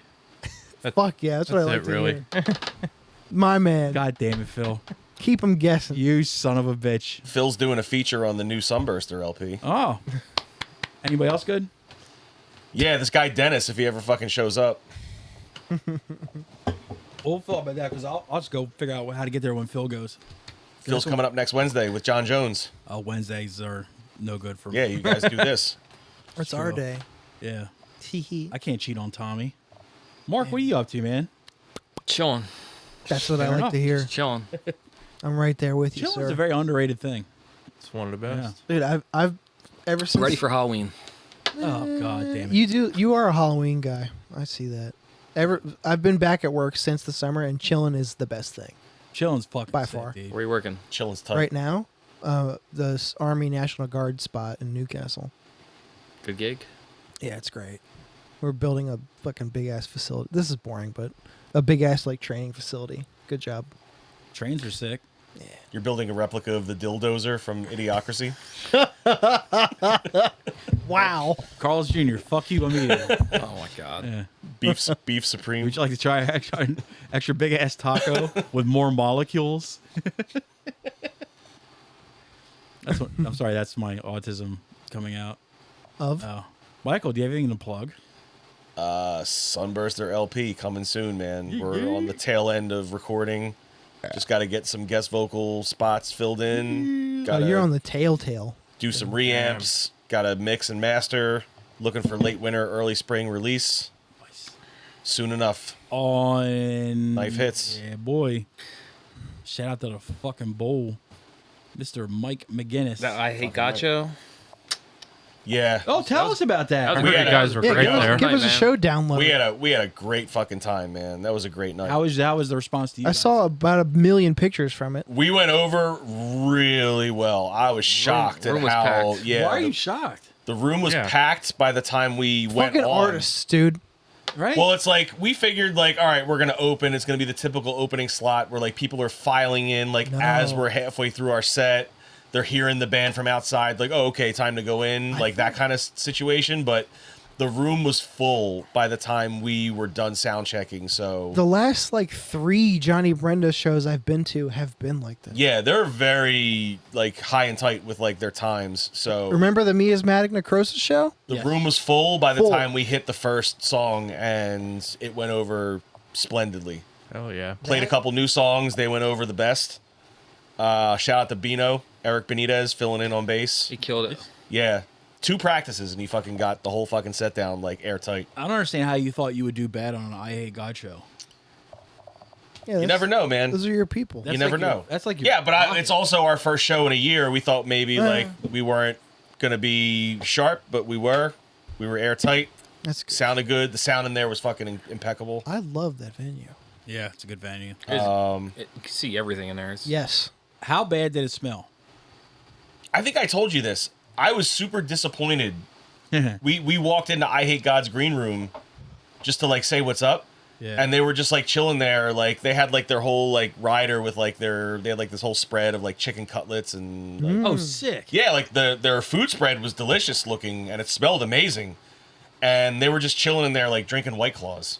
Fuck yeah, that's what I like it, to really. hear. My man. God damn it, Phil. Keep him guessing. You son of a bitch. Phil's doing a feature on the new Sunburster LP. Oh. Anybody else good? Yeah, this guy Dennis, if he ever fucking shows up. We'll fill about that because I'll just go figure out how to get there when Phil goes. Phil's coming up next Wednesday with John Jones. Wednesdays are no good for me. Yeah, you guys do this. It's our true. day. Yeah. Tee-hee. I can't cheat on Tommy. Mark, what are you up to, man? Chilling. That's what I Fair like enough. to hear. Just chilling. I'm right there with you, Chilling's sir. a very underrated thing. It's one of the best. Dude, I've ever since Ready for Halloween. Oh God damn it! you are a Halloween guy. I see that. I've been back at work since the summer, and chilling is the best thing Chilling's fucking By sick, far. dude. Where are you working? Chilling's tight. right now. The Army National Guard spot in Newcastle. Good gig. Yeah, it's great. We're building a fucking big ass facility. This is boring, but a big ass like training facility. Good job. Trains are sick. You're building a replica of the Dildozer from Idiocracy. Wow. Carl's Jr. Fuck you immediately. Oh my god. Yeah. Beef Supreme. Would you like to try an extra big ass taco with more molecules? That's what. I'm sorry. That's my autism coming out. Of Oh, Michael, do you have anything to plug? Sunburster LP coming soon, man. We're on the tail end of recording. Just got to get some guest vocal spots filled in. oh, Got you're on to the tail. do some reamps. Got to mix and master. Looking for late winter, early spring release. Soon enough. On Knife hits. Yeah, boy. Shout out to the fucking bowl, Mr. Mike McGinnis. That I hate Gacho. Yeah. Oh, tell us about that. that was You We had a- guys were Yeah, great give us, there. give us a Man. show download. We had a great fucking time, man. That was a great night. How was the response to you? I guys? saw about 1 million pictures from it. We went over really well. I was shocked room at was how packed. yeah. Why are you shocked? The room was Yeah. packed by the time we went Fucking on. artists, dude. Right? Well, it's like we figured like, all right, we're gonna open. It's gonna be the typical opening slot where like people are filing in like No. as we're halfway through our set. They're hearing the band from outside, like, oh, okay, time to go in, like that kind of situation. But the room was full by the time we were done sound checking. So The last like 3 Johnny Brenda shows I've been to have been like this. yeah, they're very like high and tight with like their times. So Remember the Miasmatic Necrosis show? the Yes. room was full by the Full. time we hit the first song, and it went over splendidly. Oh yeah. Played a couple new songs. They went over the best. Shout out to Bino, Eric Benitez, filling in on bass. He killed it. Yeah, 2 practices, and he fucking got the whole fucking set down like airtight. I don't understand how you thought you would do bad on an I Hate God show. Yeah, You that's- never know, man. Those are your people. That's You never like your- know. that's like your yeah, but pocket. it's also our first show in a year. We thought maybe like we weren't gonna be sharp, but we were. We were airtight. That's good. Sounded good. The sound in there was fucking impeccable. I love that venue. Yeah, it's a good venue. You can see everything in there. It's, Yes. How bad did it smell? I think I told you this. I was super disappointed we walked into I Hate God's green room just to like say what's up. Yeah. And they were just like chilling there. Like they had like their whole like rider with like they had like this whole spread of like chicken cutlets and like, Oh, sick. yeah, like their food spread was delicious looking and it smelled amazing. And they were just chilling in there like drinking White Claws.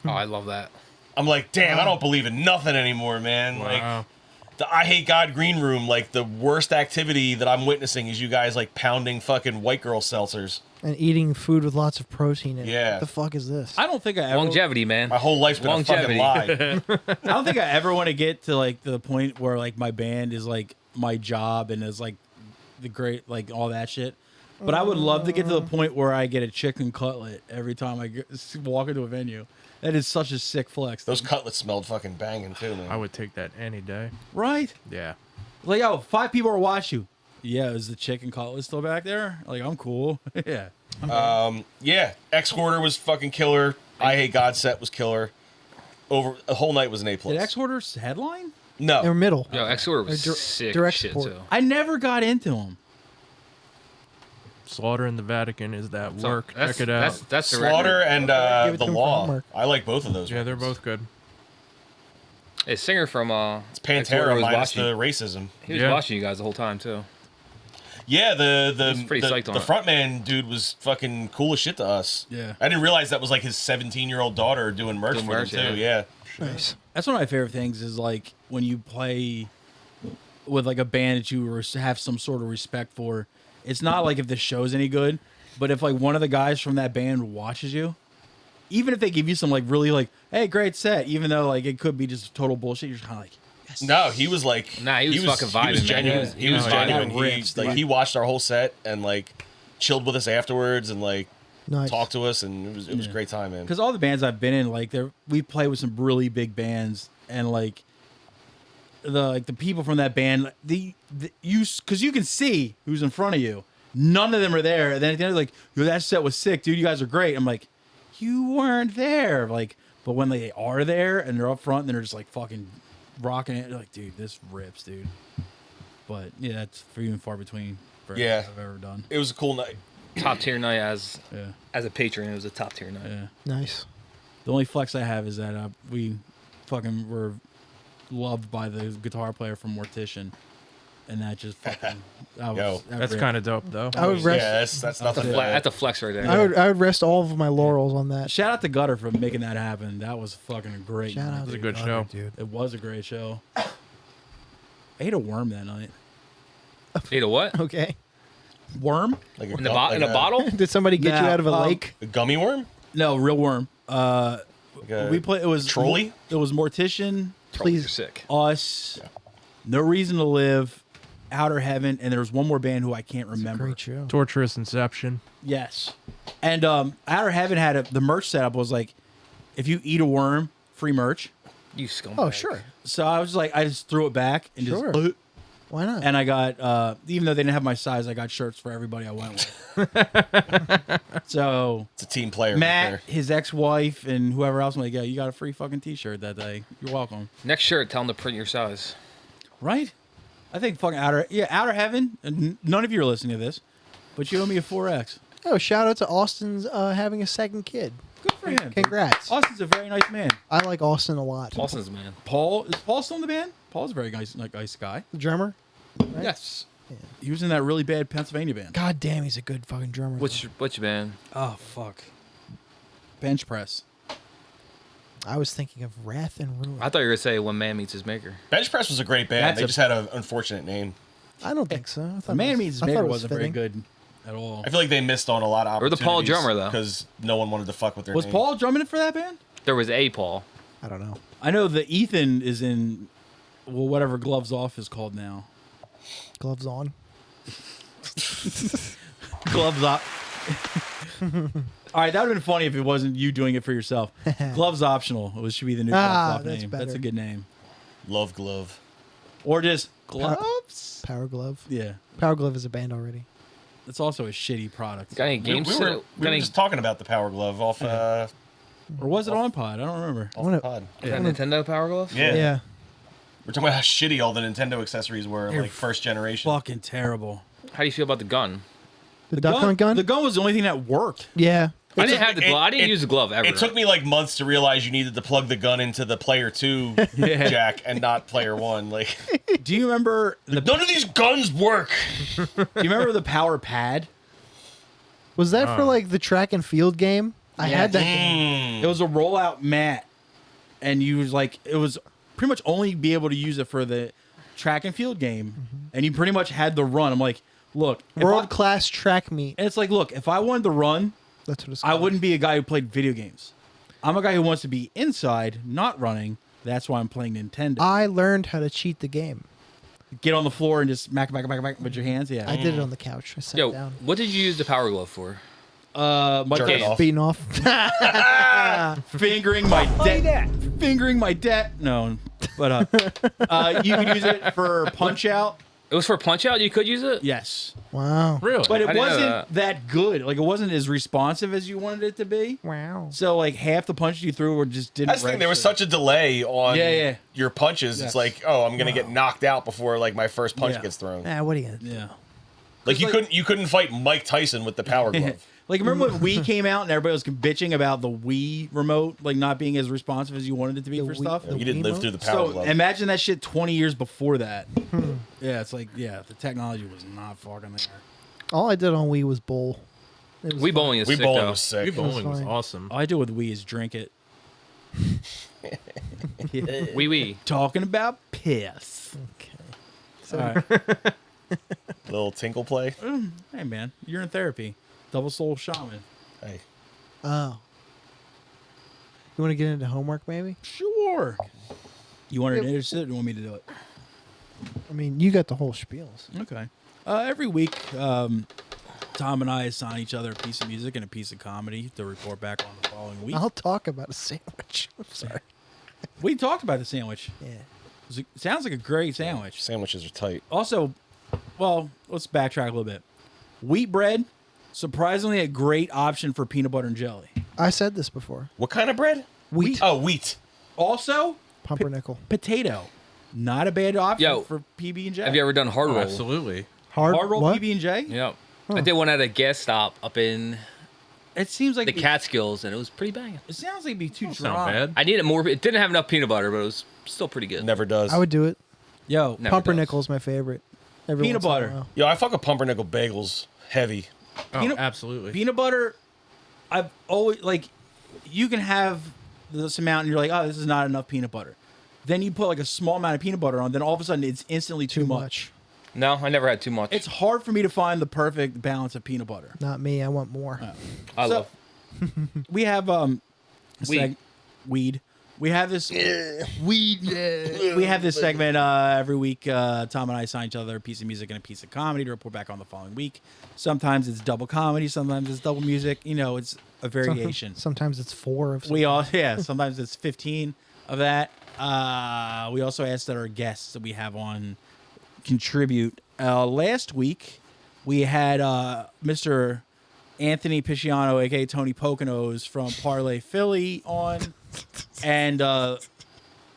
Oh, I love that. I'm like, damn, I don't believe in nothing anymore, man. Wow. Like the I Hate God green room, like the worst activity that I'm witnessing is you guys like pounding fucking white girl seltzers. And eating food with lots of protein in it. Yeah. What the fuck is this? I don't think I ever. Longevity, man. My whole life's been a fucking Longevity. lie. I don't think I ever want to get to like the point where like my band is like my job and is like the great like all that shit. But I would love to get to the point where I get a chicken cutlet every time I walk into a venue. That is such a sick flex. Those cutlets smelled fucking banging too, man. I would take that any day. Right? Yeah. Like, yo, 5 people are watching you. Yeah, is the chicken cutlet still back there? Like, I'm cool. Yeah. Yeah, X-Quarter was fucking killer. I Hate God set was killer. Over the whole night was an A+. Did X-Order's headline? They're No, middle. Yo, X-Order was Dir- sick direct shit, support. too. I never got into them. Slaughter in the Vatican is that So, work. that's- Check it out. That's the Slaughter record. and Give it the to him for Law. homework. I like both of those. Yeah, they're records. both good. A singer from It's X-Order Pantera was minus watching. the racism. He was Yeah. watching you guys the whole time, too. Yeah, the He's pretty psyched on the it. frontman dude was fucking cool as shit to us. Yeah. I didn't realize that was like his 17-year-old daughter doing merch Doing for him merch, too. yeah. Yeah. Nice. That's one of my favorite things is like when you play with like a band that you have some sort of respect for. It's not like if the show's any good, but if like one of the guys from that band watches you, even if they give you some like really like, hey, great set, even though like it could be just total bullshit, you're just kind of like, yes. No, he was like, Nah, he was fucking vibing, He was man. genuine. He was vibing. genuine. That rips, He like dude. he watched our whole set and like chilled with us afterwards and like Nice. talked to us and it was a great time, man. Because all the bands I've been in, like we play with some really big bands, and like the people from that band, because you can see who's in front of you. None of them are there. And then at the end, like, yo, that set was sick, dude. You guys are great. I'm like, you weren't there. Like, but when they are there and they're up front, and they're just like fucking rocking it. They're like, dude, this rips, dude. But yeah, that's few and far between. For Yeah. I've ever done. It was a cool night. Top tier night as Yeah, a patron. It was a top tier night. yeah. Nice. The only flex I have is that we fucking were loved by the guitar player from Mortician, and that just fucking. Yo, That's kind of dope, though. I would rest. Yeah, that's nothing. That's a flex right there. I would rest all of my laurels on that. Shout out to Gutter for making that happen. That was fucking a great. Shout night, out was a dude. good to show. Gutter, dude. It was a great show. I ate a worm that night. Ate a what? Okay. Worm? Like In a bottle? Did somebody get you Nah, out of a lake? A gummy worm? No, real worm. Like a We played. It was trolley? It was Mortician, Please. Please. Sick. us, No Reason to Live, Outer Heaven, and there was one more band who I can't remember. Great show. Torturous Inception. Yes. And Outer Heaven had the merch setup was like, if you eat a worm, free merch. You scumbag. Oh, sure. So I was like, I just threw it back and Sure. just. Why not? And I got, even though they didn't have my size, I got shirts for everybody I went with. So It's a team player. right Matt, there. his ex-wife, and whoever else, I'm like, yeah, you got a free fucking T-shirt that day. You're welcome. Next shirt, tell them to print your size. Right? I think fucking Outer Heaven. And none of you are listening to this, but you owe me a 4X. Oh, shout out to Austin's having a second kid. Good for him. Congrats. Austin's a very nice man. I like Austin a lot. Austin's man. Is Paul still in the band? Paul's a very nice guy. The drummer. Yes. He was in that really bad Pennsylvania band. God damn, he's a good fucking drummer. What's your band? Oh, fuck. Bench press. I was thinking of Wrath and Ruin. I thought you were gonna say When Man Meets His Maker. Bench Press was a great band. That's They a- just had an unfortunate name. I don't think so. I thought The Man it was- Meets I thought Maker it was wasn't very fitting. good at all. I feel like they missed on a lot of Or the opportunities. Paul drummer, though. Because no one wanted to fuck with their Was name. Paul drumming for that band? There was a Paul. I don't know. I know that Ethan is in, well, whatever Gloves Off is called now. Gloves on. Gloves Off. All right, that would have been funny if it wasn't you doing it for yourself. Gloves Optional. It should be the new Gloves Off that's name. better. That's a good name. Love Glove. Or just Gloves? Power Glove. Yeah. Power Glove is a band already. It's also a shitty product. Got any We, games? we were just talking about the Power Glove off Or was it on pod? I don't remember. off wanna- the pod. Is that Nintendo Power Glove? Yeah. Yeah. We're talking about how shitty all the Nintendo accessories were, like first generation. Fucking terrible. How do you feel about the gun? The duck hunt gun? The gun was the only thing that worked. Yeah. I didn't have the glove. I didn't use the glove ever. It took me like months to realize you needed to plug the gun into the player 2 Yeah. jack and not player 1. Like, Do you remember none of these guns work. Do you remember the power pad? Was that for like the track and field game? I had that game. It was a rollout mat, and you was like, it was pretty much only be able to use it for the track and field game, and you pretty much had the run. I'm like, look, World class track meet. and it's like, look, if I wanted to run, That's what it's I called. wouldn't be a guy who played video games. I'm a guy who wants to be inside, not running. That's why I'm playing Nintendo. I learned how to cheat the game. Get on the floor and just mack with your hands. Yeah. I did it on the couch. I sat Yo, down. what did you use the power glove for? My Jerking off. Beating off. fingering my debt. Fingering my debt. No, but you can use it for punch out. It was for Punch Out. You could use it. Yes, Wow. Really? but it I didn't know wasn't that good. Like it wasn't as responsive as you wanted it to be. Wow. So like half the punches you threw were just didn't. That's the thing. There was register. such a delay on Yeah. your punches. Yes. It's like, oh, I'm gonna get knocked out before like my first punch Yeah. gets thrown. What are you gonna do? Yeah. Like you couldn't fight Mike Tyson with the power glove. Like remember when Wii came out and everybody was bitching about the Wii remote like not being as responsive as you wanted it to be for Wii- stuff. the You didn't live Wiimote? through the power So glove. imagine that shit 20 years before that. Yeah, it's like the technology was not fucking there. All I did on Wii was bowl. It was Wii fun. bowling is Wii sick bowling though. was sick. Wii bowling was fine. awesome. All I do with Wii is drink it. Wee. Talking about piss. Okay. All right. Little tinkle play. Hey man, you're in therapy. Double soul shaman. Hey. Oh. You want to get into homework, maybe? Sure. You want to introduce it or you want me to do it? I mean, you got the whole spiels. Okay. Every week, Tom and I assign each other a piece of music and a piece of comedy to report back on the following week. I'll talk about a sandwich. I'm sorry. We talked about the sandwich. Yeah. It sounds like a great sandwich. Sandwiches are tight. Also, well, let's backtrack a little bit. Wheat bread, surprisingly a great option for peanut butter and jelly. I said this before. What kind of bread? Wheat. Oh, wheat. Also, Pumpernickel. potato. Not a bad option Yo, for PB and J. Have you ever done hard roll? Absolutely. hard roll what? PB and J? Yep. I did one at a gas stop up in It seems like the Catskills, and it was pretty banging. It sounds like it'd be too Don't dry. sound bad. I needed more. It didn't have enough peanut butter, but it was still pretty good. Never does. I would do it. Yo, Never Pumpernickel's my favorite. Every Peanut once in a butter. while. Yo, I fuck with pumpernickel bagels heavy. Oh, Peanut- absolutely. peanut butter. I've always like. You can have this amount, and you're like, oh, this is not enough peanut butter. Then you put like a small amount of peanut butter on, then all of a sudden it's instantly too much. No, I never had too much. It's hard for me to find the perfect balance of peanut butter. Not me. I want more. I so- love. We have Weed. weed. We have this weed. We have this segment every week. Tom and I assign each other a piece of music and a piece of comedy to report back on the following week. Sometimes it's double comedy. Sometimes it's double music. You know, it's a variation. Sometimes it's 4 of We all sometimes it's 15 of that. We also ask that our guests that we have on contribute. Last week we had Mr. Anthony Pisciano, aka Tony Poconos from Parlay Philly, on, and the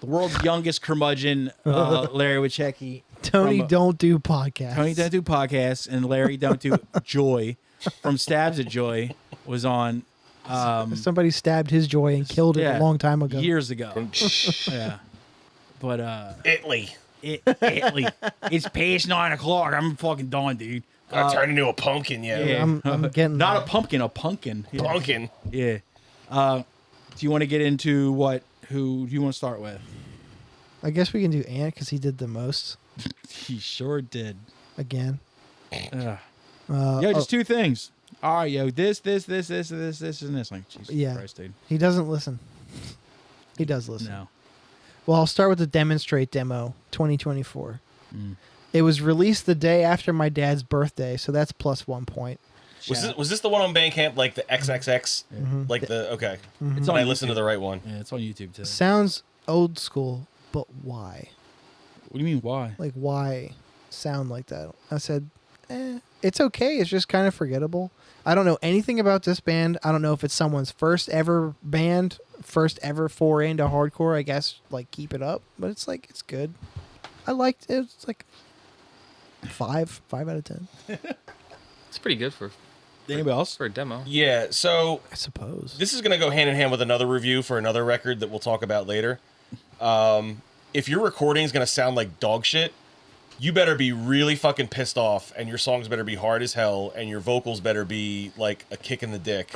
world's youngest curmudgeon, Larry Wachecki. Tony from, don't do podcasts. Tony don't do podcasts, and Larry don't do Joy from Stabs at Joy was on. Somebody stabbed his joy and killed it a long time ago. Years ago. Yeah. But Italy. Italy. It's past 9 o'clock. I'm fucking done, dude. I turned into a pumpkin, yeah. Yeah. I'm getting Not there. a pumpkin, a pumpkin. Yeah. Pumpkin. Yeah. Do you want to get into who do you want to start with? I guess we can do Ant because he did the most He sure did. again. Yo, just two things. All right, yo, this, and this. Like, Jesus Yeah. Christ, dude. He doesn't listen. He does listen. No. Well, I'll start with the Demonstrate demo 2024. Mm. It was released the day after my dad's birthday, so that's plus 1 point. Was this the one on Bandcamp, like the XXX? Like the, okay. It's Did on I listen to YouTube. the right one? Yeah, it's on YouTube too. Sounds old school, but why? What do you mean? Why? Like, why sound like that? I said, it's okay. It's just kind of forgettable. I don't know anything about this band. I don't know if it's someone's first ever band, first ever foray into hardcore. I guess, like, keep it up. But it's like, it's good. I liked it. It's like 5 out of 10. It's pretty good for Anybody else? a demo. Yeah, so I suppose. this is going to go hand in hand with another review for another record that we'll talk about later. If your recording is going to sound like dog shit, you better be really fucking pissed off, and your songs better be hard as hell, and your vocals better be like a kick in the dick.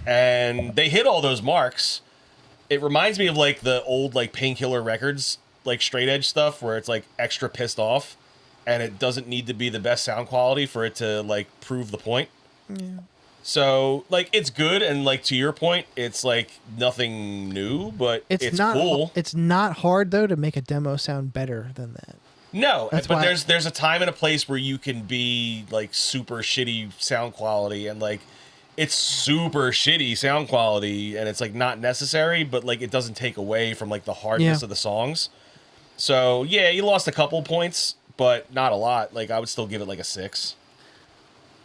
And they hit all those marks. It reminds me of like the old like Painkiller Records, like straight edge stuff, where it's like extra pissed off, and it doesn't need to be the best sound quality for it to like prove the point. Yeah. So, like, it's good, and, like, to your point, it's, like, nothing new, but it's not cool. It's not hard though to make a demo sound better than that. No, That's but why- there's a time and a place where you can be, like, super shitty sound quality, and, like, it's super shitty sound quality, and it's, like, not necessary, but, like, it doesn't take away from, like, the hardness Yeah. of the songs. So, yeah, you lost a couple points, but not a lot. Like, I would still give it, like, a 6.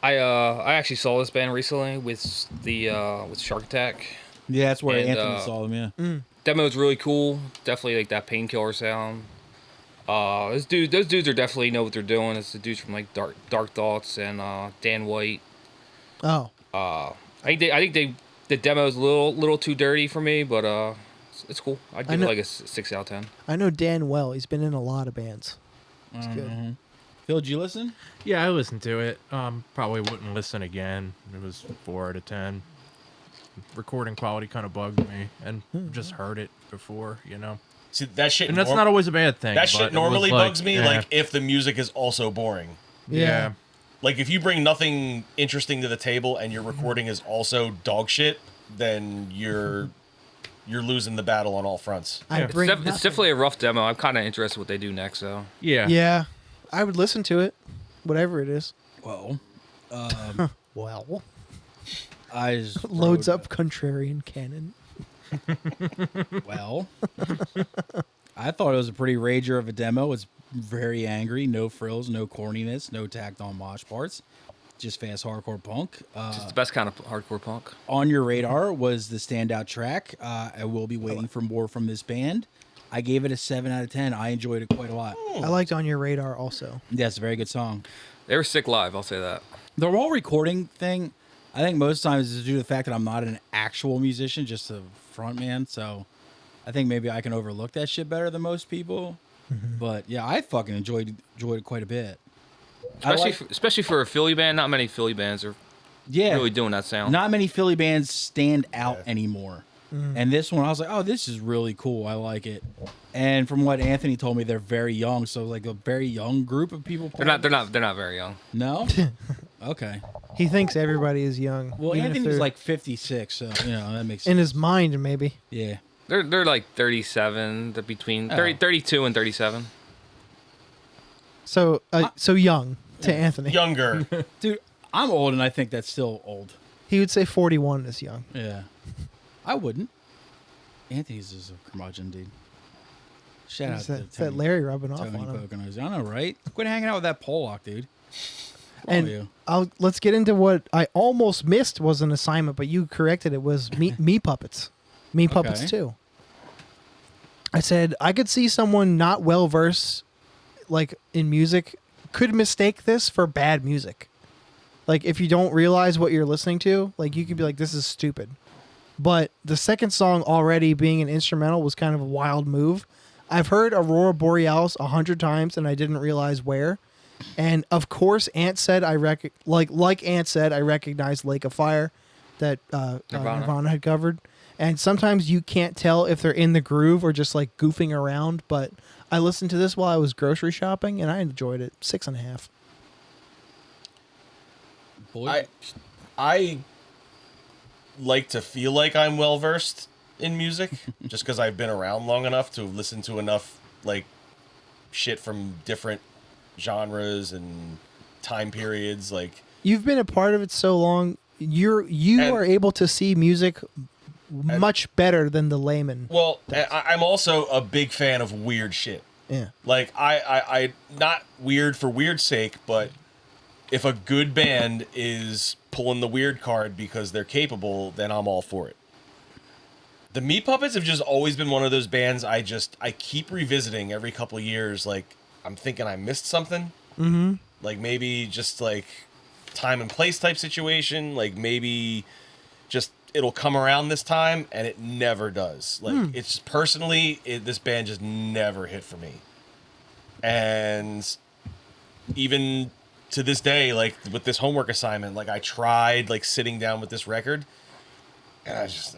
I actually saw this band recently with Shark Attack. Yeah, that's where And, Anthony saw them. Yeah. Demo's really cool. Definitely like that Painkiller sound. Those dudes are definitely know what they're doing. It's the dudes from like Dark Thoughts and Dan White. Oh, I think the demo's a little too dirty for me, but it's cool. I'd give it know- like a 6 out of 10. I know Dan well. He's been in a lot of bands. It's good. Phil, did you listen? Yeah, I listened to it. Probably wouldn't listen again. It was 4 out of 10. Recording quality kind of bugged me, and just heard it before, you know. See, that shit... And that's not always a bad thing. That but shit it was normally like, bugs me, eh, like, if the music is also boring. yeah. Like, if you bring nothing interesting to the table and your recording is also dog shit, then you're losing the battle on all fronts. I bring It's nothing. definitely a rough demo. I'm kind of interested what they do next, though. Yeah. Yeah, I would listen to it, whatever it is. Well, Well, I just loads wrote, up contrarian canon. Well, I thought it was a pretty rager of a demo. It's very angry, no frills, no corniness, no tacked on mosh parts, just fast hardcore punk. It's the best kind of hardcore punk. On Your Radar was the standout track. I will be waiting for more from this band. I gave it a 7 out of 10. I enjoyed it quite a lot. I liked On Your Radar also. Yeah, it's a very good song. They were sick live, I'll say that. The whole recording thing, I think most times is due to the fact that I'm not an actual musician, just a front man. So I think maybe I can overlook that shit better than most people. But yeah, I fucking enjoyed it quite a bit. Especially for a Philly band. Not many Philly bands are really doing that sound. Not many Philly bands stand out anymore. And this one, I was like, oh, this is really cool. I like it. And from what Anthony told me, they're very young. So like a very young group of people. They're not very young. No? Okay. He thinks everybody is young. Well, even if Anthony's they're- like 56, so you know that makes sense. in his mind, maybe. Yeah. They're like 37. They're between 32 and 37. So, so young to Anthony. Younger. Dude, I'm old and I think that's still old. He would say 41 is young. Yeah. I wouldn't. Anthony's is a curmudgeon, dude. Shout out It's to that, that Tony, Larry rubbing off Tony on him. Poconos. I know, right? Quit hanging out with that Pollock, dude. And you. let's get into what I almost missed was an assignment, but you corrected it. Was me puppets, me puppets Okay. too. I said I could see someone not well versed, like in music, could mistake this for bad music. Like if you don't realize what you're listening to, like you could be like, "This is stupid." But the second song already being an instrumental was kind of a wild move. I've heard Aurora Borealis 100 times and I didn't realize where. And of course, Ant said like Ant said, I recognized Lake of Fire that Nirvana had covered. And sometimes you can't tell if they're in the groove or just like goofing around. But I listened to this while I was grocery shopping and I enjoyed it. 6.5. Boy, I like to feel like I'm well versed in music, just because I've been around long enough to listen to enough like shit from different genres and time periods. Like You've been a part of it so long. You And- are able to see music much better than the layman. well, I'm also a big fan of weird shit. Yeah. Like I not weird for weird's sake, but if a good band is pulling the weird card because they're capable, then I'm all for it. The Meat Puppets have just always been one of those bands I keep revisiting every couple of years. Like I'm thinking I missed something. Mm-hmm. Like maybe just like time and place type situation. Like maybe just it'll come around this time, and it never does. Like it's personally, this band just never hit for me. And even to this day, like with this homework assignment, like I tried like sitting down with this record, and I just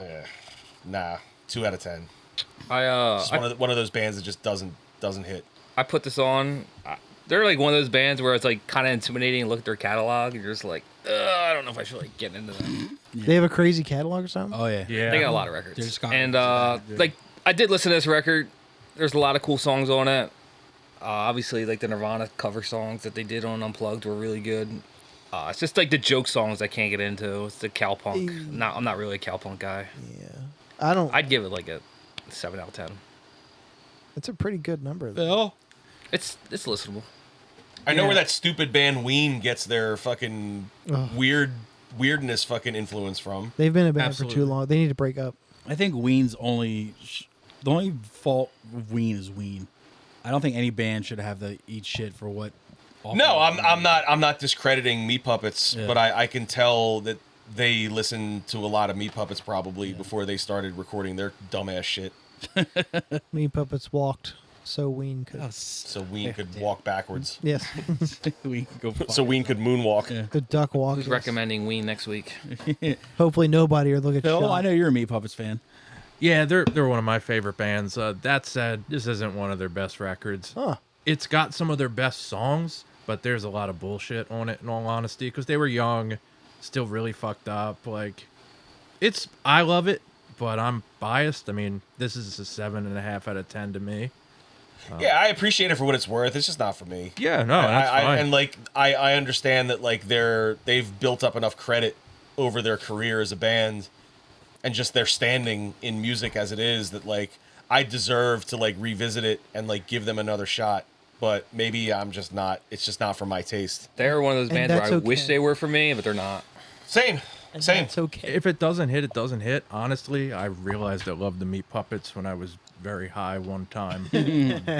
2 out of 10. I One of those bands that just doesn't hit. I put this on. They're like one of those bands where it's like kind of intimidating to look at their catalog. You're just like, I don't know if I should like get into them. They have a crazy catalog or something? Oh yeah. Yeah. They got a lot of records. They're just got- And like I did listen to this record. There's a lot of cool songs on it. Obviously, like the Nirvana cover songs that they did on Unplugged were really good. It's just like the joke songs I can't get into. It's the cowpunk. I'm not really a cowpunk guy. Yeah. I'd give it like a 7 out of 10. It's a pretty good number, though. Phil? It's listenable. I know where that stupid band W.E.N. gets their fucking weirdness fucking influence from. They've been a band for Absolutely. too long. They need to break up. I think Ween's the only fault of Ween is Ween. I don't think any band should have to eat shit for what. No, I'm not discrediting Meat Puppets, Yeah. but I can tell that they listened to a lot of Meat Puppets probably before they started recording their dumbass shit. Me and Puppets walked, so Ween could. So W.E.N. could walk backwards. Yes. We can go. So W.E.N. could moonwalk. Yeah. The duck walk. Who's recommending Ween next week? Hopefully nobody or they'll get Phil, shot. I know you're a Meat Puppets fan. Yeah, they're one of my favorite bands. That said, this isn't one of their best records. Huh. It's got some of their best songs, but there's a lot of bullshit on it, in all honesty, because they were young, still really fucked up. Like, I love it, but I'm biased. I mean, this is a 7.5 out of 10 to me. Yeah, I appreciate it for what it's worth. It's just not for me. Yeah, no, that's fine. And like I understand that like they've built up enough credit over their career as a band and just their standing in music as it is that like I deserve to like revisit it and like give them another shot. But maybe I'm just not. It's just not for my taste. They're one of those And bands where that's I okay. wish they were for me, but they're not. Same. It's okay. If it doesn't hit, it doesn't hit. Honestly, I realized I loved the Meat Puppets when I was very high one time.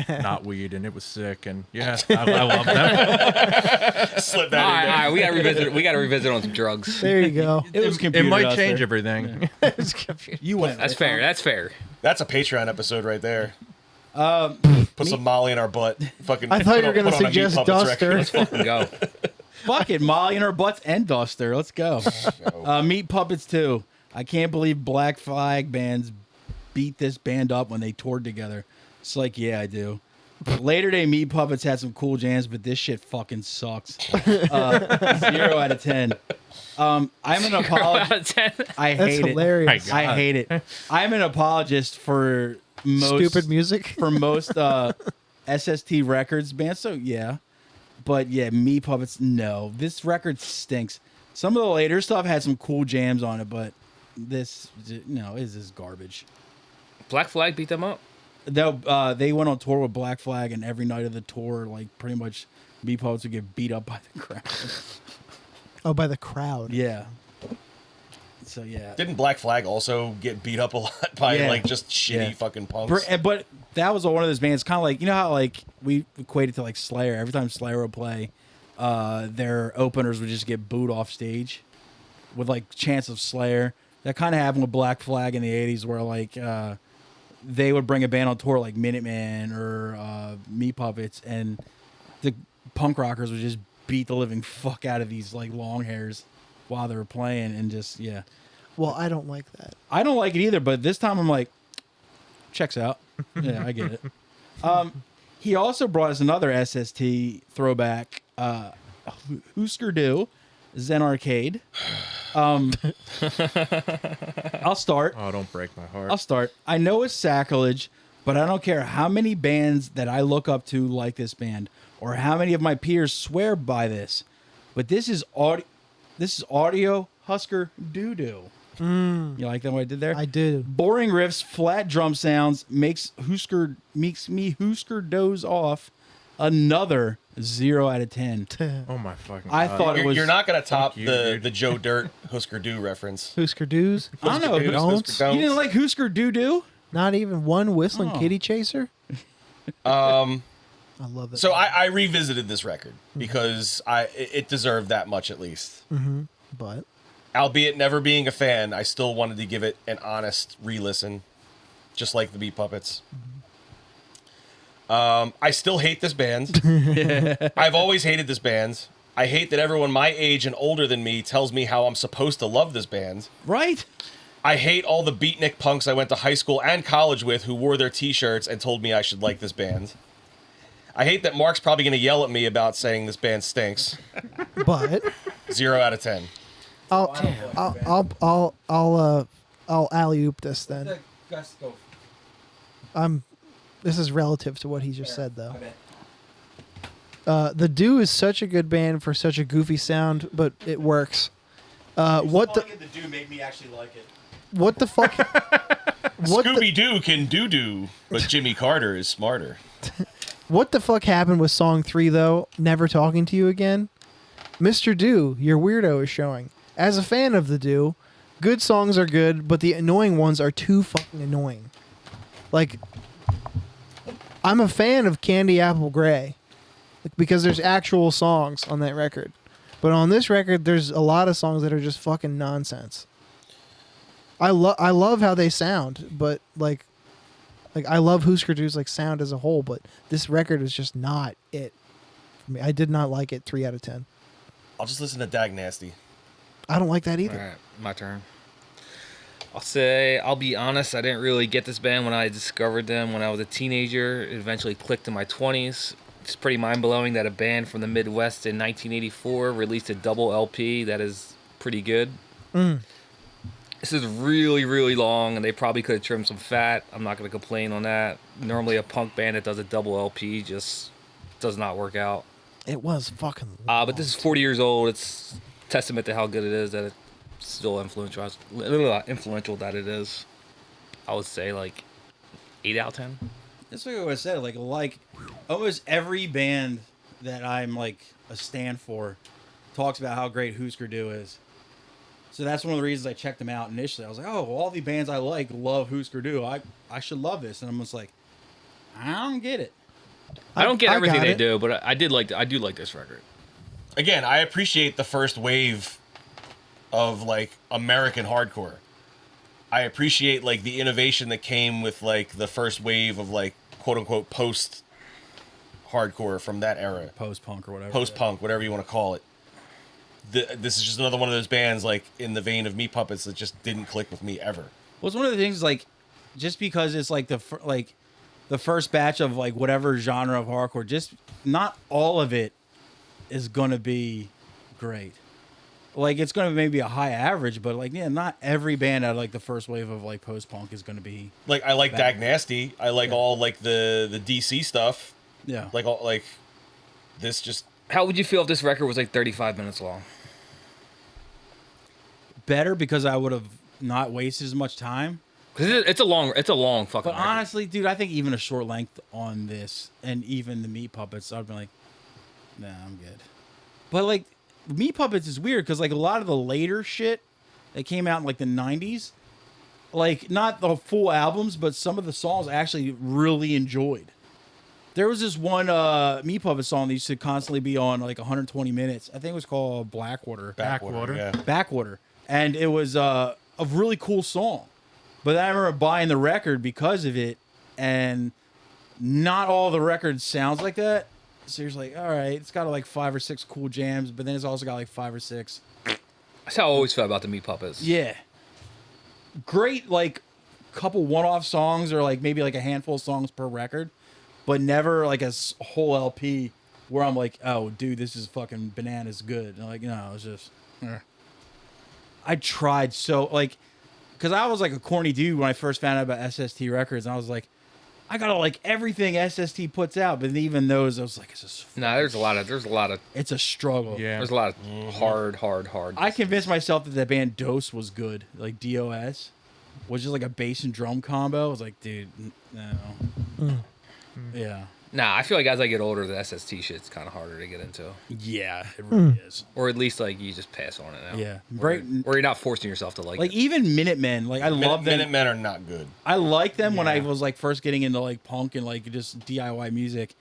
Not weed, and it was sick. And yeah, I love them. Slip All that in there. right, we gotta revisit. We gotta revisit on some drugs. There you go. It was It computer might dust change there. everything. You went. That's fair. That's fair. That's a Patreon episode right there. Put some Molly in our butt. Fucking. I thought you were put going to on a Meat suggest Puppets Duster. record. Let's fucking go. Fuck it, Molly in our butts and Duster. Let's go. Meat Puppets too. I can't believe Black Flag bands beat this band up when they toured together. It's like, yeah, I do. Later Day Meat Puppets had some cool jams, but this shit fucking sucks. 0 out of 10. I'm an apologist. I That's hate hilarious. it. I hate it. I'm an apologist for most Stupid music. for most SST Records bands. So yeah, but yeah, Meat Puppets. No, this record stinks. Some of the later stuff had some cool jams on it, but this is garbage. Black Flag beat them up. No, they went on tour with Black Flag, and every night of the tour, like pretty much, Meat Puppets would get beat up by the crowd. Oh, by the crowd. Yeah. So yeah. Didn't Black Flag also get beat up a lot by Yeah. like just shitty Yeah. fucking punks? But that was one of those bands, kind of like, you know how like we equate it to like Slayer. Every time Slayer would play, their openers would just get booed off stage with like chants of Slayer. That kind of happened with Black Flag in the 80s where like they would bring a band on tour like Minutemen or Meat Puppets, and the punk rockers would just beat the living fuck out of these like long hairs while they were playing, and just Well, I don't like that. I don't like it either, but this time I'm like, checks out. Yeah, I get it. He also brought us another SST throwback, Husker Du, Zen Arcade. I'll start. Oh, don't break my heart. I'll start. I know it's sacrilege, but I don't care how many bands that I look up to like this band, or how many of my peers swear by this. But this is audio Husker Du. You like that what I did there? I did. Boring riffs, flat drum sounds makes me Husker doze off. Another 0 out of 10. Oh my fucking I God. thought it was. You're not gonna top you, the dude. Joe Dirt Husker Du reference. Husker Do's. I don't know. Husker Do's, Husker Don'ts? Don'ts. You didn't like Husker Du? Not even one whistling Oh. kitty chaser. I love that. So I revisited this record because it deserved that much at least. But Albeit never being a fan, I still wanted to give it an honest re-listen, just like the Meat Puppets. I still hate this band. I've always hated this band. I hate that everyone my age and older than me tells me how I'm supposed to love this band. Right? I hate all the beatnik punks I went to high school and college with who wore their t-shirts and told me I should like this band. I hate that Mark's probably going to yell at me about saying this band stinks. but 0 out of 10. I'll alley-oop this then. This is relative to what he just said though. The Do is such a good band for such a goofy sound, but it works. What the Do made me actually like it. What the fuck? Scooby-Doo can do, but Jimmy Carter is smarter. What the fuck happened with song 3 though? Never Talking to You Again? Mr. Do, your weirdo is showing. As a fan of the Do, good songs are good, but the annoying ones are too fucking annoying. Like, I'm a fan of Candy Apple Gray because there's actual songs on that record. But on this record, there's a lot of songs that are just fucking nonsense. I love how they sound, but like I love Husker Du's like sound as a whole, but this record is just not it. I mean, I did not like it. 3 out of 10. I'll just listen to Dag Nasty. I don't like that either. All right, my turn. I'll be honest, I didn't really get this band when I discovered them when I was a teenager. It eventually clicked in my 20s. It's pretty mind-blowing that a band from the Midwest in 1984 released a double LP that is pretty good. This is really, really long, and they probably could have trimmed some fat. I'm not going to complain on that. Normally, a punk band that does a double LP just does not work out. It was fucking But this is 40 years old. It's testament to how good it is that it's still influential that it is. I would say like 8 out of 10. That's what I said. Like almost every band that I'm like a stand for talks about how great Husker Du is. So that's one of the reasons I checked them out initially. I was like, oh, all the bands I like love Husker Du. I should love this. And I'm just like, I don't get it. I don't get everything got they it. do, but I do like this record. Again, I appreciate the first wave of like American hardcore. I appreciate like the innovation that came with like the first wave of like quote unquote post hardcore from that era. Post punk or whatever. Post punk, whatever you want to call it. This is just another one of those bands like in the vein of Meat Puppets that just didn't click with me ever. Well, it's one of the things like just because it's like the first batch of like whatever genre of hardcore, just not all of it is gonna be great. Like it's gonna be maybe a high average, but like not every band out of like the first wave of like post punk is gonna be Like I like bad. Dag Nasty. I like all like the DC stuff. Yeah. Like all like this just How would you feel if this record was like 35 minutes long? Better because I would have not wasted as much time. Because it's a long fucking But record. honestly, dude, I think even a short length on this and even the Meat Puppets, I'd be like, nah, I'm good. But like, Meat Puppets is weird because like a lot of the later shit that came out in like the 90s, like not the full albums, but some of the songs I actually really enjoyed. There was this one Meat Puppet song that used to constantly be on like 120 minutes. I think it was called Blackwater. Backwater. Yeah. Backwater. And it was a really cool song. But I remember buying the record because of it, and not all the records sounds like that. So you're just like, all right, it's got like 5 or 6 cool jams, but then it's also got like 5 or 6. That's how I always felt about the Meat Puppets. Yeah. Great, like, couple one-off songs or like maybe like a handful of songs per record, but never like a whole LP where I'm like, oh, dude, this is fucking bananas good. And like, no, it's just... I tried so, like... Because I was like a corny dude when I first found out about SST Records, and I was like, I gotta like everything SST puts out, but even those, I was like, it's just There's a lot of it's a struggle. Yeah. there's a lot of hard. I convinced myself that the band Dose was good, like DOS, was just like a bass and drum combo. I was like, dude, no, yeah, I feel like as I get older, the SST shit's kind of harder to get into, yeah, it really is. or at least like you just pass on it now. Yeah, or, right. or you're not forcing yourself to like Like it. even Minutemen, like I love them. Minutemen are not good. I liked them when I Yeah. was like first getting into like punk and like just DIY music,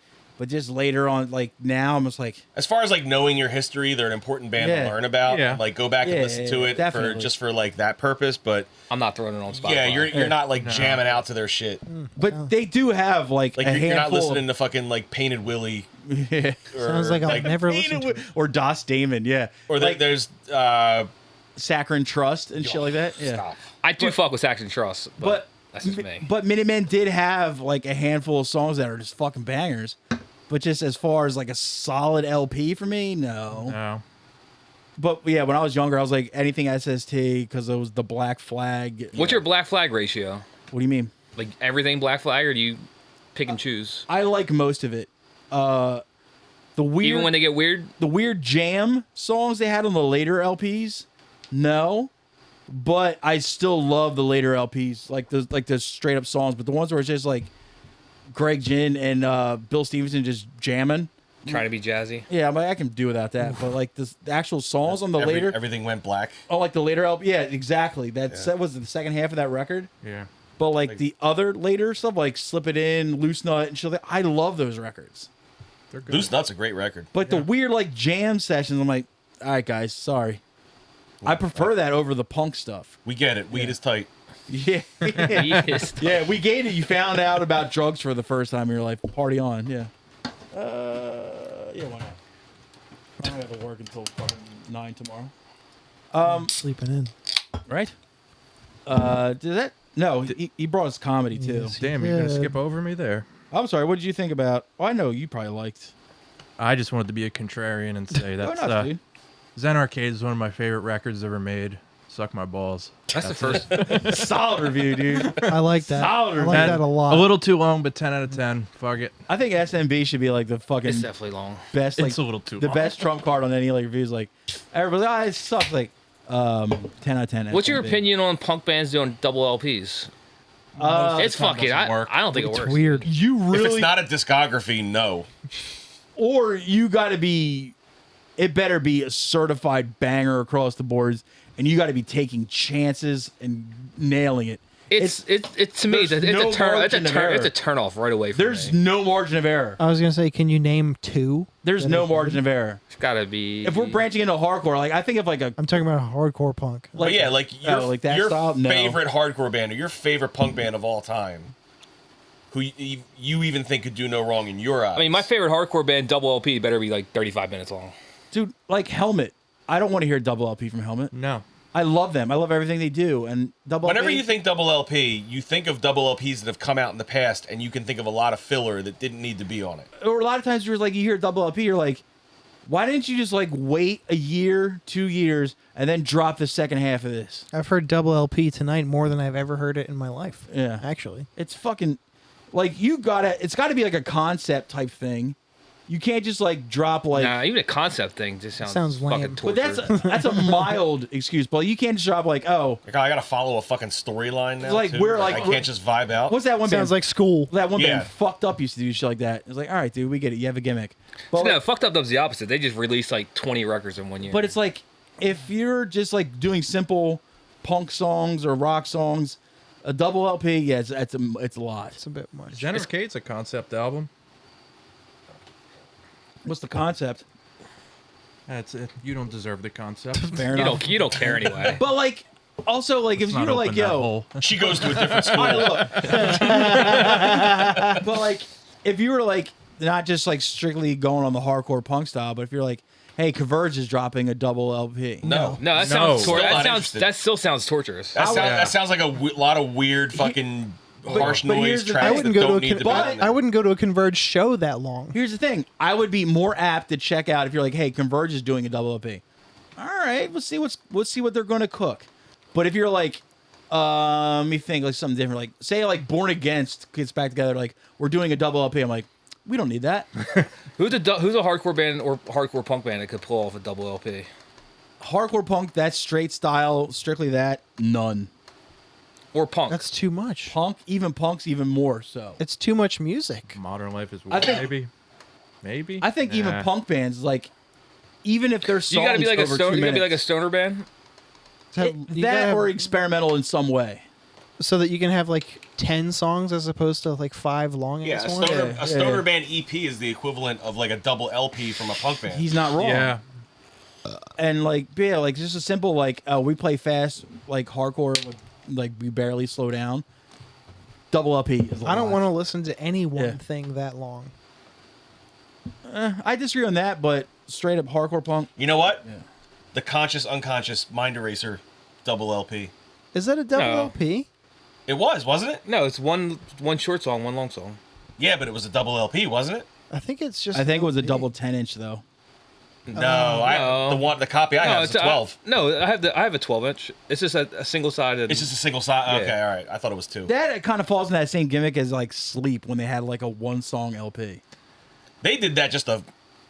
But just later on, like now, I'm just like, As far as like knowing your history, they're an important band Yeah. to learn about. Yeah. Like go back and Yeah, listen to yeah, it definitely. for like that purpose. But I'm not throwing it on Spotify. yeah, you're not like jamming out to their shit. but they do have like Like a you're not handful listening to fucking like Painted Willie. yeah. Or, Sounds like I'll never listen to it. or Das Damon, yeah, Or like there's Saccharine Trust and shit like that. Yeah, stop. I do fuck with Saxon Trust, but that's just me. But Minutemen did have like a handful of songs that are just fucking bangers. But just as far as like a solid LP for me, no. No. But yeah, when I was younger, I was like anything SST because it was the Black Flag. What's your Black Flag ratio? What do you mean? Like everything Black Flag, or do you pick and choose? I like most of it. The weird, Even when they get weird? the weird jam songs they had on the later LPs, no. But I still love the later LPs, like the straight up songs. But the ones where it's just like Greg Ginn and Bill Stevenson just jamming. Trying to be jazzy? Yeah, I'm like, I can do without that. But like the actual songs on the later, Everything went black. oh, like the later LP, yeah, exactly. That was the second half of that record. Yeah. But like the other later stuff, like Slip It In, Loose Nut, and shit like that, I love those records. They're good. Loose Nut's a great record. But the weird like jam sessions, I'm like, all right, guys, sorry. I prefer that over the punk stuff. We get it. Weed is tight. Yeah. Yes. Yeah, we gave it. You found out about drugs for the first time in your life. Party on, yeah. Yeah, why not? I don't have to work until fucking 9 tomorrow. Sleeping in. Right? Did that? No, he brought us comedy too. Yes. Damn, you're gonna Yeah. skip over me there. I'm sorry. What did you think about? Oh, I know you probably liked. I just wanted to be a contrarian and say Why that's not, dude? Zen Arcade is one of my favorite records ever made. Suck my balls. That's the first. Solid review, dude. I like that. Solid I like And that a lot. A little too long, but 10 out of 10. Fuck it. I think SMB should be like the fucking It's definitely long. best, like It's a little too the long. best trump card on any like reviews. Like everybody, ah, it sucks. Like 10 out of 10. What's your SMB. opinion on punk bands doing double LPs? It's time fucking. doesn't work. I don't think it It's works. weird. You If really, it's not a discography, no. or you got to be. It better be a certified banger across the boards, and you got to be taking chances and nailing it. It's to me. there's It's no a turn. It's a margin of turn. error. It's a turn off right away. For There's me. no margin of error. I was gonna say, can you name two? There's that no are- margin of error. It's gotta be. If we're branching into hardcore, like I think of like a I'm talking about hardcore punk. But yeah, like your, like that your style? No. favorite hardcore band or your favorite punk band of all time, who you even think could do no wrong in your eyes. I mean, my favorite hardcore band, double LP, better be like 35 minutes long. dude, like Helmet. I don't want to hear double LP from Helmet. No. I love them. I love everything they do. And double Whenever LP, you think double LP, you think of double LPs that have come out in the past, and you can think of a lot of filler that didn't need to be on it. or a lot of times you're like, you hear double LP, you're like, why didn't you just like wait a year, 2 years, and then drop the second half of this? I've heard double LP tonight more than I've ever heard it in my life. Yeah. Actually. It's fucking like it's gotta be like a concept type thing. You can't just like drop like Nah, even a concept thing just sounds Sounds lame. fucking but torture. that's a mild excuse, but you can't just drop like, oh, Like, I gotta follow a fucking storyline now. Like, too? we're like- I can't just vibe out. what's that one Sounds band? like school. That one Yeah. band fucked up used to do shit like that. It's like, all right, dude, we get it. You have a gimmick. But, No, fucked up does the opposite. They just released like 20 records in 1 year. but it's like if you're just like doing simple punk songs or rock songs, a double LP, yeah, it's a lot. It's a bit much. Zen Arcade's a concept album. What's the concept? That's it. You don't deserve the concept. Fair you enough. don't care anyway. But like, also like if Let's you're not like, open that yo, hole. She goes to a different school. but like if you were like not just like strictly going on the hardcore punk style, but if you're like, hey, Converge is dropping a double LP. No. No, that No. sounds Still not that interested. still sounds torturous. That sounds like a lot of weird fucking harsh but noise here's the- tracks I I wouldn't that go to don't a need to be but- on there. I wouldn't go to a Converge show that long. Here's the thing. I would be more apt to check out if you're like, hey, Converge is doing a double LP. All right, let's see what they're going to cook. But if you're like, let me think, like something different. Like, say, like Born Against gets back together. Like, we're doing a double LP. I'm like, we don't need that. Who's a hardcore band or hardcore punk band that could pull off a double LP? Hardcore punk, that straight style, strictly that, none. Or punk? That's too much. Punk's even more so. It's too much music. Modern Life is I think- maybe. I think even Nah. punk bands, like, even if their songs you gotta be like a over stoner. 2 You gotta be like a minutes, stoner band. You gotta that have- or experimental in some way. So that you can have like 10 songs as opposed to like 5 long Yeah, ass a ones. stoner band EP is the equivalent of like a double LP from a punk band. He's not wrong. Yeah. And like, yeah, like just a simple like we play fast, like hardcore, with, like we barely slow down. Double LP. Is I don't want to listen to any one Yeah. thing that long. I disagree on that, but straight up hardcore punk. You know what? Yeah. The Conscious Unconscious Mind Eraser double LP. Is that a double No. LP? It was, wasn't it? No, it's one short song, one long song. Yeah, but it was a double LP, wasn't it? I think it's just. I think it was a LP. double 10-inch though. No, no. the copy I have is a 12. I have a 12-inch. It's just a single sided. It's just a single side. Okay, Yeah. all right. I thought it was 2. That kind of falls in that same gimmick as like Sleep when they had like a 1-song LP. They did that just to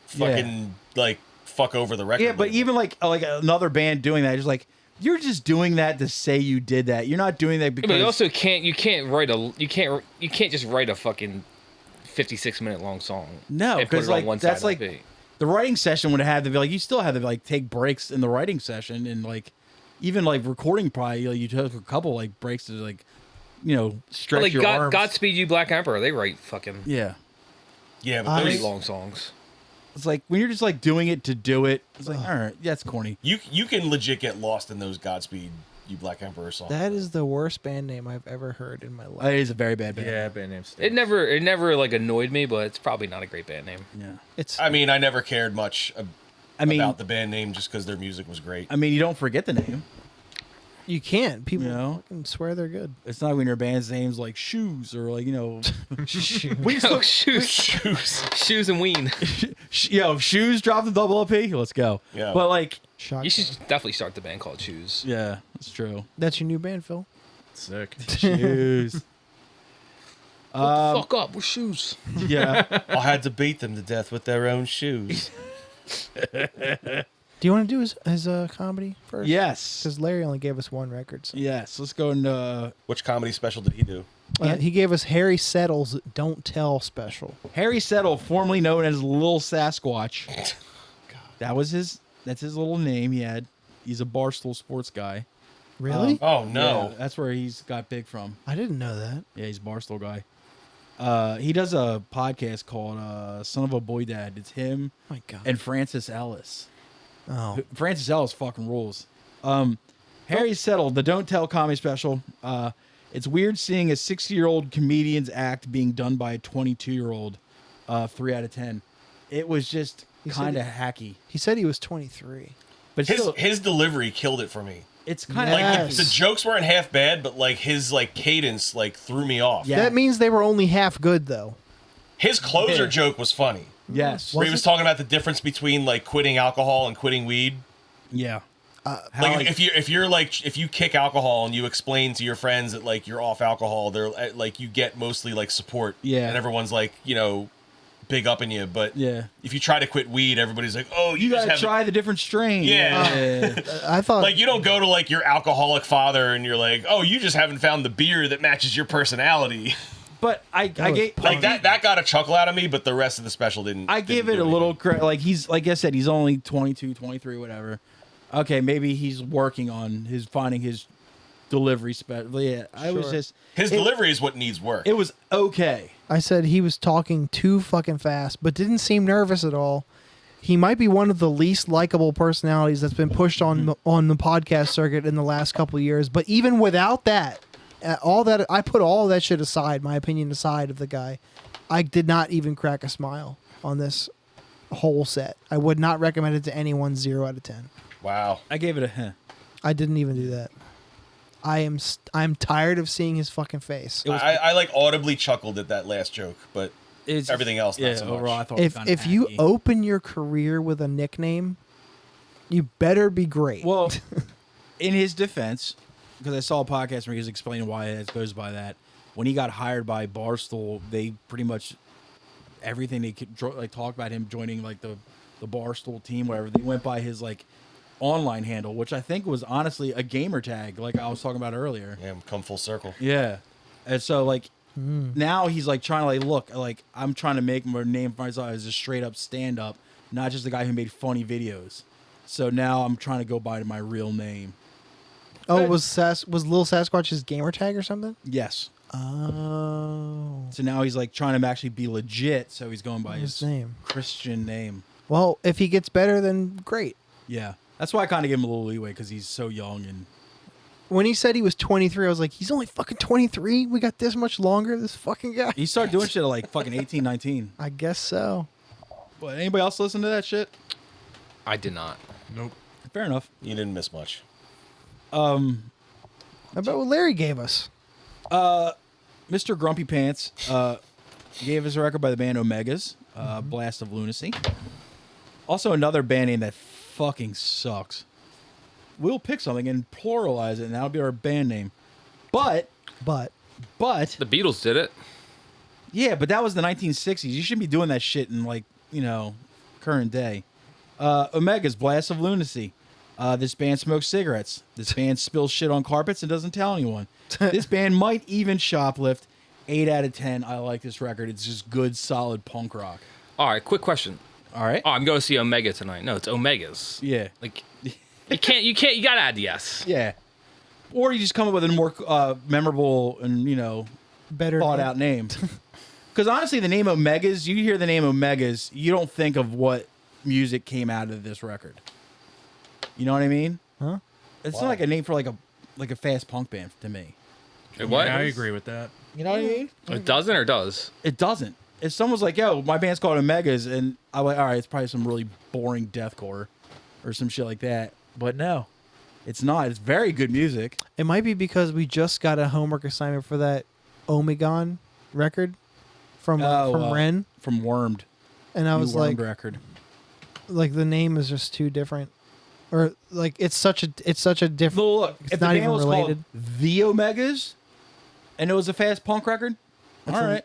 fucking like fuck over the record. Yeah, but label. even like another band doing that, just like you're just doing that to say you did that. You're not doing that because. But you also can't just write a fucking 56-minute long song. No, and put because it on like one that's side like LP. the writing session would have to be like you still have to like take breaks in the writing session and like even like recording probably you took a couple like breaks to like stretch But like your arms. Godspeed You Black Emperor, they write fucking Yeah, yeah, but I- pretty those, long songs. it's like when you're just like doing it to do it. It's like all right, that's corny. you can legit get lost in those Godspeed You Black Emperor songs. That is the worst band name I've ever heard in my life. It is a very bad band. Yeah, band name stinks. It never like annoyed me, but it's probably not a great band name. Yeah. It's I mean, I never cared much I mean, about the band name just because their music was great. you don't forget the name. you can't. People fucking swear they're good. It's not when your band's name's like Shoes or like we Oh, shoes and ween. Shoes dropped the double LP. Let's go. Yeah. But like, Shock. You should definitely start the band called Shoes. yeah, it's true. That's your new band, Phil. Sick. Shoes. Fuck up with shoes. Yeah. I had to beat them to death with their own shoes. Do you want to do his comedy first? Yes. Because Larry only gave us one record. So. Yes. Let's go into Which comedy special did he do? He gave us Harry Settle's Don't Tell special. Harry Settle, formerly known as Little Sasquatch. That's his little name he had. He's a Barstool Sports guy. Really? Oh no. Yeah, that's where he's got big from. I didn't know that. Yeah, he's a Barstool guy. He does a podcast called Son of a Boy Dad. It's him Oh my God. and Francis Ellis. Oh. Francis Ellis fucking rules. Harry Settle, the Don't Tell comedy special. It's weird seeing a 60-year-old comedian's act being done by a 22-year-old. 3 out of 10. It was just said kind of hacky, He said he was 23. but still, His delivery killed it for me. it's kind of Like Yes. the jokes weren't half bad, but like his like cadence like threw me off. Yeah. That means they were only half good, though. His closer Yeah. joke was funny. yes, Where he was talking about the difference between like quitting alcohol and quitting weed. yeah. How, Like if you kick alcohol and you explain to your friends that like you're off alcohol, they're like you get mostly like support. Yeah. And everyone's like, big up in you. But Yeah. if you try to quit weed, everybody's like, oh, you just gotta haven't- try the different strain. Yeah. I thought Like you don't go to like your alcoholic father and you're like, oh, you just haven't found the beer that matches your personality. But I was gave Like that got a chuckle out of me, but the rest of the special didn't. I give it a little credit. Like he's like I said, he's only 22, 23, whatever. Okay, maybe he's working on finding his delivery special. Yeah, I was Sure. just His delivery is what needs work. it was okay. I said he was talking too fucking fast, but didn't seem nervous at all. He might be one of the least likable personalities that's been pushed on the podcast circuit in the last couple of years. But even without that, all that I put all that shit aside, my opinion aside of the guy, I did not even crack a smile on this whole set. I would not recommend it to anyone. 0 out of 10. Wow. I gave it a heh. I didn't even do that. I'm tired of seeing his fucking face. I like audibly chuckled at that last joke, but It's everything else not so much. overall, I thought it was kinda If you hacky. open your career with a nickname, you better be great. Well, in his defense, because I saw a podcast where he was explaining why it goes by that. When he got hired by Barstool, they pretty much everything they could like talk about him joining like the Barstool team, whatever. They went by his like online handle, which I think was honestly a gamer tag, like I was talking about earlier. Yeah, come full circle. Yeah, and so like now he's like trying to like look like I'm trying to make my name for myself as a straight up stand up, not just the guy who made funny videos. So now I'm trying to go by my real name. Oh, was Lil Sasquatch his gamer tag or something? Yes. Oh. So now he's like trying to actually be legit. So he's going by His his name. Christian name. Well, if he gets better, then great. Yeah. That's why I kind of give him a little leeway because he's so young and. When he said he was 23, I was like, he's only fucking 23? We got this much longer, this fucking guy? He started doing shit at like fucking 18, 19. I guess so. But anybody else listen to that shit? I did not. Nope. Fair enough. You didn't miss much. How about what Larry gave us? Mr. Grumpy Pants gave us a record by the band Omegas, Blast of Lunacy. Also another band name that fucking sucks. We'll pick something and pluralize it, and that'll be our band name. But The Beatles did it. yeah, but that was the 1960s. You shouldn't be doing that shit in like, current day. Omegas, Blast of Lunacy. This band smokes cigarettes. This band spills shit on carpets and doesn't tell anyone. This band might even shoplift. 8 out of 10. I like this record. It's just good, solid punk rock. All right, quick question. All right. Oh, I'm going to see Omega tonight. No, it's Omegas. Yeah. Like, you gotta add the S. Yeah. Or you just come up with a more memorable and, Better thought out name. Because honestly, the name Omegas, you hear the name Omegas, you don't think of what music came out of this record. You know what I mean? Huh? It's not like a name for like a fast punk band to me. What? Yeah, I agree with that. You know what I mean? It doesn't or does? It doesn't. If someone's like, yo, my band's called Omegas, and I'm like, all right, it's probably some really boring deathcore or some shit like that. But no, it's not. It's very good music. It might be because we just got a homework assignment for that Omegon record from Ren, From Wormed. and I New was Wormed like, record. the name is just too different, or like it's such a different. Well, look, It's if the not band even was related. called The Omegas, and it was a fast punk record, all right.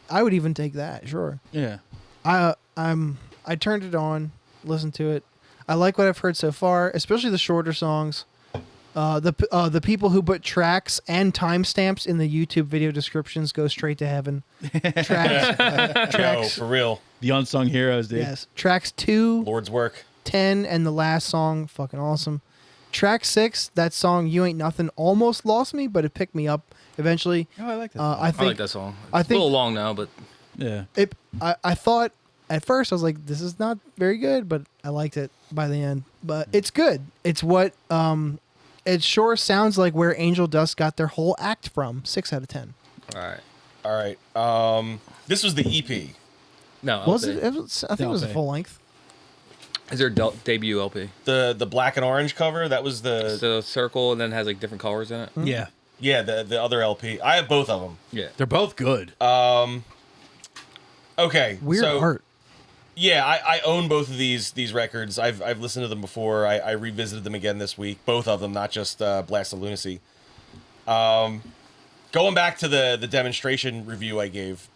I would even take that. Sure. Yeah. I turned it on, listened to it. I like what I've heard so far, especially the shorter songs. The people who put tracks and timestamps in the YouTube video descriptions go straight to heaven. Yo, Tracks, for real. The unsung heroes, dude. yes. Tracks 2, Lord's work. 10, and the last song, fucking awesome. Track 6, that song "You Ain't Nothing" almost lost me, but it picked me up eventually. Oh, I like that. I I think like that song. It's I a think- little long now, but Yeah. I thought at first I was like, this is not very good, but I liked it by the end. But it's good. It's what it sure sounds like where Angel Dust got their whole act from. 6 out of 10. all right. All right. This was the EP. No, Was LP. it? I think it was a LP. full length. Is there a debut LP? The black and orange cover. That was the So circle and then has like different colors in it. Yeah. yeah the other LP. I have both of them. Yeah. They're both good. Okay. Weird so, art. Yeah, I own both of these records. I've listened to them before. I revisited them again this week. Both of them, not just Blast of Lunacy. Going back to the demonstration review I gave.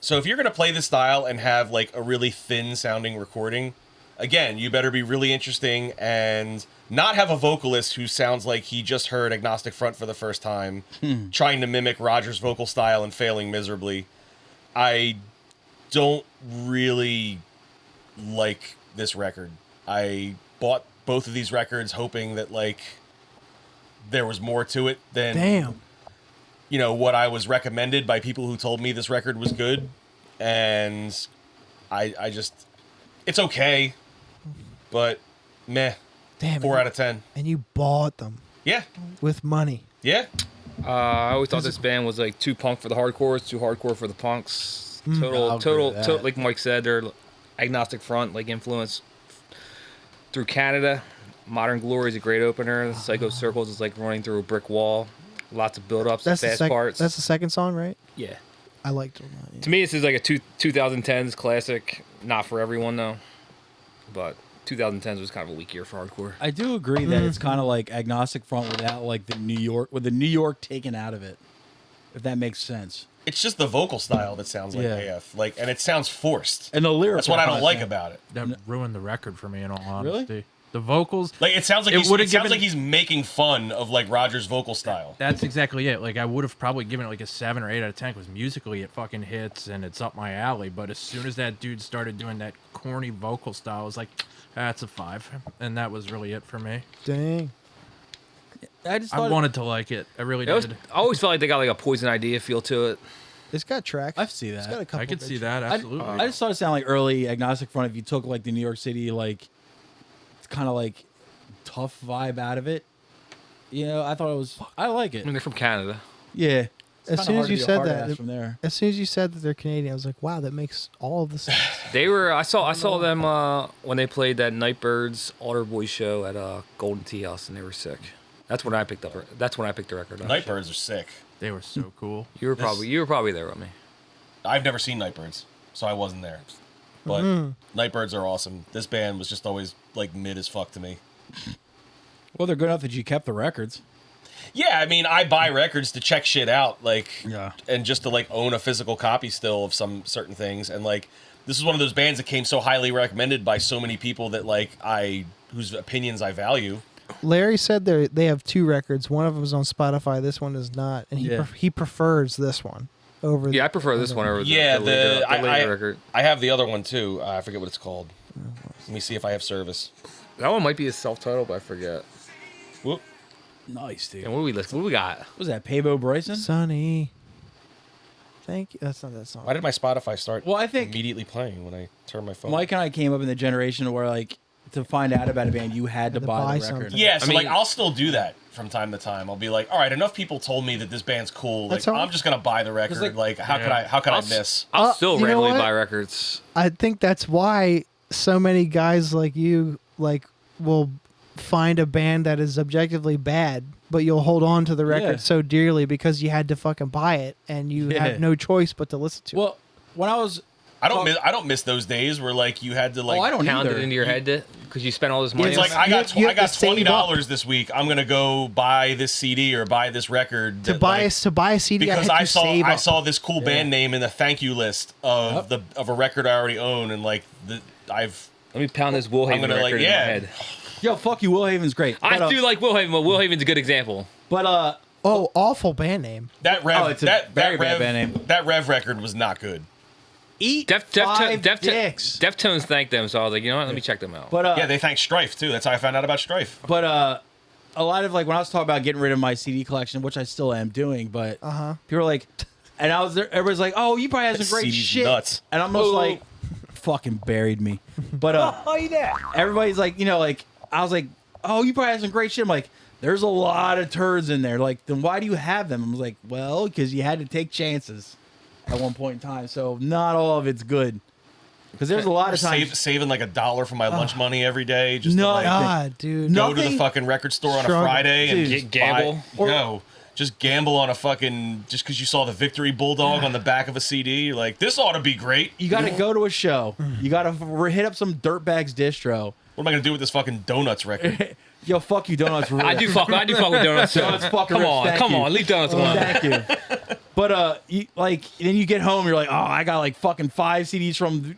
So if you're gonna play this style and have like a really thin sounding recording, again, you better be really interesting and not have a vocalist who sounds like he just heard Agnostic Front for the first time, trying to mimic Roger's vocal style and failing miserably. I don't really like this record. I bought both of these records hoping that like there was more to it than Damn. What I was recommended by people who told me this record was good, and I just it's okay, but meh. Damn. 4 out of 10. And you bought them Yeah, with money. yeah. I always thought this band was like too punk for the hardcores, too hardcore for the punks. I'll agree with that. Like Mike said, they're Agnostic Front, like influence through Canada. Modern Glory is a great opener. Psycho Circles is like running through a brick wall. Lots of build-ups, That's fast parts. That's the second song, right? Yeah. I liked it a lot. To me, this is like a 2010s classic. Not for everyone though, but 2010s was kind of a weak year for hardcore. I do agree that it's kind of like Agnostic Front without like the New York taken out of it. If that makes sense. It's just the vocal style that sounds like Yeah. AF, and it sounds forced. And the lyrics. That's what are I don't like constant. about it. That ruined the record for me, in all Really? honesty. The vocals. Like it sounds like It it would've sounds given- like he's making fun of like Roger's vocal style. That's exactly it. Like I would have probably given it like a 7 or 8 out of 10 because musically it fucking hits and it's up my alley. But as soon as that dude started doing that corny vocal style, I was like, that's a 5, and that was really it for me. Dang. I just I thought wanted to like it. I really did. I always felt like they got like a Poison Idea feel to it. It's got tracks. I see It's that. got a couple I could good see tracks. that, absolutely. I just thought it sounded like early Agnostic Front. If you took like the New York City like, it's kind of like tough vibe out of it. You know, I thought it was. I like I it. mean, they're from Canada. Yeah. It's As kinda soon hard as to you be a said hard that, ass from there. As soon as you said that they're Canadian, I was like, wow, that makes all of the sense. They were. I saw them when they played that Nightbirds Altar Boys show at Golden Tea House, and they were sick. That's when I picked up. That's when I picked the record up. Nightbirds are sick. They were so cool. You were probably there with me. I've never seen Nightbirds, so I wasn't there. But Nightbirds are awesome. This band was just always like mid as fuck to me. Well, they're good enough that you kept the records. Yeah, I mean, I buy records to check shit out, like, Yeah. and just to like own a physical copy still of some certain things. And like, this is one of those bands that came so highly recommended by so many people that like whose opinions I value. Larry said they have 2 records. One of them is on Spotify. This one is not, and he prefers this one over. Yeah, I prefer this one over Yeah, the later I record. I have the other one too. I forget what it's called. Let me see if I have service. That one might be a self-titled, but I forget. Whoop. Nice, dude. And what do we got? What was that Pabo Bryson? Sunny. Thank you. That's not that song. Why did my Spotify start Well, I think immediately playing when I turned my phone? Mike and I came up in the generation where like to find out about a band, you had to buy the record. something. Yeah, so I mean- like I'll still do that from time to time. I'll be like, all right, enough people told me that this band's cool. Like That's all- I'm just gonna buy the record. like- Like, how could I I'll miss? I'll still you know randomly what? buy records. I think that's why so many guys like you like will find a band that is objectively bad, but you'll hold on to the record Yeah. so dearly because you had to fucking buy it and you Yeah. have no choice but to listen to it. Well, when I was I don't miss those days where like you had to like. I don't Pound either. it into your head because you spent all this money. It's on like it. I got you I have to got save $20 this week. I'm gonna go buy this CD or buy this record to that, buy like, a CD, because I I had to save I up. saw this cool band name in the thank you list of a record I already own, and like I've Let me pound this Willhaven I'm gonna, record like, in yeah. my head. Yo, fuck you, Willhaven's great. I But, do like Willhaven, but Willhaven's a good example. But Oh, awful band name. that Rev Oh, it's a that very Rev bad band name. that Rev record was not good. eat five dicks. Deftones thanked them, so I was like, you know what? Let me check them out. But Yeah, they thanked Strife too. That's how I found out about Strife. But a lot of like when I was talking about getting rid of my CD collection, which I still am doing, but people are like, and I was there. Everybody's like, "Oh, you probably have some great CD's shit," nuts. and I'm just like, "Fucking buried me." But everybody's like, you know, like I was like, "Oh, you probably have some great shit." I'm like, "There's a lot of turds in there." Like, then why do you have them? I was like, "Well, because you had to take chances at one point in time, so not all of it's good." Because there's a lot of times. Saving like $1 for my lunch money every day. Just No, to, like, God, dude. No. go to the nothing- fucking record store on a Struggle. Friday and Dude, just gamble? No, just gamble on a fucking just because you saw the Victory Bulldog on the back of a CD. You're like, this ought to be great. You got to go to a show. You got to hit up some Dirtbags distro. What am I gonna do with this fucking Donuts record? Yo, fuck you, donuts. I do fuck with donuts. Donuts fucking Come rips, on, thank come you. on, leave donuts alone. Thank you. But you, like, then you get home, you're like, oh, I got like fucking 5 CDs from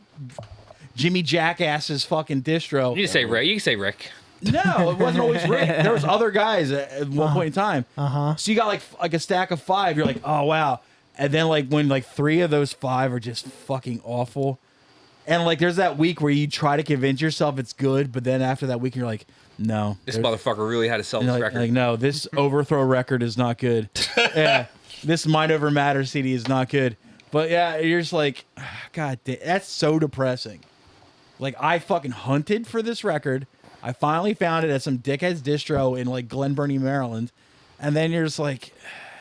Jimmy Jackass's fucking distro. You can say Rick. You can say Rick. No, it wasn't always Rick. There was other guys at one point in time. So you got like a stack of 5. You're like, oh wow. And then like when like 3 of those 5 are just fucking awful, and like there's that week where you try to convince yourself it's good, but then after that week you're like, no, This there's- motherfucker really had to sell and this like, record. like, no, this Overthrow record is not good. Yeah, this Mind Over Matter CD is not good. But yeah, you're just like, God, that's so depressing. Like I fucking hunted for this record. I finally found it at some dickhead's distro in like Glen Burnie, Maryland, and then you're just like,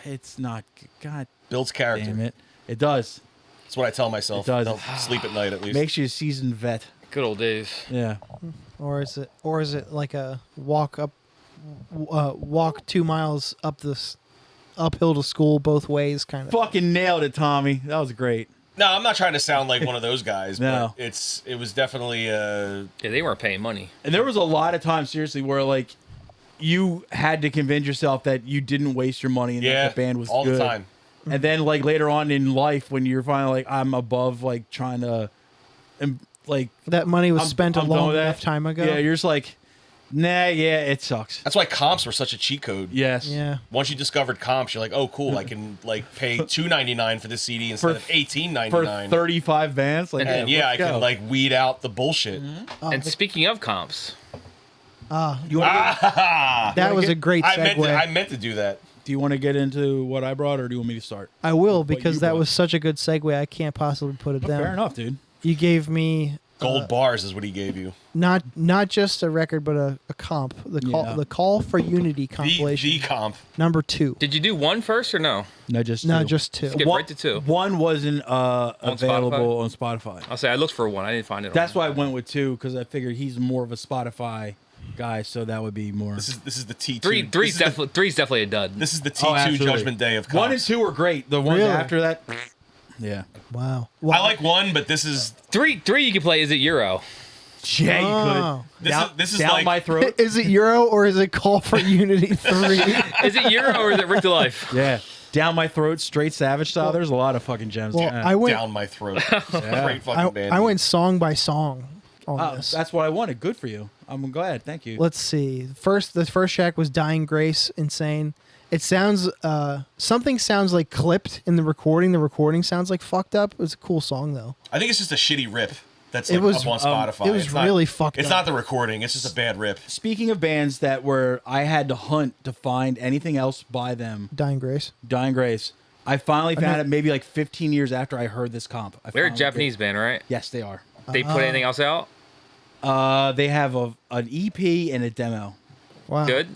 it's not. God Builds character. damn it, it does. That's what I tell myself. It does. I'll sleep at night at least. Makes you a seasoned vet. Good old days. Yeah. Or is it like a walk 2 miles up this uphill to school both ways kind of? Fucking nailed it, Tommy. That was great. No, I'm not trying to sound like one of those guys, No. but it was definitely Yeah, they weren't paying money. And there was a lot of times, seriously, where like you had to convince yourself that you didn't waste your money and that the band was all good. the time. And then like later on in life, when you're finally like, I'm above like trying to, and like That money was I'm- spent a I'm done long with that. enough time ago. Yeah, you're just like, nah, yeah, it sucks. That's why comps were such a cheat code. Yes. Yeah. Once you discovered comps, you're like, oh, cool, I can like pay $2.99 for this CD instead of For $18.99. 35 bands, like and yeah, I let's go. can like weed out the bullshit. Oh, And speaking of comps, You want That was a great segue. I meant to do that. do you want to get into what I brought, or do you want me to start? I will, What because you that brought. was such a good segue. I can't possibly put it down. Fair enough, dude. You gave me Gold bars is what he gave you. not just a record, but a comp. Yeah. The Call for Unity compilation, The comp. number 2. Did you do one first or no? No, just No, two. just 2. Skip right to 2. One wasn't available on Spotify. I'll say I looked for one. I didn't find it. That's why I went with 2, because I figured he's more of a Spotify guy, so that would be more. This is the T2. Three's definitely a dud. This is the Oh, T2 absolutely. Judgment Day of comps. 1 and 2 were great. The ones Really? after that, yeah. Wow. I like 1, but this is Three you can play. Is it Euro? Yeah, you Oh. this is down like my throat. Is it Euro or is it Call for Unity 3? Is it Euro or is it Rick to Life? Yeah, down my throat, straight Savage style. There's a lot of fucking gems. Well, Yeah. I went down my throat. Great fucking band. I went song by song on Oh, this. that's what I wanted. Good for you. I'm glad. Thank you. Let's see. The first track was Dying Grace, insane. It sounds something sounds like clipped in the recording. The recording sounds like fucked up. It's a cool song though. I think it's just a shitty rip. That's It like was, up on Spotify. it was It's not- really fucked It's up. not the recording. It's just a bad rip. Speaking of bands that were, I had to hunt to find anything else by them. Dying Grace. Dying Grace. I finally found it maybe like 15 years after I heard this comp. They're a finally Japanese band, right? did. Yes, they are. They put anything else out? They have an EP and a demo. Wow. Good.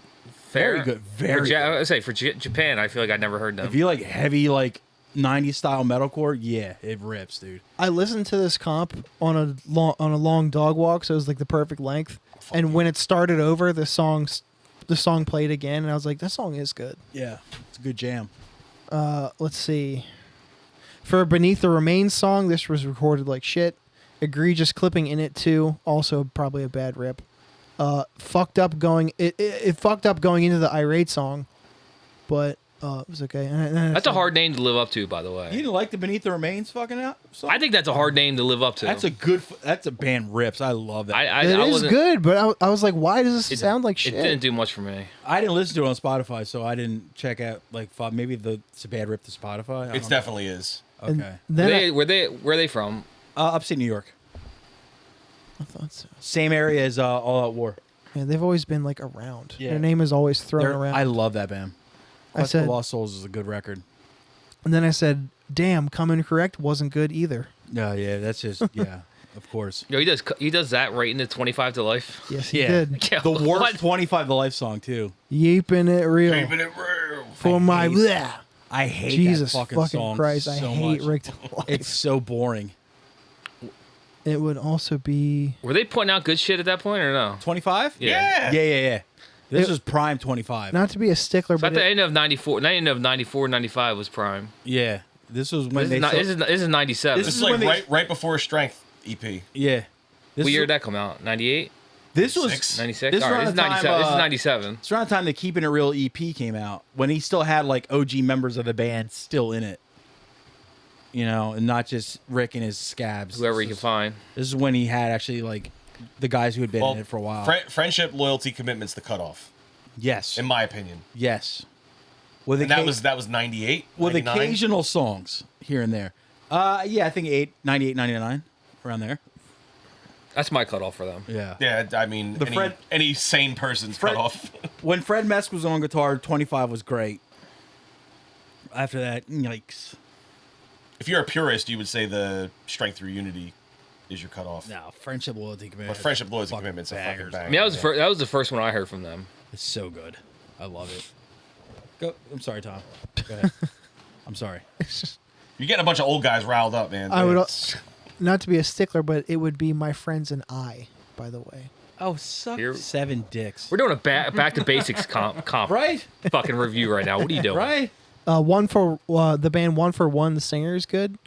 Fair. Very good. For Very good. I say for Japan, I feel like I'd never heard them. If you like heavy, like 90s style metalcore, yeah, it rips, dude. I listened to this comp on a long dog walk, so it was like the perfect length. And when it started over, the song played again, and I was like, that song is good. Yeah, it's a good jam. Let's see. For Beneath the Remains song, this was recorded like shit. Egregious clipping in it too. Also probably a bad rip. Fucked up going. It fucked up going into the Irate song, but it was okay. And That's a hard name to live up to, by the You way. didn't like the Beneath the Remains fucking out song? I think that's a hard name to live up to. That's a band rips. I love that. It I is wasn't- good, but I was like, why does this it- sound like It shit? didn't do much for me. I didn't listen to it on Spotify, so I didn't check out like maybe it's a bad rip to Spotify. I It don't definitely is. know. And Okay. then Where are they from? Upstate New York, I thought so. same area as All Out War. Yeah, they've always been like around. Yeah. Their name is always thrown around. I love that band. I Quest of said- Lost Souls is a good record. And then I said, "Damn, Come Incorrect wasn't good either." No, yeah, that's just yeah, of course. Yo, he does that right into 25 to Life. Yes, he Yeah, did. Yeah, the worst what? 25 to Life song too. Yeeping it real Keeping it real. for my. hate- bleh. I hate Jesus that fucking song Christ! I so hate much. Rick to Life. It's so boring. It would also be. Were they putting out good shit at that point or no? 25? Yeah. Yeah. This It- is prime 25. Not to be a stickler, So at but the end of 94, 95 was prime. Yeah, this was when This they. is, not, still- this is 97. This This is is like when they- right before Strength EP. yeah. This What year is- did that come out? 98? This was 96? This, All right, around this is the time, 97. This is 97. It's around the time the Keeping It Real EP came out, when he still had like OG members of the band still in it. You know, and not just Rick and his scabs. Whoever this you can is, find. This is when he had actually like the guys who had been Well, in it for a while. friendship, loyalty, commitment's the cutoff, Yes. in my opinion. Yes. With And that was 98, with 99? occasional songs here and there. Yeah, I think 98, 99, around there. That's my cutoff for them. Yeah. Yeah, I mean, The any sane person's Fred- cutoff. When Fred Mesk was on guitar, 25 was great. After that, yikes. If you're a purist, you would say the Strength Through Unity is your cutoff. No, Friendship, Loyalty, Commitment. But Friendship, Loyalty, Fucking Commitment's a bangers. fucking banger. I mean, that was the first one I heard from them. It's so good. I love it. Go. I'm sorry, Tom. Go ahead. I'm sorry. You're getting a bunch of old guys riled up, man. I would It's- not to be a stickler, but it would be My Friends and I. By the way, Oh, suck Here- 7 dicks. We're doing a back to basics comp Right? fucking review right now. What are you doing? Right? one for the band One for One. The singer is good.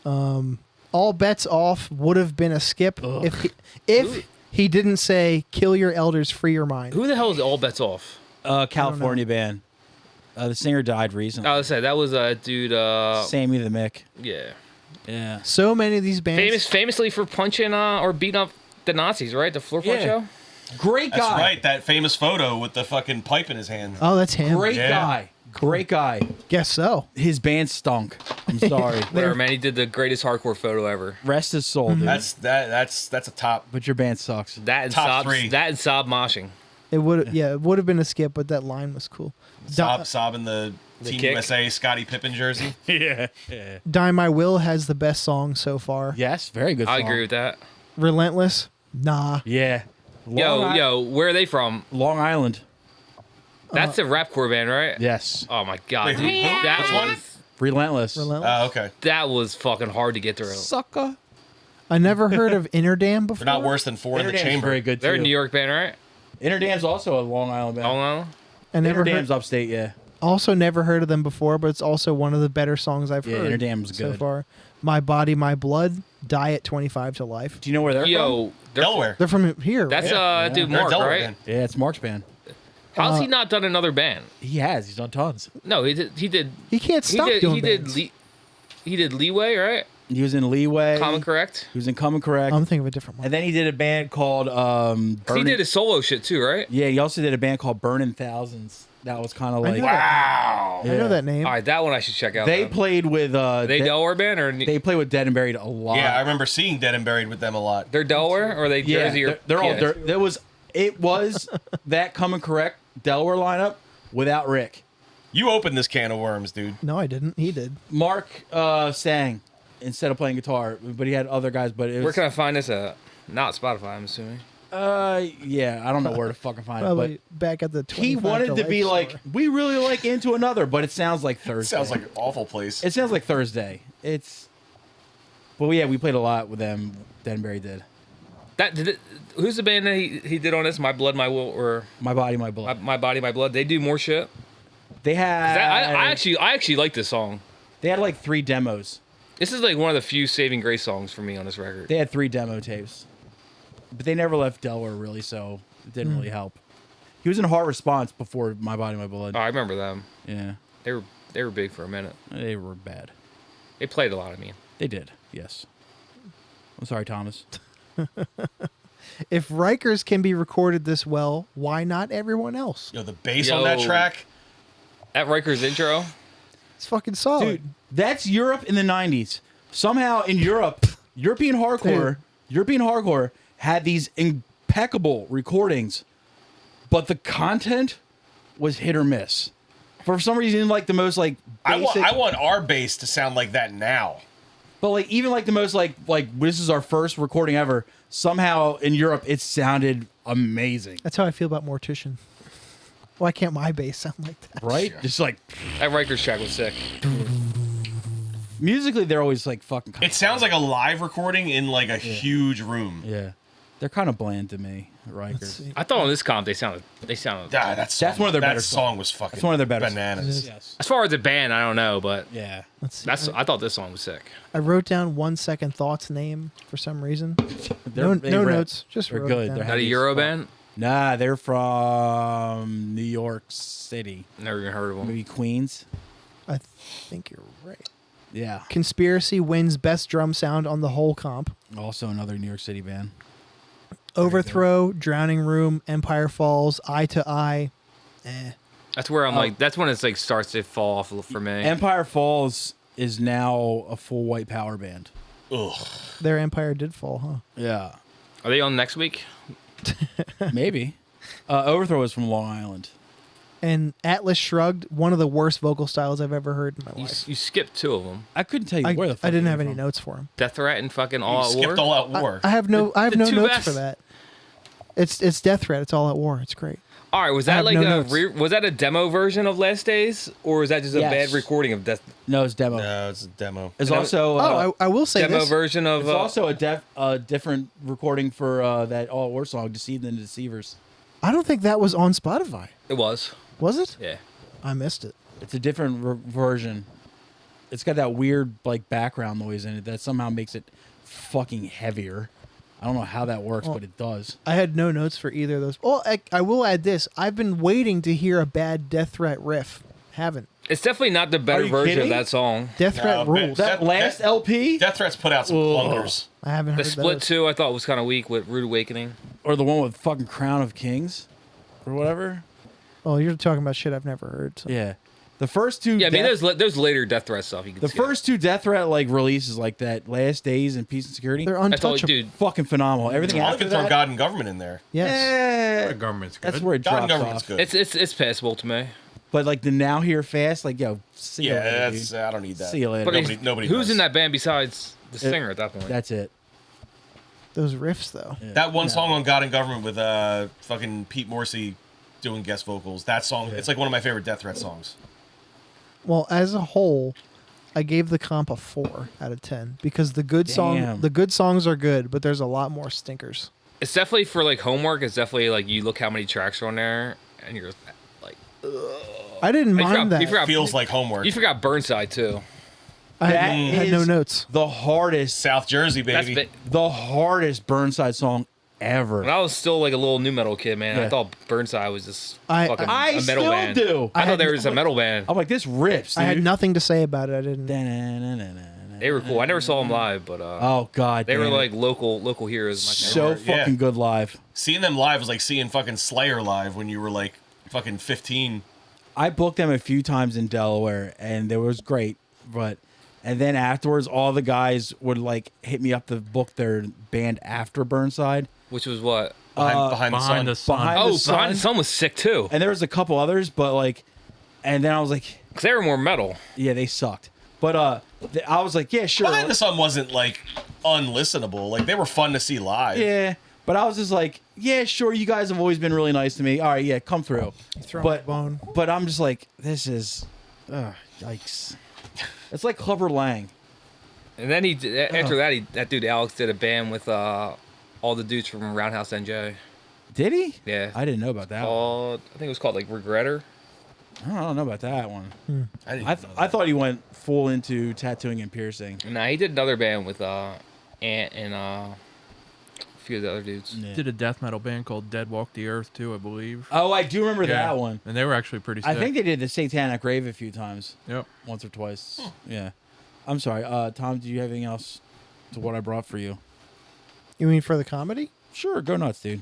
All Bets Off would have been a skip if he didn't say "Kill your elders, free your mind." Who the hell is All Bets Off? California band. The singer died recently. I was say that was a dude. Sammy the Mick. Yeah, Yeah. So many of these bands. famously for punching or beating up the Nazis, right? The floor punch Yeah. show. Great That's guy. right. That famous photo with the fucking pipe in his hand. Oh, that's him. Great Yeah. guy. Great guy. Guess so. His band stunk. I'm sorry. Whatever, man. He did the greatest hardcore photo ever. Rest his soul, dude. That's a top. But your band sucks. That and Top Sob, 3. that and Sob moshing. It would have been a skip, but that line was cool. Sob in the Team kick. USA Scottie Pippen jersey. Yeah. Die My Will has the best song so far. Yes, very good song. I agree with that. Relentless, nah. Yeah. Yo, where are they from? Long Island. That's a rapcore band, right? Yes. Oh my god, Wait, dude. who? That Which one? was Relentless. Relentless. Oh, okay. that was fucking hard to get through. Sucker. I never heard of Inner Dam before. They're not worse than 4 in the Interdam's chamber. very good too. They're a New York band, right? Interdam's also a Long Island band. Long Island. I never Interdam's heard, upstate, yeah. also never heard of them before, but it's also one of the better songs I've Yeah, heard. Interdam's so good. far. My Body, My Blood, Die at 25 to Life. Do you know where they're from? Yo, they're- Delaware. They're from here. That's right? dude They're a Marc, Delaware right? band. Yeah, it's Mark's band. How's he not done another band? He has. He's done tons. No, he did. He can't stop doing bands. He did Leeway, right? He was in Leeway. Common Correct. He was in Common Correct. I'm thinking of a different one. And then he did a band called He Burning. did his solo shit too, right? Yeah, he also did a band called Burning Thousands. That was kind of I like know Wow. I know that name. All right, that one I should check out. they then. played with They Delaware band or they played with Dead and Buried a lot. Yeah, I remember seeing Dead and Buried with them a lot. they're Delaware or are they Yeah, Jersey or they're all yeah. it was that Common Correct Delaware lineup without Rick. You opened this can of worms, dude. No, I didn't. He did. Mark sang instead of playing guitar, but he had other guys. But it was Where can I find this at? Not Spotify, I'm assuming. yeah, I don't know where to fucking find it. Probably But back at the 25 he wanted to Life be store. like, we really like Into Another, but it sounds like Thursday. Sounds like an awful place. It sounds like Thursday. But yeah, we played a lot with them. Dead and Buried did. Who's the band that he did on this? My Blood, My Will, or My Body, My Blood. My Body, My Blood? They do more shit. They had I actually like this song. they had like 3 demos. This is like one of the few saving grace songs for me on this record. They had 3 demo tapes, but they never left Delaware really, so it didn't really help. He was in Heart Response before My Body, My Blood. Oh, I remember them. Yeah, They were big for a minute. they were bad. They played a lot. I mean, They did. Yes. I'm sorry, Thomas. If Rikers can be recorded this well, why not everyone else? Yo, the bass on that Yo. track. at Riker's intro. It's fucking solid. Dude, that's Europe in the 90s. Somehow in Europe, European hardcore had these impeccable recordings, but the content was hit or miss. For some reason, like the most like basic, I want our bass to sound like that now. but like even like the most like this is our first recording ever. Somehow in Europe, it sounded amazing, That's how I feel about Mortician. Why can't my bass sound like that? right? Just like That Riker's track was sick. musically, they're always like fucking. It sounds like a live recording in like a huge room. Yeah, they're kind of bland to me, Let's Rikers. see. I thought on this comp they sounded. Ah, that's one of their that better song was fucking. That's one of their better bananas. Yes. As far as the band, I don't know, but Yeah. Let's see. I thought this song was sick. I wrote down 1 Second Thoughts name for some reason. They're, No notes. Just They're wrote good. It down. They're Not a heavy as Euro fuck. band. Nah, they're from New York City. Never even heard of them. Maybe Queens. I think you're right. Yeah. Conspiracy wins best drum sound on the whole comp. Also another New York City band. Overthrow, Drowning Room, Empire Falls, Eye to Eye. That's where I'm like. That's when it's like starts to fall off for me. Empire Falls is now a full white power band. Ugh. Their Empire did fall, huh? Yeah. Are they on next week? Maybe. Overthrow is from Long Island. And Atlas Shrugged, one of the worst vocal styles I've ever heard in my You, life. you skipped 2 of them. I couldn't tell you where the fuck I didn't they have were any from. notes for him. Death Threat and fucking All You Out skipped War. All Out War. I have no the notes two best. for that. It's Death Threat. It's All at War. It's great. All right, was I that have like no a notes. was that a demo version of Last Days, or was that just a Yes. bad recording of Death? No, it's demo. No, it's a demo. It's And also I will say Demo this. version of. it's also a different recording for that All War song, Deceived and Deceivers. I don't think that was on Spotify. It was. Was it? Yeah. I missed it. It's a different version. It's got that weird like background noise in it that somehow makes it fucking heavier. I don't know how that works, but it does. I had no notes for either of those. Oh, I will add this. I've been waiting to hear a bad Death Threat riff. Haven't. It's definitely not the better you version kidding? of that song. Death Threat No, rules. That last LP Death Threat's put out some clunkers. I haven't The heard Split those. 2 I thought was kind of weak with Rude Awakening. or the one with fucking Crown of Kings or whatever. Oh, you're talking about shit I've never heard. So. Yeah. The first two. Yeah, I mean, there's later Death Threat stuff you can The skip. first two Death Threat like releases like that, Last Days and Peace and Security. They're I told untouchable. you, dude. Fucking phenomenal. Everything I'll after even throw that. God and Government in there. Yes. The government's good. That's where it God and drops Government's off. good. It's passable to me. But like the Now Here Fast, like yo, see you later, that's dude. I don't need that. See you later. But Nobody who's does. in that band besides the singer at that point? That's it. Those riffs, though. That one song on God and Government with fucking Pete Morsi doing guest vocals. That song, it's like one of my favorite Death Threat songs. Well, as a whole, I gave the comp a 4 out of 10 because the good songs are good, but there's a lot more stinkers. It's definitely for like homework. It's definitely like you look how many tracks are on there, and you're like, I didn't You forgot- mind that. you forgot- Feels like homework. you forgot Burnside too. I That had no is notes. The hardest, South Jersey, That's baby. the hardest Burnside song ever. When I was still like a little new metal kid, man, Yeah. I thought Burnside was just I fucking I a metal still band. do. I I thought they had- were just a metal band. I'm like, this rips, dude. I had nothing to say about it. I didn't. They were cool. I never saw them live, but Oh god, they were damn it. like local heroes. so Yeah. fucking good live. Seeing them live was like seeing fucking Slayer live when you were like fucking 15. I booked them a few times in Delaware, and it was great. And then afterwards, all the guys would like hit me up to book their band after Burnside. Which was what? Behind the sun. Behind the sun. Behind Oh, the Sun. Behind the Sun was sick too. And there was a couple others, but like, and then I was like, Because they were more metal. yeah, they sucked. But I was like, yeah, sure. Behind the Sun wasn't like unlistenable. Like they were fun to see live. Yeah, but I was just like, yeah, sure. You guys have always been really nice to me. All right, yeah, come through. Throw But my bone. but I'm just like, this is, yikes. It's like Clubber Lang. And then after that dude Alex did a band with all the dudes from Roundhouse NJ. Did he? Yeah. I didn't know about that. One. Called, I think it was called like Regretter. I don't know about that one. I didn't I know I thought he went full into tattooing and piercing. Nah, he did another band with Ant and a few of the other dudes. Yeah. Did a death metal band called Dead Walk the Earth too, I believe. Oh, I do remember Yeah. that one. And they were actually pretty sick. I think they did the Satanic Rave a few times, Yep. once or twice. Yeah. I'm sorry. Tom, do you have anything else to what I brought for you? You mean for the comedy? Sure, go nuts, dude.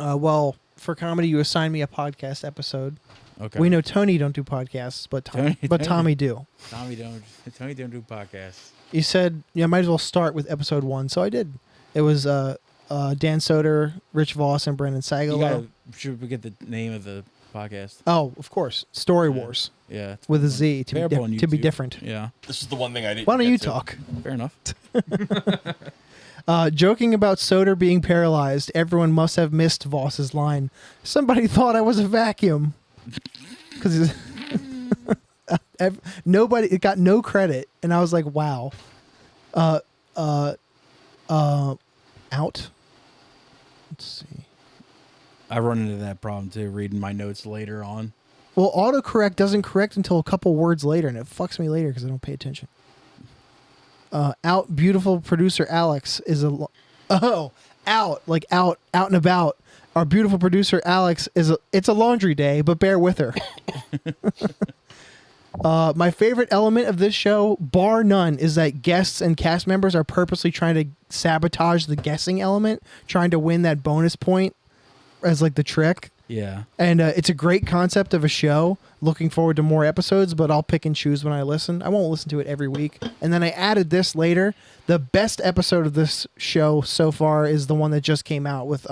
Well, for comedy, you assigned me a podcast episode. Okay. We know Tony don't do podcasts, but Tommy do. Tommy don't do podcasts. You said might as well start with episode 1, so I did. It was Dan Soder, Rich Voss, and Brandon Sagalow. Should we get the name of the podcast? Oh, of course, Story Wars Yeah. It's with a Z to available on be YouTube. different. Yeah. This is the one thing I didn't. Why don't get you to. talk? Fair enough. Joking about Soder being paralyzed, everyone must have missed Voss's line. Somebody thought I was a vacuum. Because nobody, it got no credit, and I was like, wow. Out. Let's see. I run into that problem too, reading my notes later on. Well, autocorrect doesn't correct until a couple words later, and it fucks me later because I don't pay attention. Out, beautiful producer Alex is out and about. Our beautiful producer Alex it's a laundry day, but bear with her. My favorite element of this show, bar none, is that guests and cast members are purposely trying to sabotage the guessing element, trying to win that bonus point as like the trick. Yeah. And it's a great concept of a show. Looking forward to more episodes, but I'll pick and choose when I listen. I won't listen to it every week. And then I added this later. The best episode of this show so far is the one that just came out with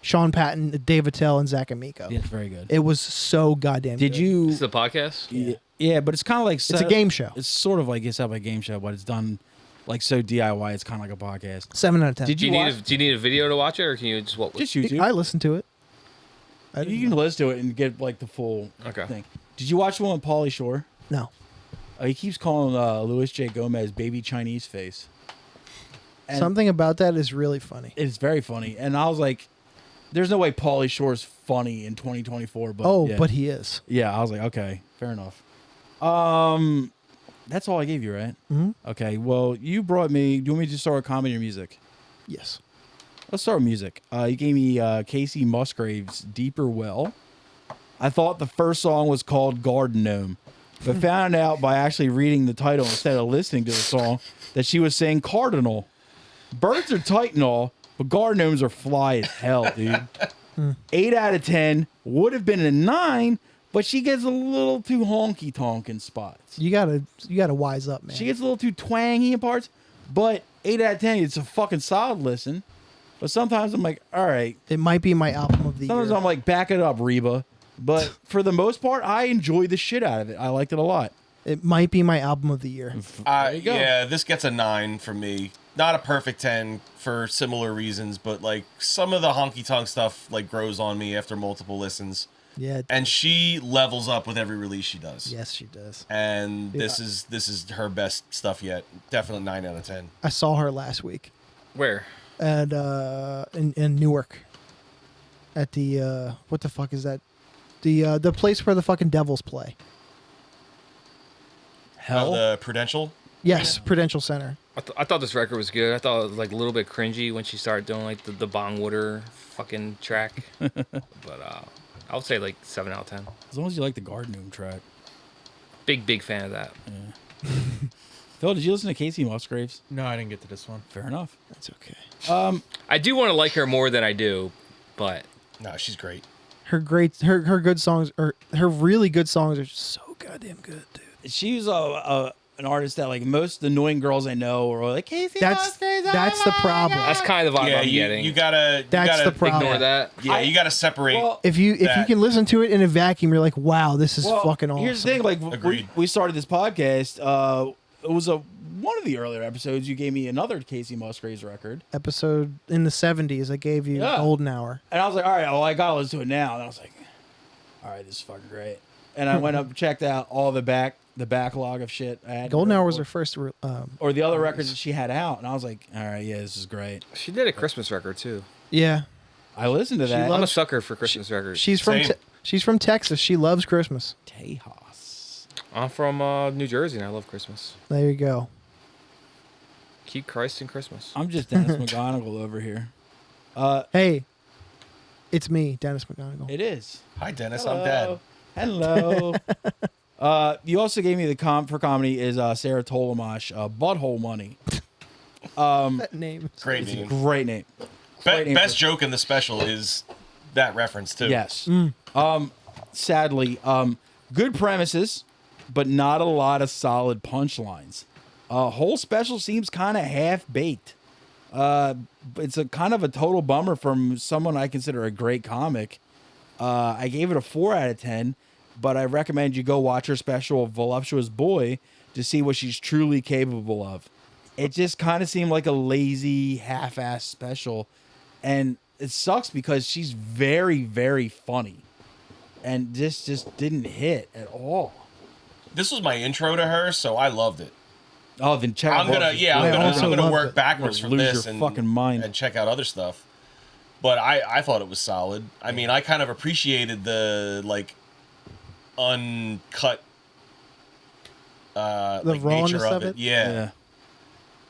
Sean Patton, Dave Attell, and Zach Amico. Yeah, it's very good. It was so goddamn Did good. you? This is a podcast? Yeah, but it's kind of like It's a game show. It's sort of like it's up a game show, but it's done like so DIY. It's kind of like a podcast. 7 out of 10. Did Do you you watch? need a video to watch it, or can you just what? Just YouTube. I listened to it. You can listen to it and get like the full Okay. thing. Did you watch the one with Pauly Shore? No. He keeps calling Louis J. Gomez baby Chinese face. And Something about that is really funny. It's very funny. And I was like, there's no way Pauly Shore's funny in 2024. But Oh, yeah. but he is. Yeah, I was like, okay, fair enough. That's all I gave you, right? Mhm. Okay, well, you brought me. Do you want me to start with comedy or music? Yes. Let's start with music. You gave me Casey Musgrave's Deeper Well. I thought the first song was called Garden Gnome, but found out by actually reading the title instead of listening to the song that she was saying cardinal. Birds are tight and all, but garden gnomes are fly as hell, dude. 8 out of 10 would have been a 9, but she gets a little too honky tonk in spots. You gotta wise up, man. She gets a little too twangy in parts, but 8 out of 10, it's a fucking solid listen. But sometimes I'm like, all right. It might be my album of the Sometimes year. I'm like, back it up, Reba. But for the most part, I enjoy the shit out of it. I liked it a lot. It might be my album of the year. There you go. Yeah, this gets a 9 from me. Not a perfect 10 for similar reasons, but like some of the honky tonk stuff like grows on me after multiple listens. Yeah. And she levels up with every release she does. Yes, she does. And Yeah. this is her best stuff yet. Definitely 9 out of 10. I saw her last week Where? at in Newark. At the what the fuck is that? The place where the fucking Devils play. Hell. The Prudential. Yes, Prudential Center. I thought this record was good. I thought it was like a little bit cringy when she started doing like the Bongwater fucking track. But I would say like 7 out of 10. As long as you like the Garden track. Big fan of that. Phil, did you listen to Casey Musgraves? No, I didn't get to this one. Fair enough. That's okay. I do want to like her more than I do, but No, she's great. Her good songs, or her really good songs, are just so goddamn good, dude. She's an artist that like most annoying girls I know are like, Casey Musgraves. That's the problem. that's kind of the vibe Yeah, I'm getting. you gotta That's the problem. ignore that. Yeah, you gotta separate. Well, If you that. can listen to it in a vacuum, you're like, wow, this is fucking awesome. Here's the thing, like Agreed. we started this podcast. It was one of the earlier episodes. You gave me another Casey Musgraves record, Episode in the 70s, I gave you Yeah. Golden Hour. and I was like, all right, well, I gotta listen to it now. And I was like, all right, this is fucking great. And I went up and checked out all the backlog of shit I had. Golden Hour was her first. or the other records that she had out, and I was like, all right, yeah, this is great. She did a Christmas record too. Yeah, I listened to that. I'm a sucker for Christmas records. she's from Same. she's from Texas. She loves Christmas. Tejas. I'm from New Jersey and I love Christmas. There you go. Keep Christ in Christmas. I'm just Dennis McGonigal over here. Hey, it's me, Dennis McGonigal. It is. Hi, Dennis. I'm Dad. Hello. You also gave me the for comedy is Sarah Tolomash, Butthole Money. That name. Great name. Great name. Great name Best for- joke in the special is that reference too. Yes. Sadly, good premises, but not a lot of solid punchlines. Whole special seems kind of half baked. It's a kind of a total bummer from someone I consider a great comic. I gave it a 4 out of 10, but I recommend you go watch her special, Voluptuous Boy, to see what she's truly capable of. It just kind of seemed like a lazy, half-assed special, and it sucks because she's very, very funny, and this just didn't hit at all. This was my intro to her, so I loved it. Oh, then check out. I'm also gonna loved work it. backwards You're from gonna lose this your and fucking mind. and check out other stuff. But I thought it was solid. I mean, I kind of appreciated the like uncut The like rawness nature of of it. it? Yeah.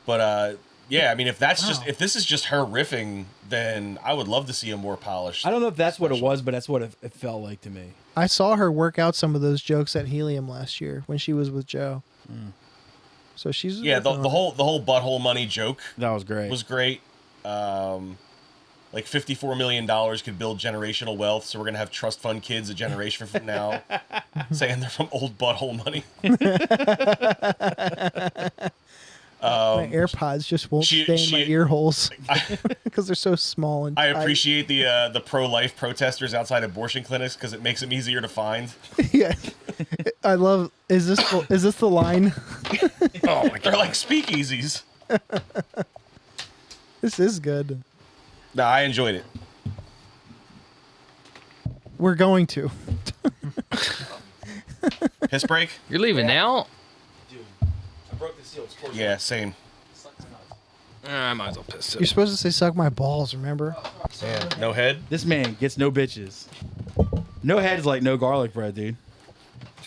But yeah, I mean, if that's Wow. if this is just her riffing, then I would love to see a more polished. I don't know if that's what it special. was, but that's what it felt like to me. I saw her work out some of those jokes at Helium last year when she was with Joe. So she's Yeah, the working on whole butthole money joke That was great. was great. Like $54 million could build generational wealth, so we're gonna have trust fund kids a generation from now, saying they're from old butthole money. my AirPods just won't she- stay in she- my ear holes because they're so small and I tight. appreciate the pro-life protesters outside abortion clinics because it makes them easier to find. Yeah, I love. Is this the line? Oh my god, they're like speakeasies. This is good. No, I enjoyed it. We're going to. Piss break? You're leaving now? Dude, I broke the seal. It's Yeah, same. I might as well piss You're it. supposed to say "suck my balls." Remember? Yeah, no head. This man gets no bitches. No head is like no garlic bread, dude.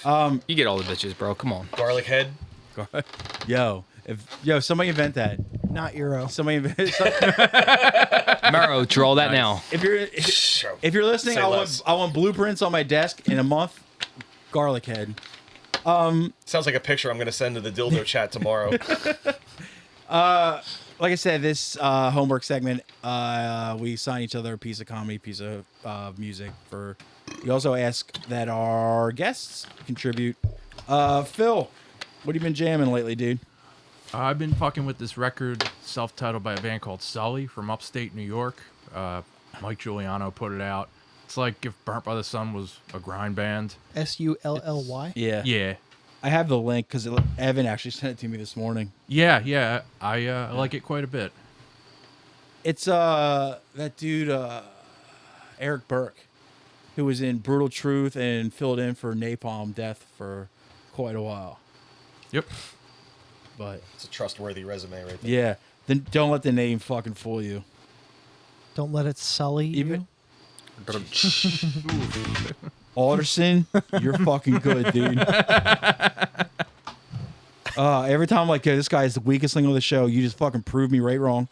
You get all the bitches, bro. Come on. Garlic head. Somebody invent that. Not Euro. Somebody invent. Maro, draw that now. If you're listening, Say I less. want blueprints on my desk in a month. Garlic head. Sounds like a picture I'm gonna send to the dildo chat tomorrow. Like I said, this homework segment, we assign each other a piece of comedy, piece of music. We also ask that our guests contribute. Phil, what have you been jamming lately, dude? I've been fucking with this record, self-titled by a band called Sully from upstate New York. Mike Giuliano put it out. It's like if Burnt by the Sun was a grind band. Sully. Yeah. Yeah. I have the link because Evan actually sent it to me this morning. Yeah. I like it quite a bit. It's that dude, Eric Burke, who was in Brutal Truth and filled in for Napalm Death for quite a while. Yep. But It's a trustworthy resume right there. yeah, then don't let the name fucking fool you. Don't let it sully Even you. Alderson, you're fucking good, dude. Every time I'm like, yeah, this guy is the weakest link on the show, you just fucking prove me right wrong.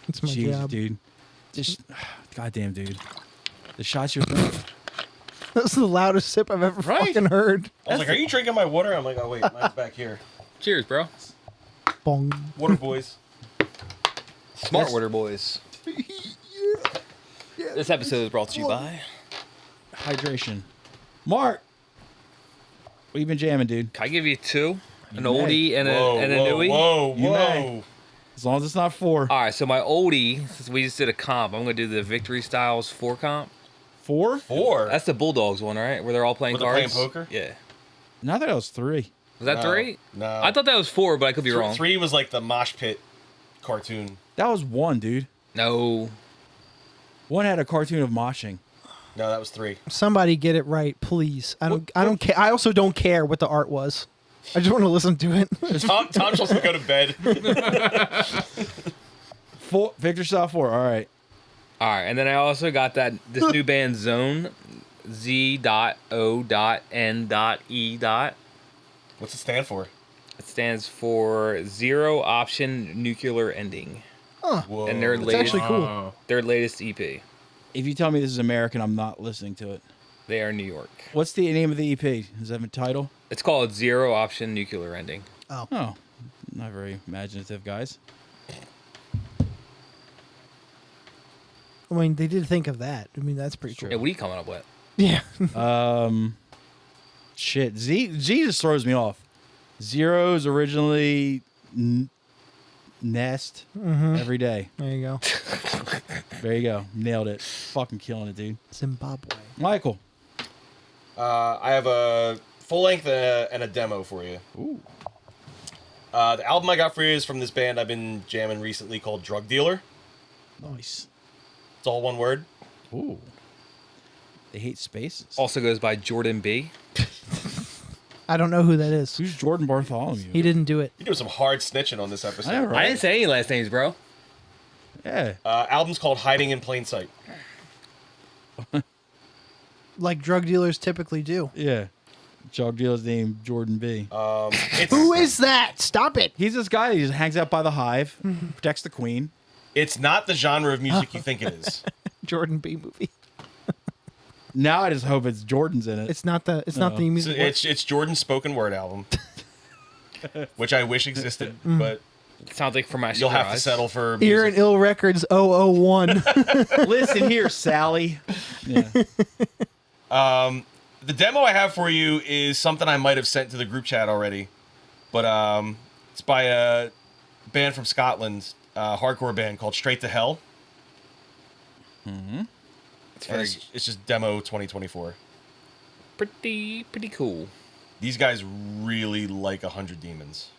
It's my Jeez, job. dude. Just, goddamn, dude. The shots you're throwing. That's the loudest sip I've ever Right? fucking heard. I was like, "Are you drinking my water?" I'm like, "Oh wait, mine's back here." Cheers, bro. Bong. Water boys. Smart Water Boys. This episode is brought to you by. Hydration. Mark, what you been jamming, dude? Can I give you two? An You oldie and a newie? Whoa, You whoa. may. As long as it's not 4. All right, so my oldie, since we just did a comp, I'm going to do the Victory Styles 4 comp. 4? 4. That's the Bulldogs one, right? Where they're all playing Where they're cards. playing poker? Yeah. No, I thought it was 3. Was that No, 3? no. I thought that was 4, but I could be wrong. 3 was like the mosh pit cartoon. That was 1, dude. No. 1 had a cartoon of moshing. No, that was 3. Somebody get it right, please. I don't care. I also don't care what the art was. I just want to listen to it. Tom just wants to go to bed. 4. Victor Style 4. All right. All right, and then I also got this new band Z.O.N.E. Z.O.N.E. What's it stand for? It stands for Zero Option Nuclear Ending. Whoa. And their It's latest, actually cool. Oh. their latest EP. If you tell me this is American, I'm not listening to it. They are New York. What's the name of the EP? Does that have a title? It's called Zero Option Nuclear Ending. Oh, not very imaginative, guys. I mean, they did think of that. I mean, that's pretty Yeah, cool. what are you coming up with? Yeah. Shit. Z just throws me off. Zero's originally Nest every day. There you go. There you go. Nailed it. Fucking killing it, dude. Zimbabwe. Michael. I have a full length and a demo for you. Ooh. The album I got for you is from this band I've been jamming recently called Drugdealer. Nice. It's all one word. Ooh. They hate spaces. Also goes by Jordan B. I don't know who that is. Who's Jordan Bartholomew? He didn't do it. You're doing some hard snitching on this episode. I know, I right? didn't say any last names, bro. Yeah. Album's called Hiding in Plain Sight. Like drug dealers typically do. Yeah. Drug dealer's name Jordan B. It's, Who is that? Stop it. He's this guy that just hangs out by the hive, protects the queen. it's not the genre of music you think it is. Jordan B movie. Now I just hope it's Jordan's in it. It's not the So music. it's Jordan's spoken word album, which I wish existed, but Sounds like from my you'll have to settle for Ear music. and Ill Records 001. Listen here, Sally. Yeah. The demo I have for you is something I might have sent to the group chat already, but it's by a band from Scotland, a hardcore band called Straight to Hell. It's just demo 2024. pretty cool. These guys really like 100 Demons.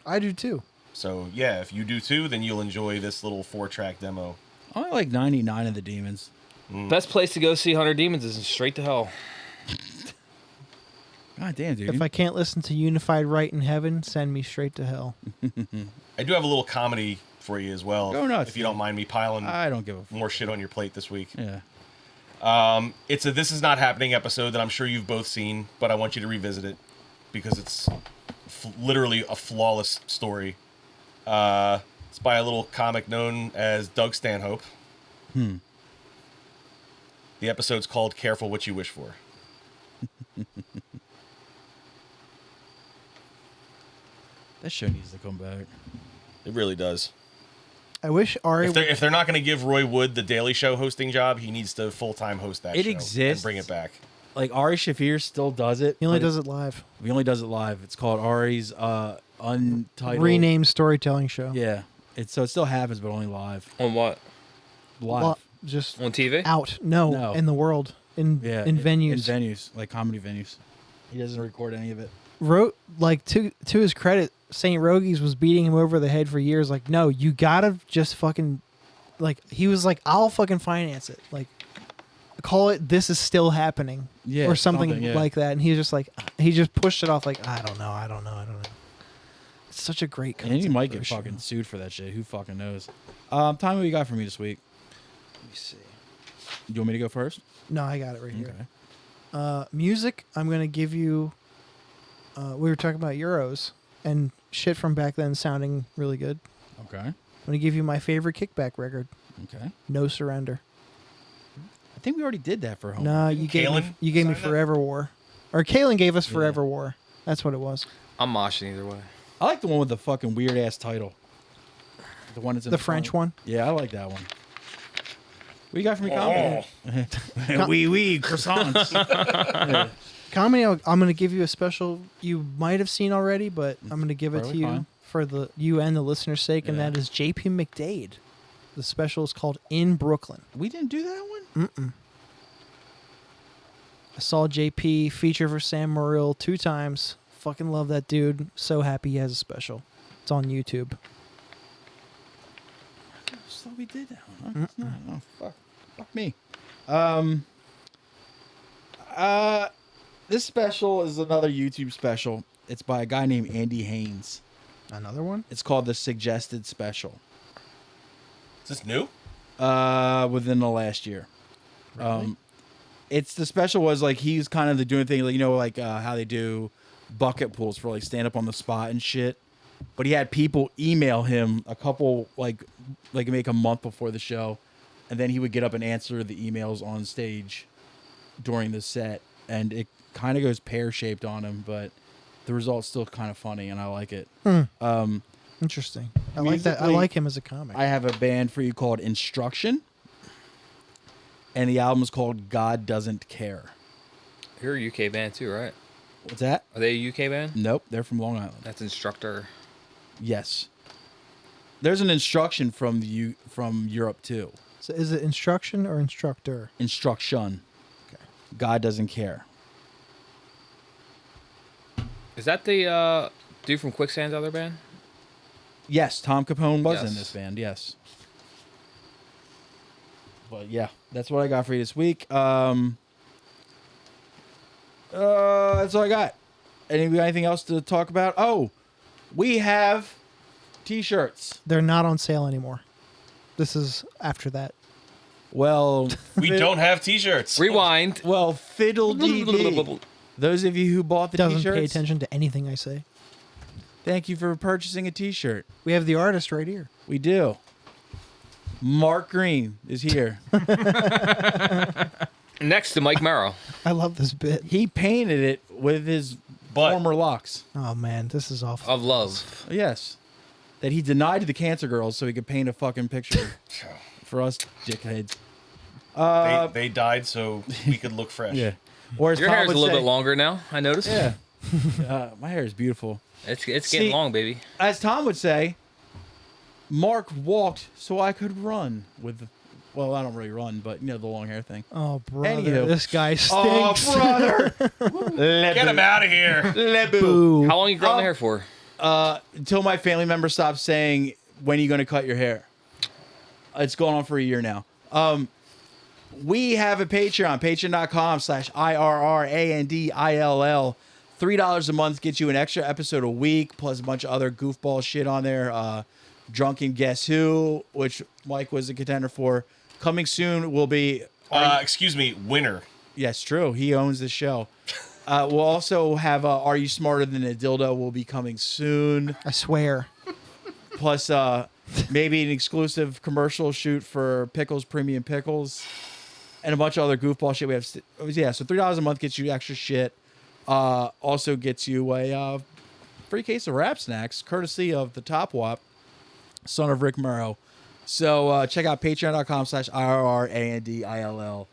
I do too. So yeah, if you do too, then you'll enjoy this little 4-track demo. I like 99 of the demons. Best place to go see 100 Demons is Straight to Hell. God damn, dude. If I can't listen to Unified Right in Heaven, send me straight to hell. I do have a little comedy for you as well, Go nuts, if you don't mind me piling I don't give a more shit on your plate this week. Yeah. It's a This Is Not Happening episode that I'm sure you've both seen, but I want you to revisit it because it's literally a flawless story. It's by a little comic known as Doug Stanhope. The episode's called Careful What You Wish For. That show needs to come back. It really does. I wish Ari. If they're not going to give Roy Wood the Daily Show hosting job, he needs to full-time host that It show exists. and bring it back. Like Ari Shaffir still does it. He only but does it live. He only does it live. It's called Ari's Untitled. Renamed storytelling show. Yeah. It still happens, but only live. On what? Live. Just On TV? out. No, No. in the world. In Yeah. in venues. In venues, like comedy venues. He doesn't record any of it. Wrote like to his credit, St. Rogies was beating him over the head for years. Like, no, you gotta just fucking like. He was like, I'll fucking finance it. Like, call it. This is still happening. Yeah, or something yeah. like that. And he was just like, he just pushed it off. Like, I don't know. It's such a great. And he concept might for get a show. fucking sued for that shit. Who fucking knows? Tommy, what you got for me this week? Let me see. You want me to go first? No, I got it right here. Okay. Music. I'm gonna give you. We were talking about Euros and shit from back then sounding really good. Okay. I'm gonna give you my favorite Kickback record, Okay. No Surrender. I think we already did that for home. No, you gave me Kalen signed Forever War, or Kalen gave us Forever War. That's what it was. I'm moshing either way. I like the one with the fucking weird ass title. The one that's in The French front. one. Yeah, I like that one. What you got for me, Oh. Comedy? Oui, croissants. Yeah. Comedy. I'm gonna give you a special. You might have seen already, but I'm gonna give it to Totally you fine. for you and the listener's sake, and Yeah. that is J.P. McDade. The special is called In Brooklyn. We didn't do that one? I saw JP feature for Sam Morrill 2 times. Fucking love that dude. So happy he has a special. It's on YouTube. I just thought we did that one. Huh? It's not. Oh, fuck me. This special is another YouTube special. It's by a guy named Andy Haines. Another one? It's called The Suggested Special. Is this new? Within the last year. It's the special was like he's kind of the doing thing, like, you know, like how they do bucket pools for like stand up on the spot and shit. But he had people email him a couple like make a month before the show, and then he would get up and answer the emails on stage during the set, and it kind of goes pear shaped on him, but the result's still kind of funny, and I like it. Interesting. I like that. I Musically, like him as a comic. I have a band for you called Instruction, and the album is called God Doesn't Care. You're a UK band too, right? What's that? Are they a UK band? Nope, they're from Long Island. That's Instructor. Yes. There's an Instruction from Europe too. So is it Instruction or Instructor? Instruction. Okay. God Doesn't Care. Is that the dude from Quicksand's other band? Yes, Tom Capone was in Yes. this band. Yes. But yeah, that's what I got for you this week. That's all I got. Anything else to talk about? Oh, we have T-shirts. They're not on sale anymore. This is after that. Well, We don't have T-shirts. Rewind. well, fiddle dee dee. Those of you who bought the Doesn't T-shirts, pay attention to anything I say. thank you for purchasing a T-shirt. We have the artist right here. We do. Marc Greene is here. Next to Mike Merrow. I love this bit. He painted it with his But- former locks. Oh man, this is awful. Of love. Yes. That he denied to the cancer girls so he could paint a fucking picture for us dickheads. They died so we could look fresh. Yeah. Or as Your Tom hair's a would little say- bit longer now, I noticed. Yeah. My hair is beautiful. It's getting See- long, baby. As Tom would say, Mark walked so I could run with, well, I don't really run, but you know, the long hair thing. Oh brother, Anywho. this guy Oh, stinks. brother. Get him out of here. Boo. How long you growing the hair for? Until my family member stops saying, when are you going to cut your hair? It's going on for a year now. We have a Patreon, patreon.com/IRRANDILL. $3 a month gets you an extra episode a week, plus a bunch of other goofball shit on there. Drunken Guess Who, which Mike was a contender for. Coming soon will be... Excuse me, winner. Yes, true. He owns the show. We'll also have Are You Smarter Than a Dildo will be coming soon. I swear. Plus maybe an exclusive commercial shoot for Pickles Premium Pickles and a bunch of other goofball shit we have. So $3 a month gets you extra shit. Also gets you a free case of Rap Snacks, courtesy of the Top Wop, son of Rick Murrow. So check out patreon.com/IRRANDILL.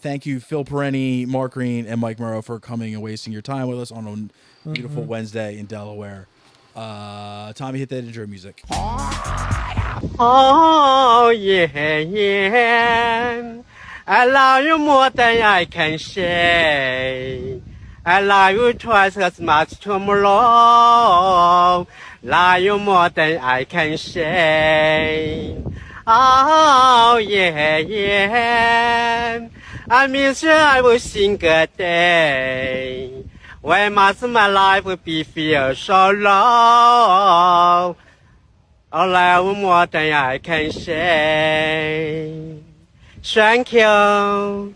Thank you, Phil Perenni, Mark Greene, and Mike Murrow for coming and wasting your time with us on a beautiful Wednesday in Delaware. Tommy, hit that intro music. Oh, yeah, yeah. I love you more than I can say. I love you twice as much tomorrow. Love you more than I can say. Oh, yeah, yeah. I miss you every single day. Why must my life be feel so long? I love you more than I can say. Thank you.